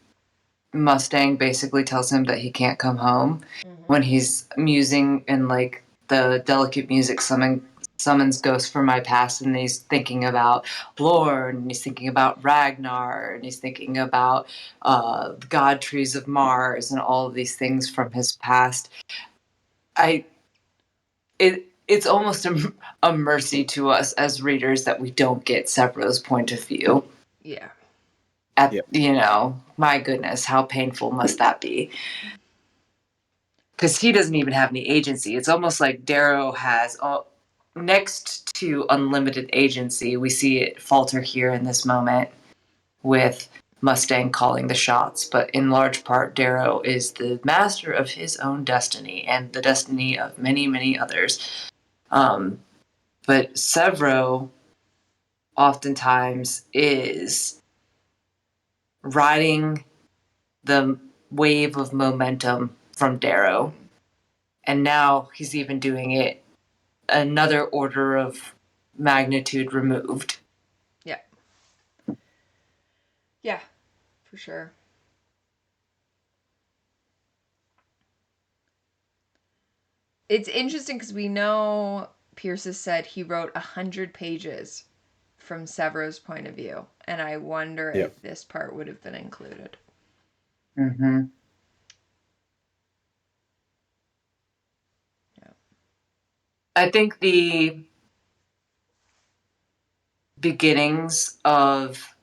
Mustang basically tells him that he can't come home when he's musing and like the delicate music summons ghosts from my past, and he's thinking about Lorne, and he's thinking about Ragnar, and he's thinking about the god trees of Mars and all of these things from his past. It's almost a mercy to us as readers that we don't get Severo's point of view. Yeah. You know, my goodness, how painful must that be? Because he doesn't even have any agency. It's almost like Darrow has, next to unlimited agency, we see it falter here in this moment with Mustang calling the shots. But in large part, Darrow is the master of his own destiny and the destiny of many, many others. But Severo oftentimes is riding the wave of momentum from Darrow. And now he's even doing it another order of magnitude removed. Yeah. Yeah, for sure. It's interesting because we know Pierce has said he wrote 100 pages from Severo's point of view, and I wonder if this part would have been included. Mm-hmm. Yeah. I think the beginnings of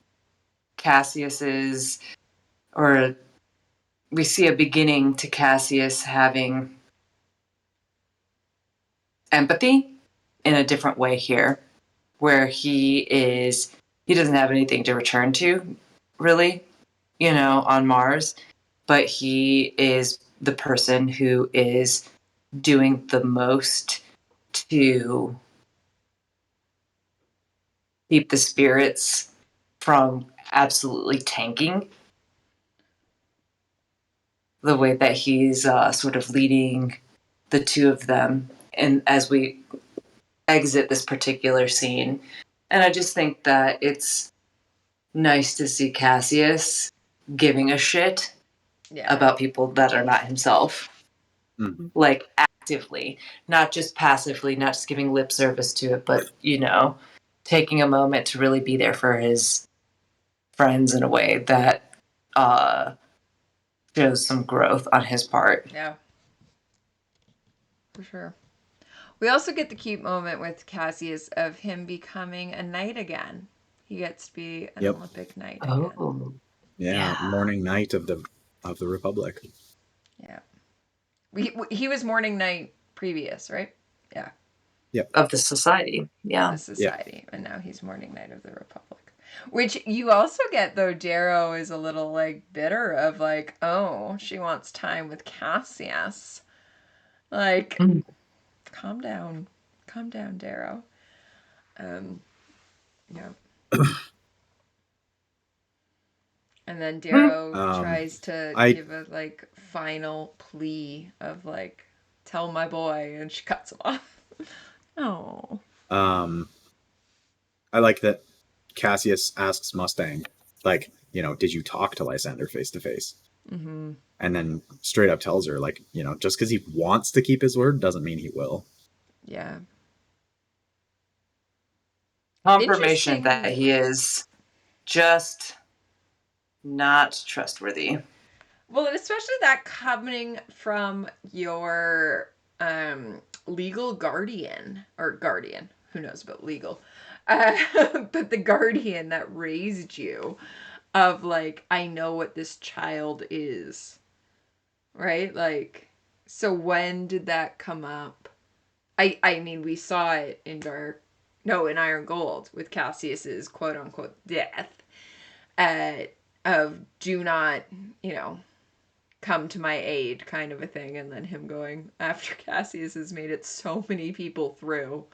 Cassius's, or we see a beginning to Cassius having empathy in a different way here, where he doesn't have anything to return to, really, you know, on Mars, but he is the person who is doing the most to keep the spirits from absolutely tanking. The way that he's sort of leading the two of them, and as we exit this particular scene, and I just think that it's nice to see Cassius giving a shit about people that are not himself. Like actively, not just passively, not just giving lip service to it, but, you know, taking a moment to really be there for his friends in a way that shows some growth on his part. Yeah. For sure. We also get the cute moment with Cassius of him becoming a knight again. He gets to be an Olympic knight again. Yeah, morning knight of the Republic. Yeah. He was morning knight previous, right? Yeah. Yep. Of the society. Yeah. Of the society. And now he's morning knight of the Republic. Which you also get, though, Darrow is a little, like, bitter of, like, oh, she wants time with Cassius. Like, calm down. Calm down, Darrow. Yeah. And then Darrow tries to give a, like, final plea of, like, tell my boy, and she cuts him off. Oh. I like that Cassius asks Mustang, like, you know, did you talk to Lysander face to face? And then straight up tells her, like, you know, just because he wants to keep his word doesn't mean he will. Yeah. Confirmation that he is just not trustworthy. Well, and especially that coming from your legal guardian, or guardian, who knows about legal, but the guardian that raised you, of like, I know what this child is, right? Like, so when did that come up? I mean, we saw it in Iron Gold with Cassius's quote unquote death, of do not, come to my aid kind of a thing, and then him going after Cassius has made it so many people through.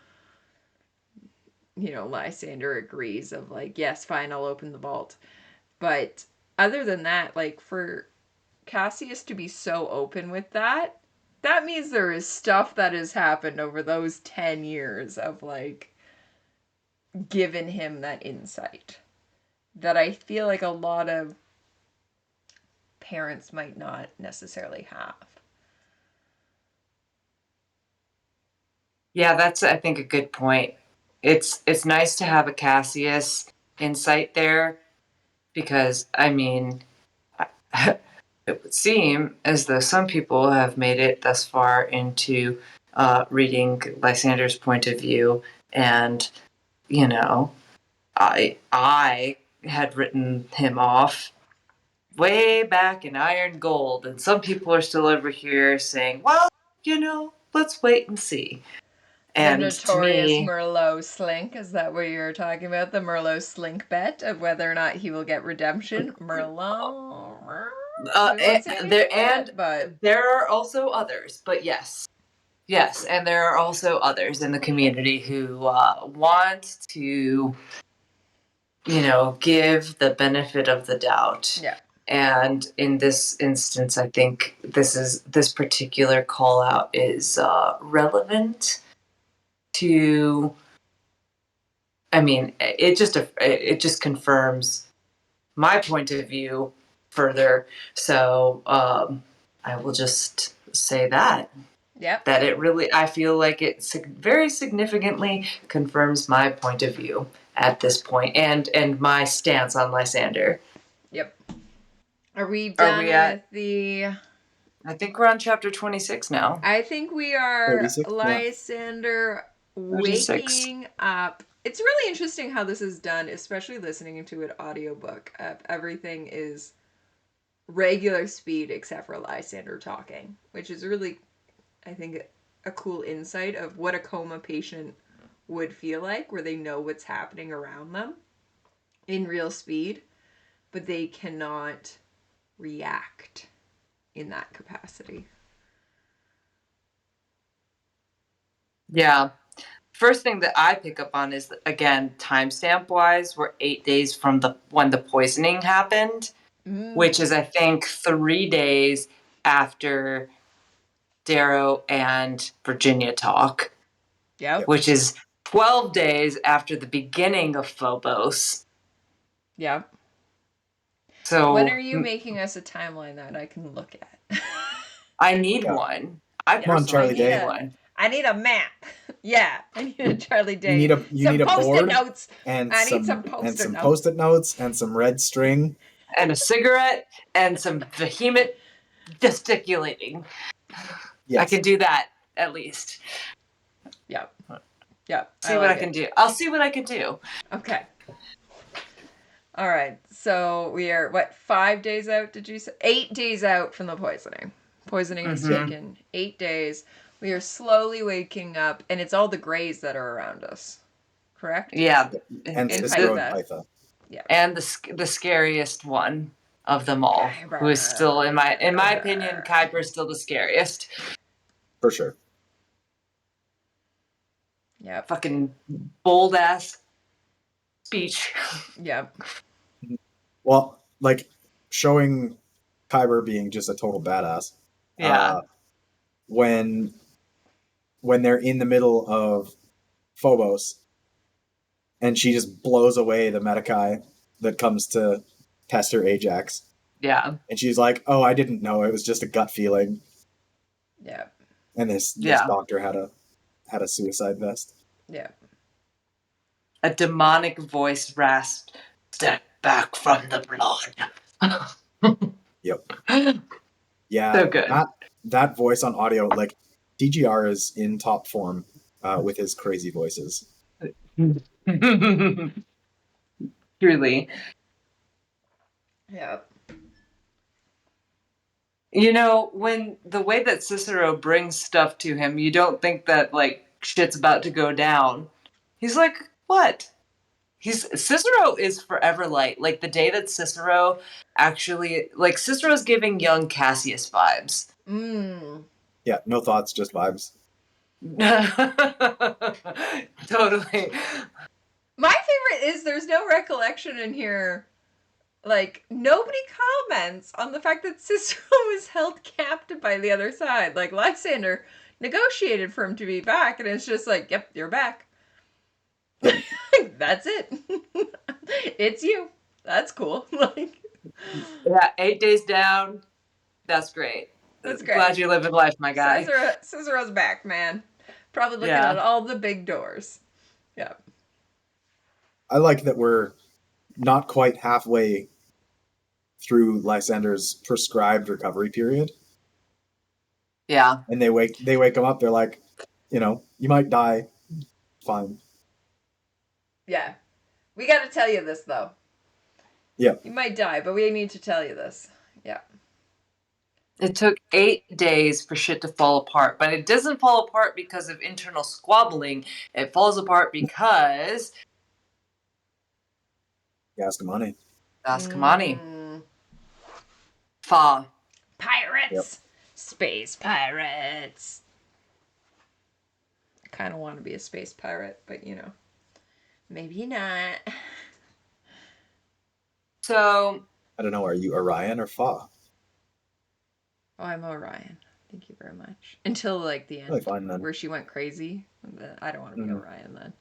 Lysander agrees of like, yes, fine, I'll open the vault. But other than that, like, for Cassius to be so open with that means there is stuff that has happened over those 10 years of like given him that insight that I feel like a lot of parents might not necessarily have. Yeah, that's, I think, a good point. It's nice to have a Cassius insight there, because, I mean, it would seem as though some people have made it thus far into reading Lysander's point of view, and, I had written him off way back in Iron Gold, and some people are still over here saying, well, let's wait and see. And the notorious to me, Merlot slink, is that what you're talking about? The Merlot slink bet of whether or not he will get redemption? Merlot? there are also others, but yes, and there are also others in the community who want to, give the benefit of the doubt. Yeah. And in this instance, I think this particular call out is relevant to. I mean, it just confirms my point of view further. So I will just say that. Yep. That it really, I feel like it very significantly confirms my point of view at this point, and my stance on Lysander. Yep. Are we done with the... I think we're on chapter 26 now. I think we are 36, Lysander 36. waking up. It's really interesting how this is done, especially listening to an audiobook. Everything is regular speed except for Lysander talking, which is really, I think, a cool insight of what a coma patient would feel like, where they know what's happening around them in real speed, but they cannot react in that capacity. Yeah. First thing that I pick up on is, again, timestamp wise, we're 8 days from when the poisoning happened, which is, I think, 3 days after Darrow and Virginia talk. Yep. Which is 12 days after the beginning of Phobos. Yep. So when are you making us a timeline that I can look at? I need one. Come on, Charlie Day. I need a map. Yeah, I need a Charlie Day. You need a board notes. and I some need some post-it notes. Post-it notes and some red string and a cigarette and some vehement gesticulating. Yes. I can do that at least. Yep. See what I can do. I'll see what I can do. Okay. All right. So we are 5 days out? Did you say 8 days out from the poisoning? Poisoning has taken 8 days. We are slowly waking up, and it's all the Greys that are around us. Correct? Yeah. And Pytha. Yeah. And the scariest one of them all, Kyber. Who is still, in my opinion, Kyber is still the scariest. For sure. Yeah. Fucking bold ass speech. Yeah. Well, like showing Kyber being just a total badass. Yeah. When they're in the middle of Phobos and she just blows away the Medicae that comes to test her Ajax. Yeah. And she's like, "Oh, I didn't know. It was just a gut feeling." Yeah. And this doctor had a suicide vest. Yeah. A demonic voice rasped, "Step back from the blood." Yep. Yeah. So good. That voice on audio, like DGR is in top form with his crazy voices. Truly. Yep. You know, when the way that Cicero brings stuff to him, you don't think that, like, shit's about to go down. He's like, what? Cicero is forever light. Like, the day that Cicero actually, like, Cicero's giving young Cassius vibes. Yeah, no thoughts, just vibes. Totally. My favorite is there's no recollection in here. Like, nobody comments on the fact that Cicero was held captive by the other side. Like, Lysander negotiated for him to be back, and it's just like, yep, you're back. That's it. It's you. That's cool. Like, yeah, 8 days down. That's great. That's great. Glad you're living life, my guy. Cicero's back, man. Probably looking Yeah. at all the big doors. Yeah. I like that we're not quite halfway through Lysander's prescribed recovery period. Yeah. And they wake him up, they're like, you know, you might die. Fine. Yeah. We got to tell you this, though. Yeah. You might die, but we need to tell you this. Yeah. It took 8 days for shit to fall apart, but it doesn't fall apart because of internal squabbling. It falls apart because Gascamani. Fa. Pirates. Yep. Space pirates. I kind of want to be a space pirate, but you know, maybe not. So I don't know, are you Orion or Fa? Oh, I'm Orion. Thank you very much. Until like the end, Really fine, then. where she went crazy. I don't want to be Orion then.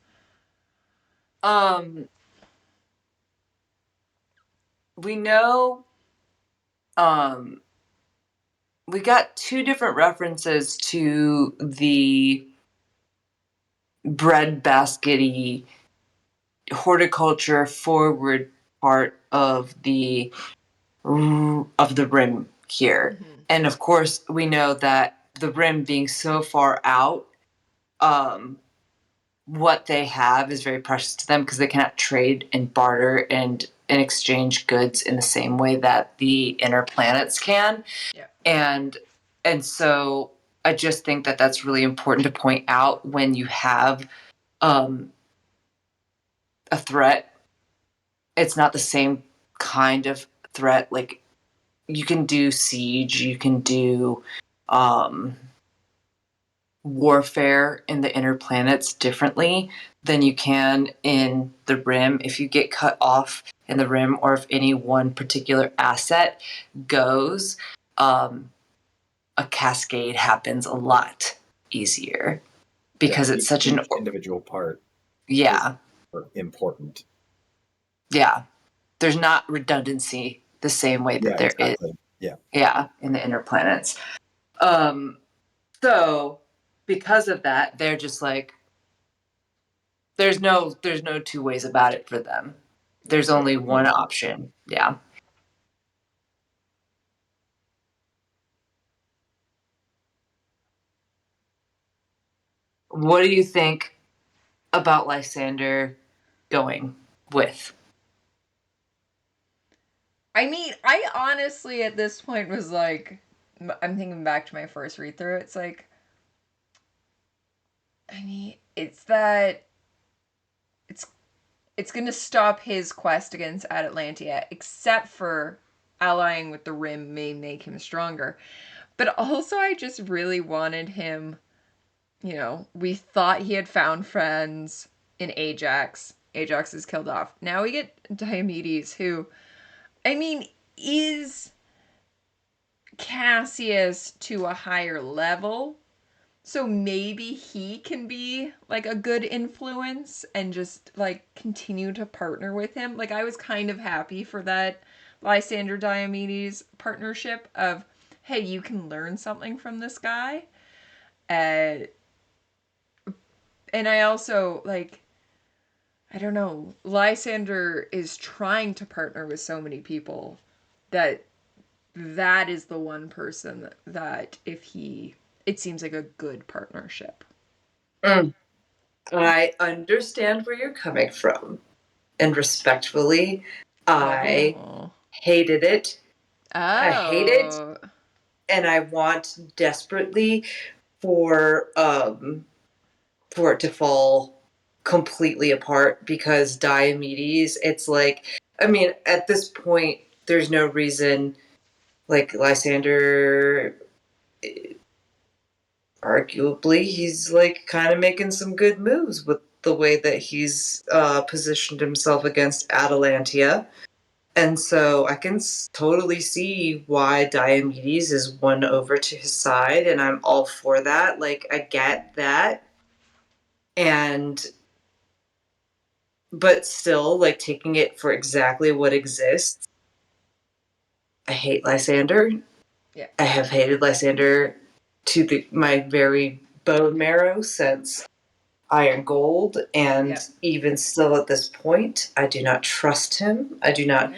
we know we got 2 different references to the breadbasket-y horticulture forward part of the rim here. Mm-hmm. And of course, we know that the rim being so far out, what they have is very precious to them because they cannot trade and barter and exchange goods in the same way that the inner planets can. Yeah. And so I just think that that's really important to point out when you have a threat. It's not the same kind of threat. Like, you can do siege, you can do warfare in the inner planets differently than you can in the rim. If you get cut off in the rim, or if any one particular asset goes, a cascade happens a lot easier because it's such an individual part. Yeah. Important. Yeah. There's not redundancy the same way that there is. Yeah, in the inner planets. So because of that, they're just like, there's no 2 ways about it for them. There's only one option. Yeah. What do you think about Lysander going with? I mean, I honestly at this point was like, I'm thinking back to my first read through. It's like, I mean, it's that it's going to stop his quest against Atlantia, except for allying with the Rim may make him stronger. But also, I just really wanted him, you know, we thought he had found friends in Ajax. Ajax is killed off. Now we get Diomedes, who, I mean, is Cassius to a higher level. So maybe he can be like a good influence and just like continue to partner with him. Like, I was kind of happy for that Lysander Diomedes partnership of, hey, you can learn something from this guy. And I also like, I don't know, Lysander is trying to partner with so many people that is the one person that if he it seems like a good partnership. I understand where you're coming from. And respectfully, I hated it. I hate it. And I want desperately for it to fall completely apart, because Diomedes, it's like, I mean, at this point, there's no reason, like, Lysander, arguably, he's, like, kind of making some good moves with the way that he's positioned himself against Atalantia. And so I can totally see why Diomedes is won over to his side, and I'm all for that. Like, I get that. But still, like, taking it for exactly what exists, I hate Lysander. Yeah. I have hated Lysander to my very bone marrow since Iron Gold, and even still at this point, I do not trust him. I do not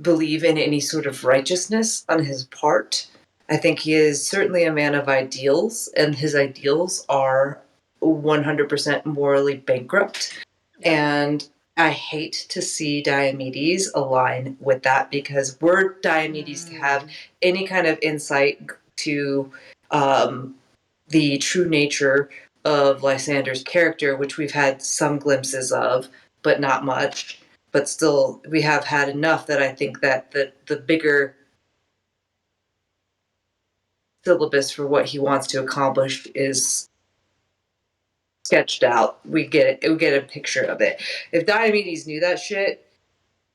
believe in any sort of righteousness on his part. I think he is certainly a man of ideals, and his ideals are 100% morally bankrupt. Yeah. And I hate to see Diomedes align with that, because were Diomedes to have any kind of insight to the true nature of Lysander's character, which we've had some glimpses of, but not much. But still, we have had enough that I think that the bigger syllabus for what he wants to accomplish is sketched out. We get it. We get a picture of it. If Diomedes knew that shit,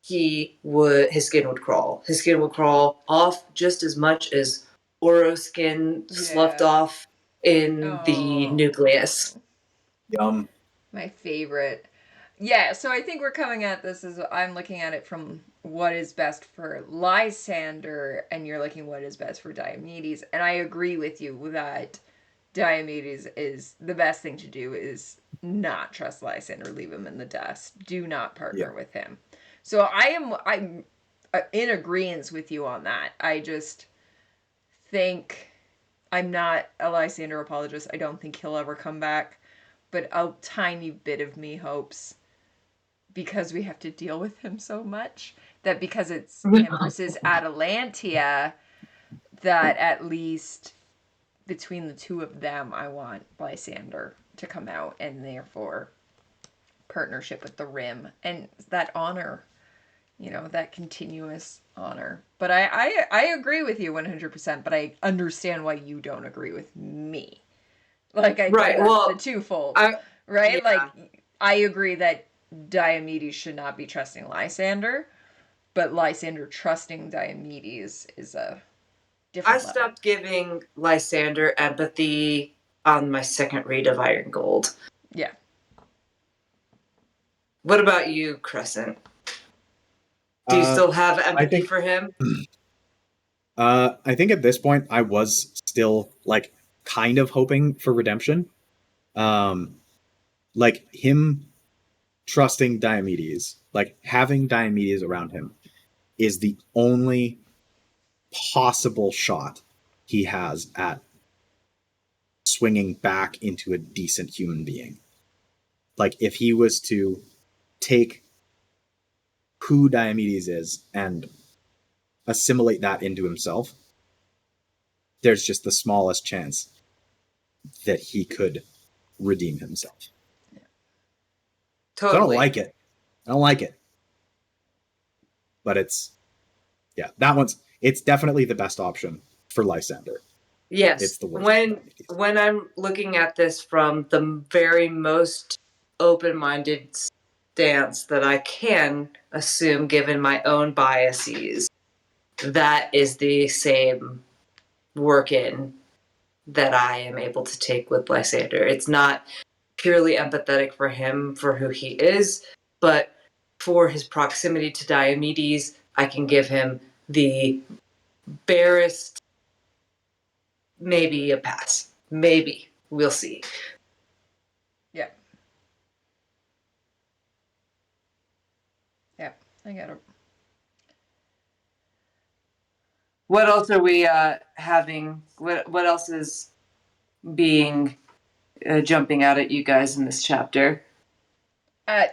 his skin would crawl. His skin would crawl off just as much as Oro skin sloughed off in the nucleus. Yum. My favorite. Yeah, so I think we're coming at this as I'm looking at it from what is best for Lysander, and you're looking what is best for Diomedes. And I agree with you that Diomedes is the best thing to do is not trust Lysander, leave him in the dust. Do not partner with him. So I'm in agreement with you on that. I just think I'm not a Lysander apologist. I don't think he'll ever come back. But a tiny bit of me hopes, because we have to deal with him so much, that because it's him versus Atalantia, that at least between the two of them, I want Lysander to come out, and therefore partnership with the Rim and that honor, that continuous honor. But I agree with you 100%, but I understand why you don't agree with me. Like, I think that's the twofold, right? Yeah. Like, I agree that Diomedes should not be trusting Lysander, but Lysander trusting Diomedes is a different level. Stopped giving Lysander empathy on my second read of Iron Gold. Yeah. What about you, Crescent? Do you still have empathy for him? I think at this point I was still, like, kind of hoping for redemption. Like, him trusting Diomedes, like, having Diomedes around him is the only possible shot he has at swinging back into a decent human being. Like, if he was to take who Diomedes is and assimilate that into himself, there's just the smallest chance that he could redeem himself. Yeah. Totally. So I don't like it. But it's definitely the best option for Lysander. Yes. It's the worst. When I'm looking at this from the very most open-minded stance that I can assume, given my own biases, that is the same work-in that I am able to take with Lysander. It's not purely empathetic for him, for who he is, but for his proximity to Diomedes, I can give him the barest, maybe a pass. Maybe. We'll see. Yeah. Yeah, I get it. What else are we having? What else is being jumping out at you guys in this chapter?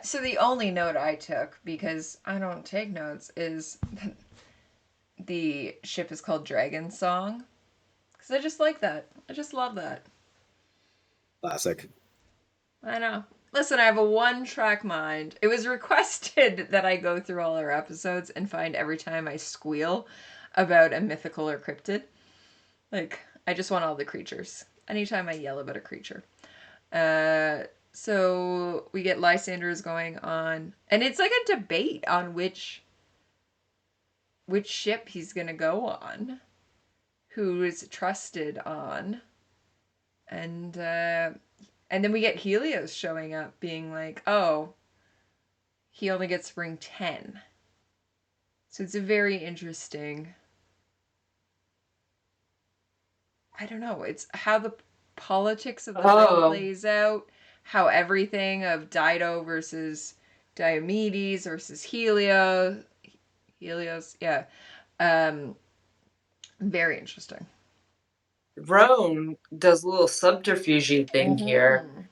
So the only note I took, because I don't take notes, is the ship is called Dragon Song. Because I just like that. I just love that. Classic. I know. Listen, I have a one-track mind. It was requested that I go through all our episodes and find every time I squeal about a mythical or cryptid. Like, I just want all the creatures. Anytime I yell about a creature. So we get Lysander going on, and it's like a debate on which ship he's gonna go on, who is trusted on, and then we get Helios showing up, being like, "Oh, he only gets to bring 10." So it's a very interesting. I don't know. It's how the politics of the ring plays out, how everything of Dido versus Diomedes versus Helios, yeah. Very interesting. Roan does a little subterfuge thing here.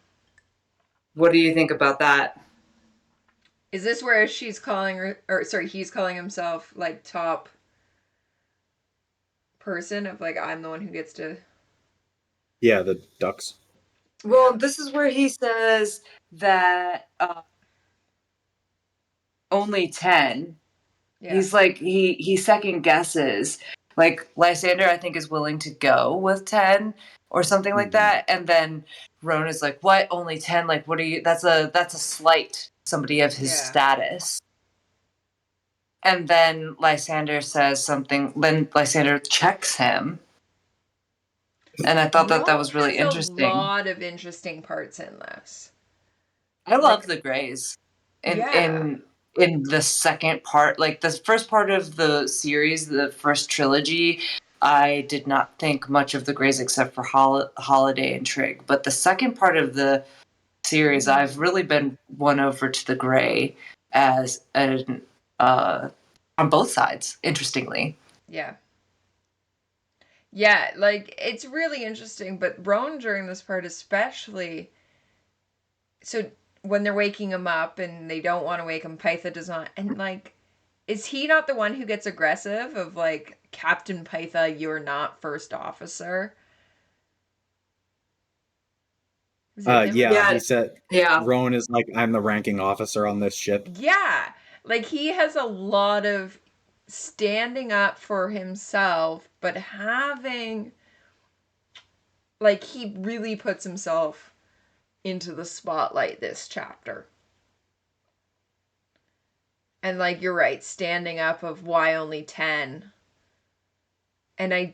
What do you think about that? Is this where she's calling her, or sorry, he's calling himself like top person of like, I'm the one who gets to. Yeah, the ducks. Well, this is where he says that only 10. Yeah. He's like, he second guesses. Like, Lysander, I think, is willing to go with 10 or something like that. And then Roan is like, what? Only 10? Like, what are you? That's a slight somebody of his status. And then Lysander says something. Then Lysander checks him. And I thought that was really interesting. A lot of interesting parts in this. I love the Greys. In the second part, like the first part of the series, the first trilogy, I did not think much of the Greys except for Holiday and Trig. But the second part of the series, I've really been won over to the Grey as an on both sides, interestingly. Yeah. Yeah, like, it's really interesting, but Roan during this part especially, so when they're waking him up and they don't want to wake him, Pytha does not, and like, is he not the one who gets aggressive of like, Captain Pytha, you're not first officer? He said, Roan is like, I'm the ranking officer on this ship. Yeah, like he has a lot of standing up for himself, but having, like, he really puts himself into the spotlight this chapter. And like, you're right, standing up of why only 10. And I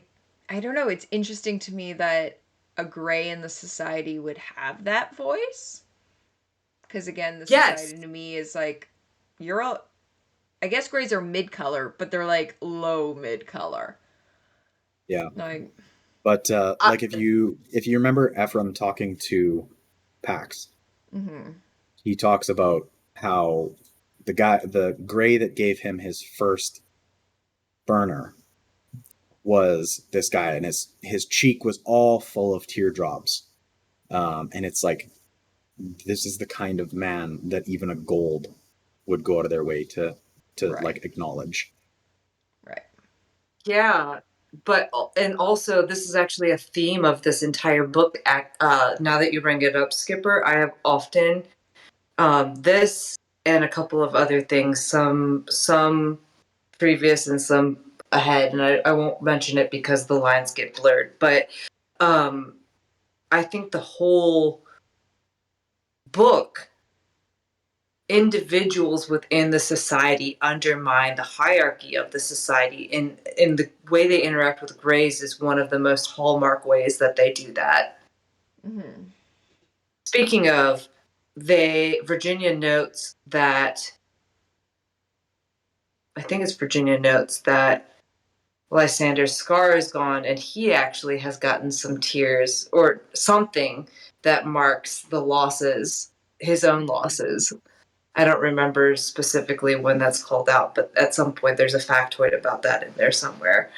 don't know, it's interesting to me that a Grey in the society would have that voice. Because again, the society to me is like, you're all, I guess Greys are mid-color, but they're like low mid-color. Yeah. Like, but like if you remember Ephraim talking to Pax, he talks about how the Grey that gave him his first burner was this guy, and his cheek was all full of teardrops. And it's like, this is the kind of man that even a gold would go out of their way to like acknowledge. Right. Yeah. But, and also, this is actually a theme of this entire book. Now that you bring it up, Skipper, I have often, this and a couple of other things, some previous and some ahead, and I won't mention it because the lines get blurred, but I think the whole book, individuals within the society undermine the hierarchy of the society, in the way they interact with Greys is one of the most hallmark ways that they do that. Speaking of, Virginia notes that, I think it's Virginia notes that Lysander's scar is gone, and he actually has gotten some tears or something that marks the losses, his own losses. I don't remember specifically when that's called out, but at some point there's a factoid about that in there somewhere.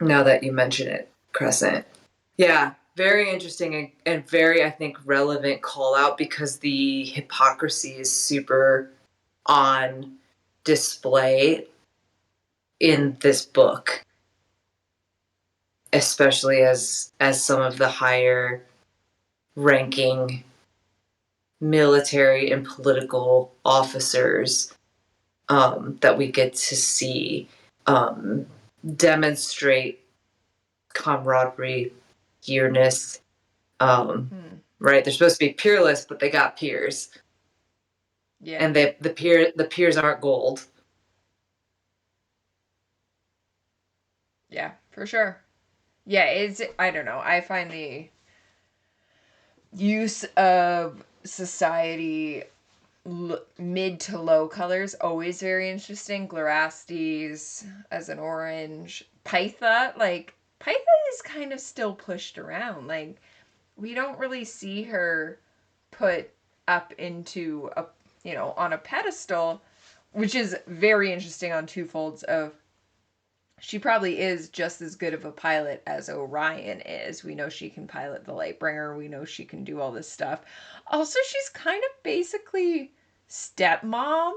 Now that you mention it, Crescent. Yeah, very interesting and very, I think, relevant call out because the hypocrisy is super on display in this book, especially as some of the higher ranking military and political officers that we get to see demonstrate camaraderie, dearness. Right? They're supposed to be peerless, but they got peers. Yeah. And the peers aren't gold. Yeah, for sure. Yeah, I don't know. I find the use of society mid to low colors always very interesting. Glarastes as an orange. Pytha is kind of still pushed around. Like, we don't really see her put up into on a pedestal, which is very interesting on two folds of she probably is just as good of a pilot as Orion is. We know she can pilot the Lightbringer. We know she can do all this stuff. Also, she's kind of basically stepmom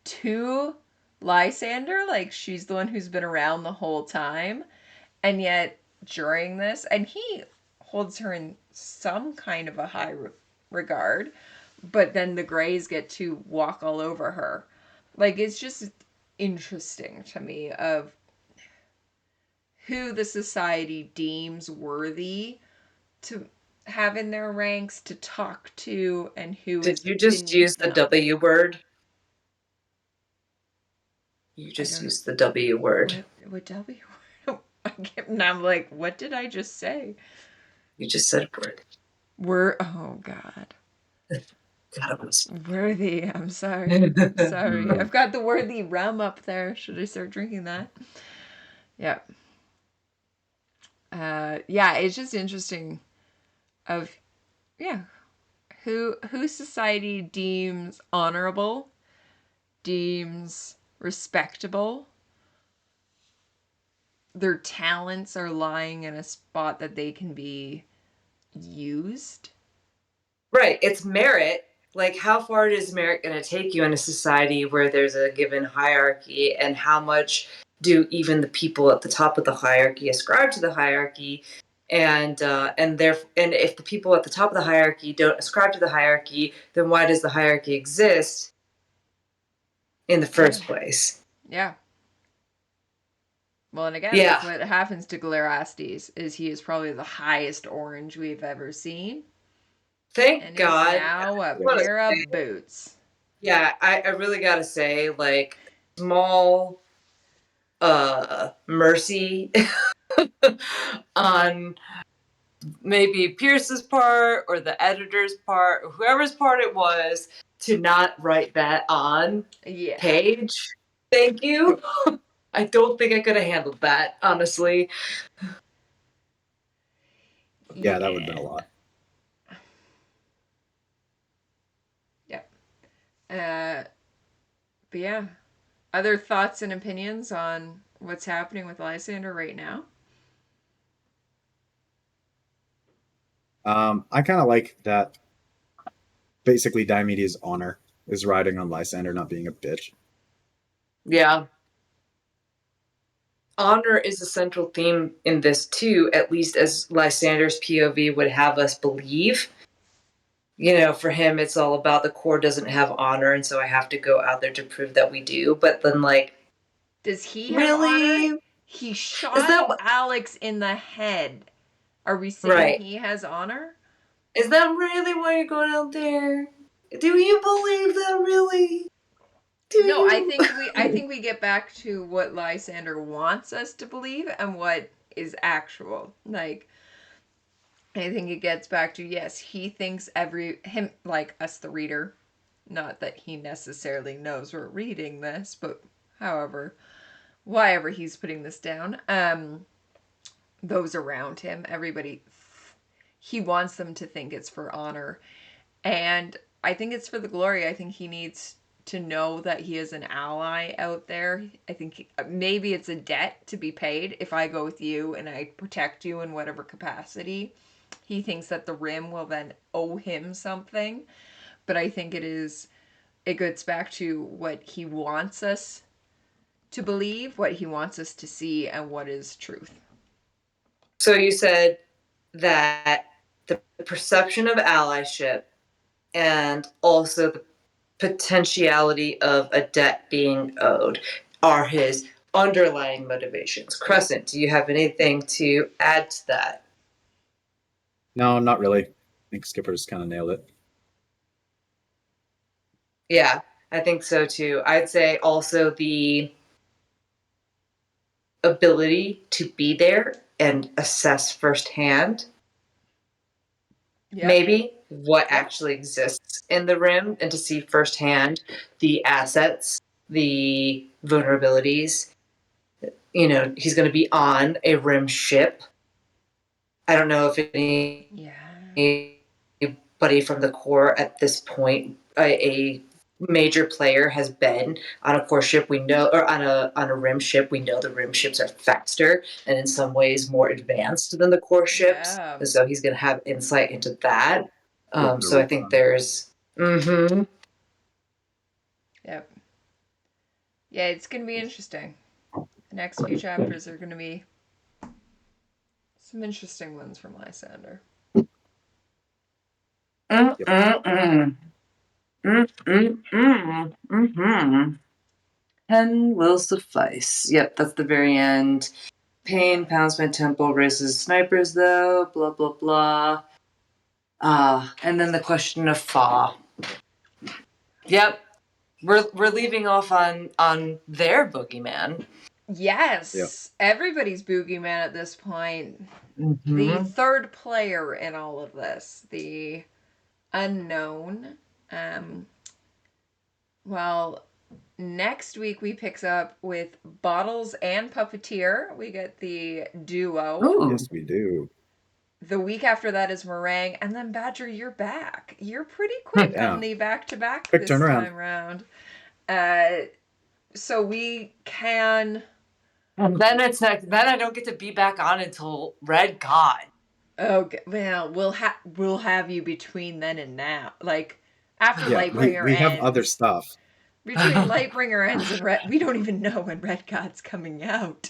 to Lysander. Like, she's the one who's been around the whole time. And yet, during this, and he holds her in some kind of a high regard, but then the Greys get to walk all over her. Like, it's just interesting to me of who the society deems worthy to have in their ranks, to talk to, and who Did is you just use the W word? You just used the W word. What W word? I'm like, what did I just say? You just said word. Oh God. God, worthy. I'm sorry. Sorry. I've got the worthy rum up there. Should I start drinking that? Yeah. Yeah, it's just interesting of who society deems honorable, deems respectable. Their talents are lying in a spot that they can be used. Right. It's merit. Like, how far is merit going to take you in a society where there's a given hierarchy, and how much do even the people at the top of the hierarchy ascribe to the hierarchy? And if the people at the top of the hierarchy don't ascribe to the hierarchy, then why does the hierarchy exist in the first place? Yeah. Well, and again, that's what happens to Glarastes, is he is probably the highest orange we've ever seen. Thank God. Is now a pair of boots. Yeah, I really gotta say, like, small mercy on maybe Pierce's part or the editor's part or whoever's part it was to not write that on page. Thank you. I don't think I could have handled that, honestly. Yeah, that would have been a lot. Yep. But yeah, other thoughts and opinions on what's happening with Lysander right now? I kind of like that. Basically, Diomedes' honor is riding on Lysander not being a bitch. Yeah. Honor is a central theme in this too, at least as Lysander's POV would have us believe. You know, for him, it's all about the core doesn't have honor, and so I have to go out there to prove that we do. But then, like, does he have honor? He shot Alex in the head. Are we saying he has honor? Is that really why you're going out there? Do you believe that really? I think we get back to what Lysander wants us to believe and what is actual. Like, I think it gets back to, yes, he thinks him, like us, the reader, not that he necessarily knows we're reading this, but why ever he's putting this down, those around him, everybody, he wants them to think it's for honor. And I think it's for the glory. I think he needs to know that he is an ally out there. I think maybe it's a debt to be paid. If I go with you and I protect you in whatever capacity, he thinks that the Rim will then owe him something. But I think it gets back to what he wants us to believe, what he wants us to see, and what is truth. So you said that the perception of allyship and also the potentiality of a debt being owed are his underlying motivations. Crescent, do you have anything to add to that? No, not really. I think Skipper's kind of nailed it. Yeah, I think so too. I'd say also the ability to be there and assess firsthand maybe what actually exists in the Rim and to see firsthand the assets, the vulnerabilities. You know, he's going to be on a Rim ship. I don't know if anybody from the core at this point, a major player, has been on a core ship. We know, or on a Rim ship. We know the Rim ships are faster and in some ways more advanced than the core ships. Yeah. And so he's going to have insight into that. So I think there's. Mm-hmm. Yep. Yeah, it's going to be interesting. The next few chapters are going to be some interesting ones from Lysander. Mm-hmm. 10 will suffice. Yep, that's the very end. Pain pounds my temple, raises snipers though, blah, blah, blah. And then the question of Fa. Yep, we're leaving off on their boogeyman. Yes, Yep. Everybody's boogeyman at this point. Mm-hmm. The third player in all of this, the unknown. Well, next week we picks up with Bottles and Puppeteer. We get the duo. Ooh. Yes, we do. The week after that is Meringue, and then Badger, you're back. You're pretty quick on the back-to-back Quick this turnaround. time around. So we can. And then it's next. Then I don't get to be back on until Red God. Okay, well, we'll have you between then and now. Like after Yeah, Lightbringer we have ends, other stuff. between Lightbringer ends and Red, we don't even know when Red God's coming out.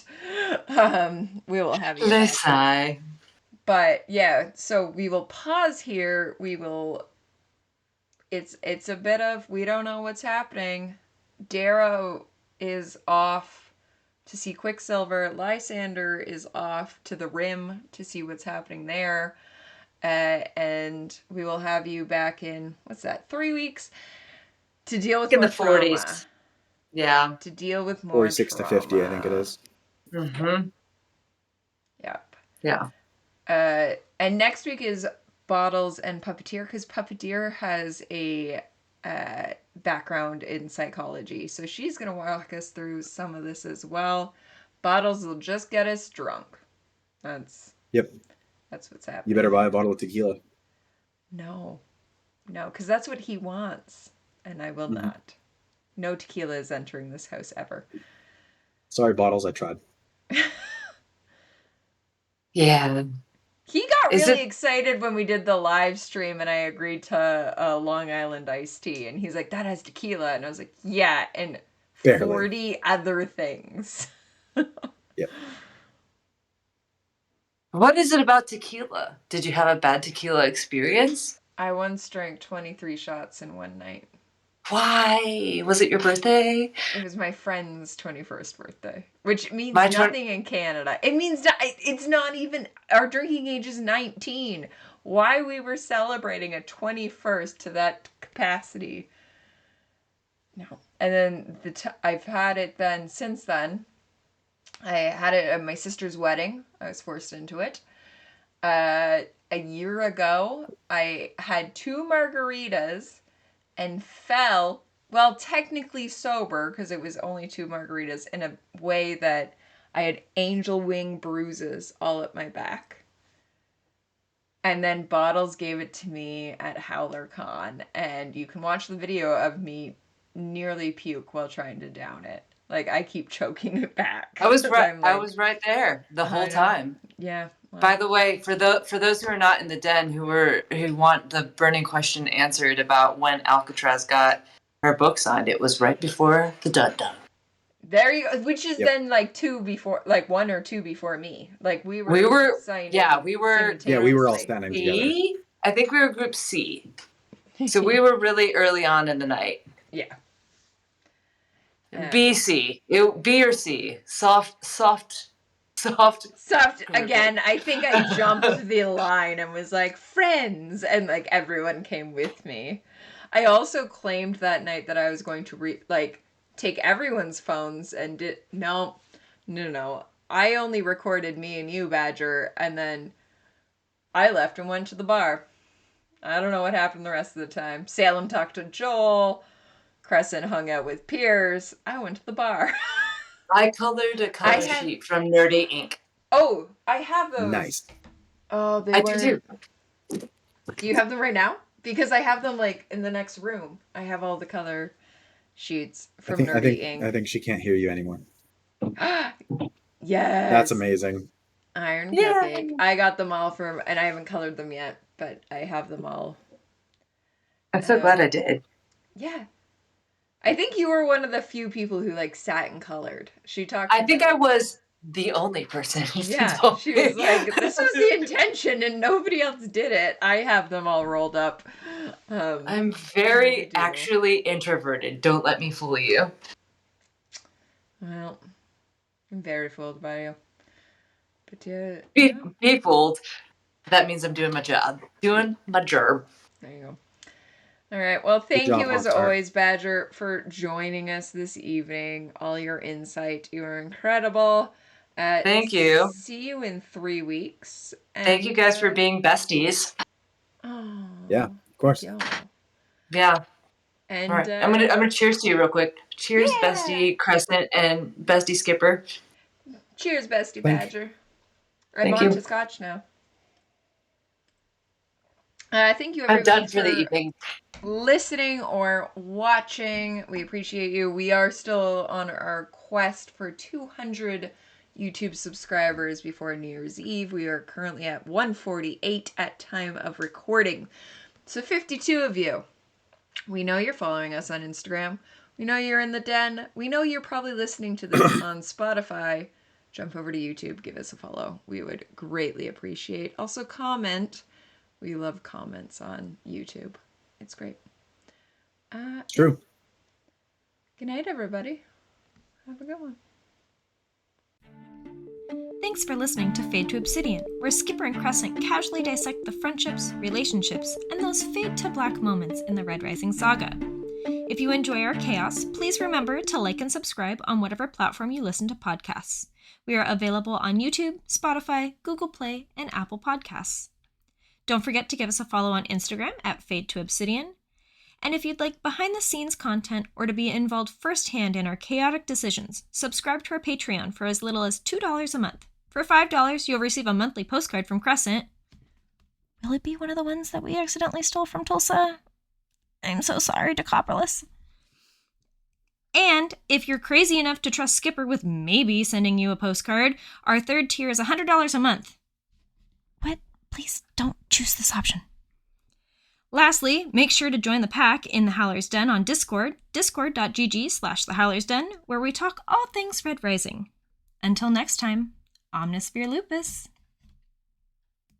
We will have you back. But yeah, so we will pause here. We will. It's a bit of we don't know what's happening. Darrow is off to see Quicksilver. Lysander is off to the Rim to see what's happening there. And we will have you back in, 3 weeks to deal with more trauma. 40s. Yeah. To deal with more 46 trauma. to 50, I think it is. Mm-hmm. Yep. Yeah. And next week is Bottles and Puppeteer, because Puppeteer has a background in psychology. So she's going to walk us through some of this as well. Bottles will just get us drunk. That's what's happening. You better buy a bottle of tequila. No, because that's what he wants, and I will not. No tequila is entering this house ever. Sorry, Bottles, I tried. Yeah. He got really excited when we did the live stream and I agreed to Long Island iced tea. And he's like, that has tequila. And I was like, yeah, and Barely. 40 other things. Yep. What is it about tequila? Did you have a bad tequila experience? I once drank 23 shots in one night. Why? Was it your birthday? It was my friend's 21st birthday, which means nothing in Canada. It means it's not even, our drinking age is 19. Why we were celebrating a 21st to that capacity? No. And then I've had it then since then. I had it at my sister's wedding. I was forced into it. A year ago, I had 2 margaritas and fell, well, technically sober, because it was only 2 margaritas, in a way that I had angel wing bruises all up my back. And then Bottles gave it to me at HowlerCon, and you can watch the video of me nearly puke while trying to down it. Like, I keep choking it back. I was right. I'm like, I was right there the whole time. Yeah. Well, By the way, for those who are not in the den who want the burning question answered about when Alcatraz got her book signed, it was right before the Dun-Dun. there you go. Which is then like 1 or 2 before me. Like we were signing. we were all standing together. I think we were group C. So we were really early on in the night. Yeah. B or C. Soft. Again, I think I jumped the line and was like, friends, and like everyone came with me. I also claimed that night that I was going to take everyone's phones and no. I only recorded me and you, Badger, and then I left and went to the bar. I don't know what happened the rest of the time. Salem talked to Joel. Crescent hung out with Piers. I went to the bar. I colored a color sheet from Nerdy Ink. Oh, I have those. Nice. Oh, I do too. Do you have them right now? Because I have them like in the next room. I have all the color sheets from Nerdy Ink. I think she can't hear you anymore. Yes. That's amazing. Iron Cupcake. I got them all and I haven't colored them yet, but I have them all. I'm so glad I did. Yeah. I think you were one of the few people who like sat and colored. She talked. I think I was the only person. Yeah, she was like, "This was the intention, and nobody else did it." I have them all rolled up. I'm very actually introverted. Don't let me fool you. Well, I'm very fooled by you. But Be fooled. That means I'm doing my job. Doing my job. There you go. All right. Well, thank you as Rockstar. always, Badger, for joining us this evening. All your insight. You are incredible. Thank you. See you in 3 weeks. And, thank you guys for being besties. Oh. Yeah, of course. Yeah. And all right. I'm gonna cheers to you real quick. Cheers, bestie Crescent and bestie Skipper. Cheers, bestie Badger. Thank I'm on you. to scotch now. Thank you, I'm everybody, done for the evening. Listening or watching. We appreciate you. We are still on our quest for 200 YouTube subscribers before New Year's Eve. We are currently at 148 at time of recording. So 52 of you. We know you're following us on Instagram. We know you're in the den. We know you're probably listening to this on Spotify. Jump over to YouTube. Give us a follow. We would greatly appreciate. Also comment. We love comments on YouTube. It's great. It's true. Good night, everybody. Have a good one. Thanks for listening to Fade to Obsidian, where Skipper and Crescent casually dissect the friendships, relationships, and those fade to black moments in the Red Rising saga. If you enjoy our chaos, please remember to like and subscribe on whatever platform you listen to podcasts. We are available on YouTube, Spotify, Google Play, and Apple Podcasts. Don't forget to give us a follow on Instagram at Fade to Obsidian. And if you'd like behind-the-scenes content or to be involved firsthand in our chaotic decisions, subscribe to our Patreon for as little as $2 a month. For $5, you'll receive a monthly postcard from Crescent. Will it be one of the ones that we accidentally stole from Tulsa? I'm so sorry, Decopperless. And if you're crazy enough to trust Skipper with maybe sending you a postcard, our third tier is $100 a month. What? Please don't choose this option. Lastly, make sure to join the pack in the Howler's Den on Discord, discord.gg/thehowlersden, where we talk all things Red Rising. Until next time, Omnisphere Lupus.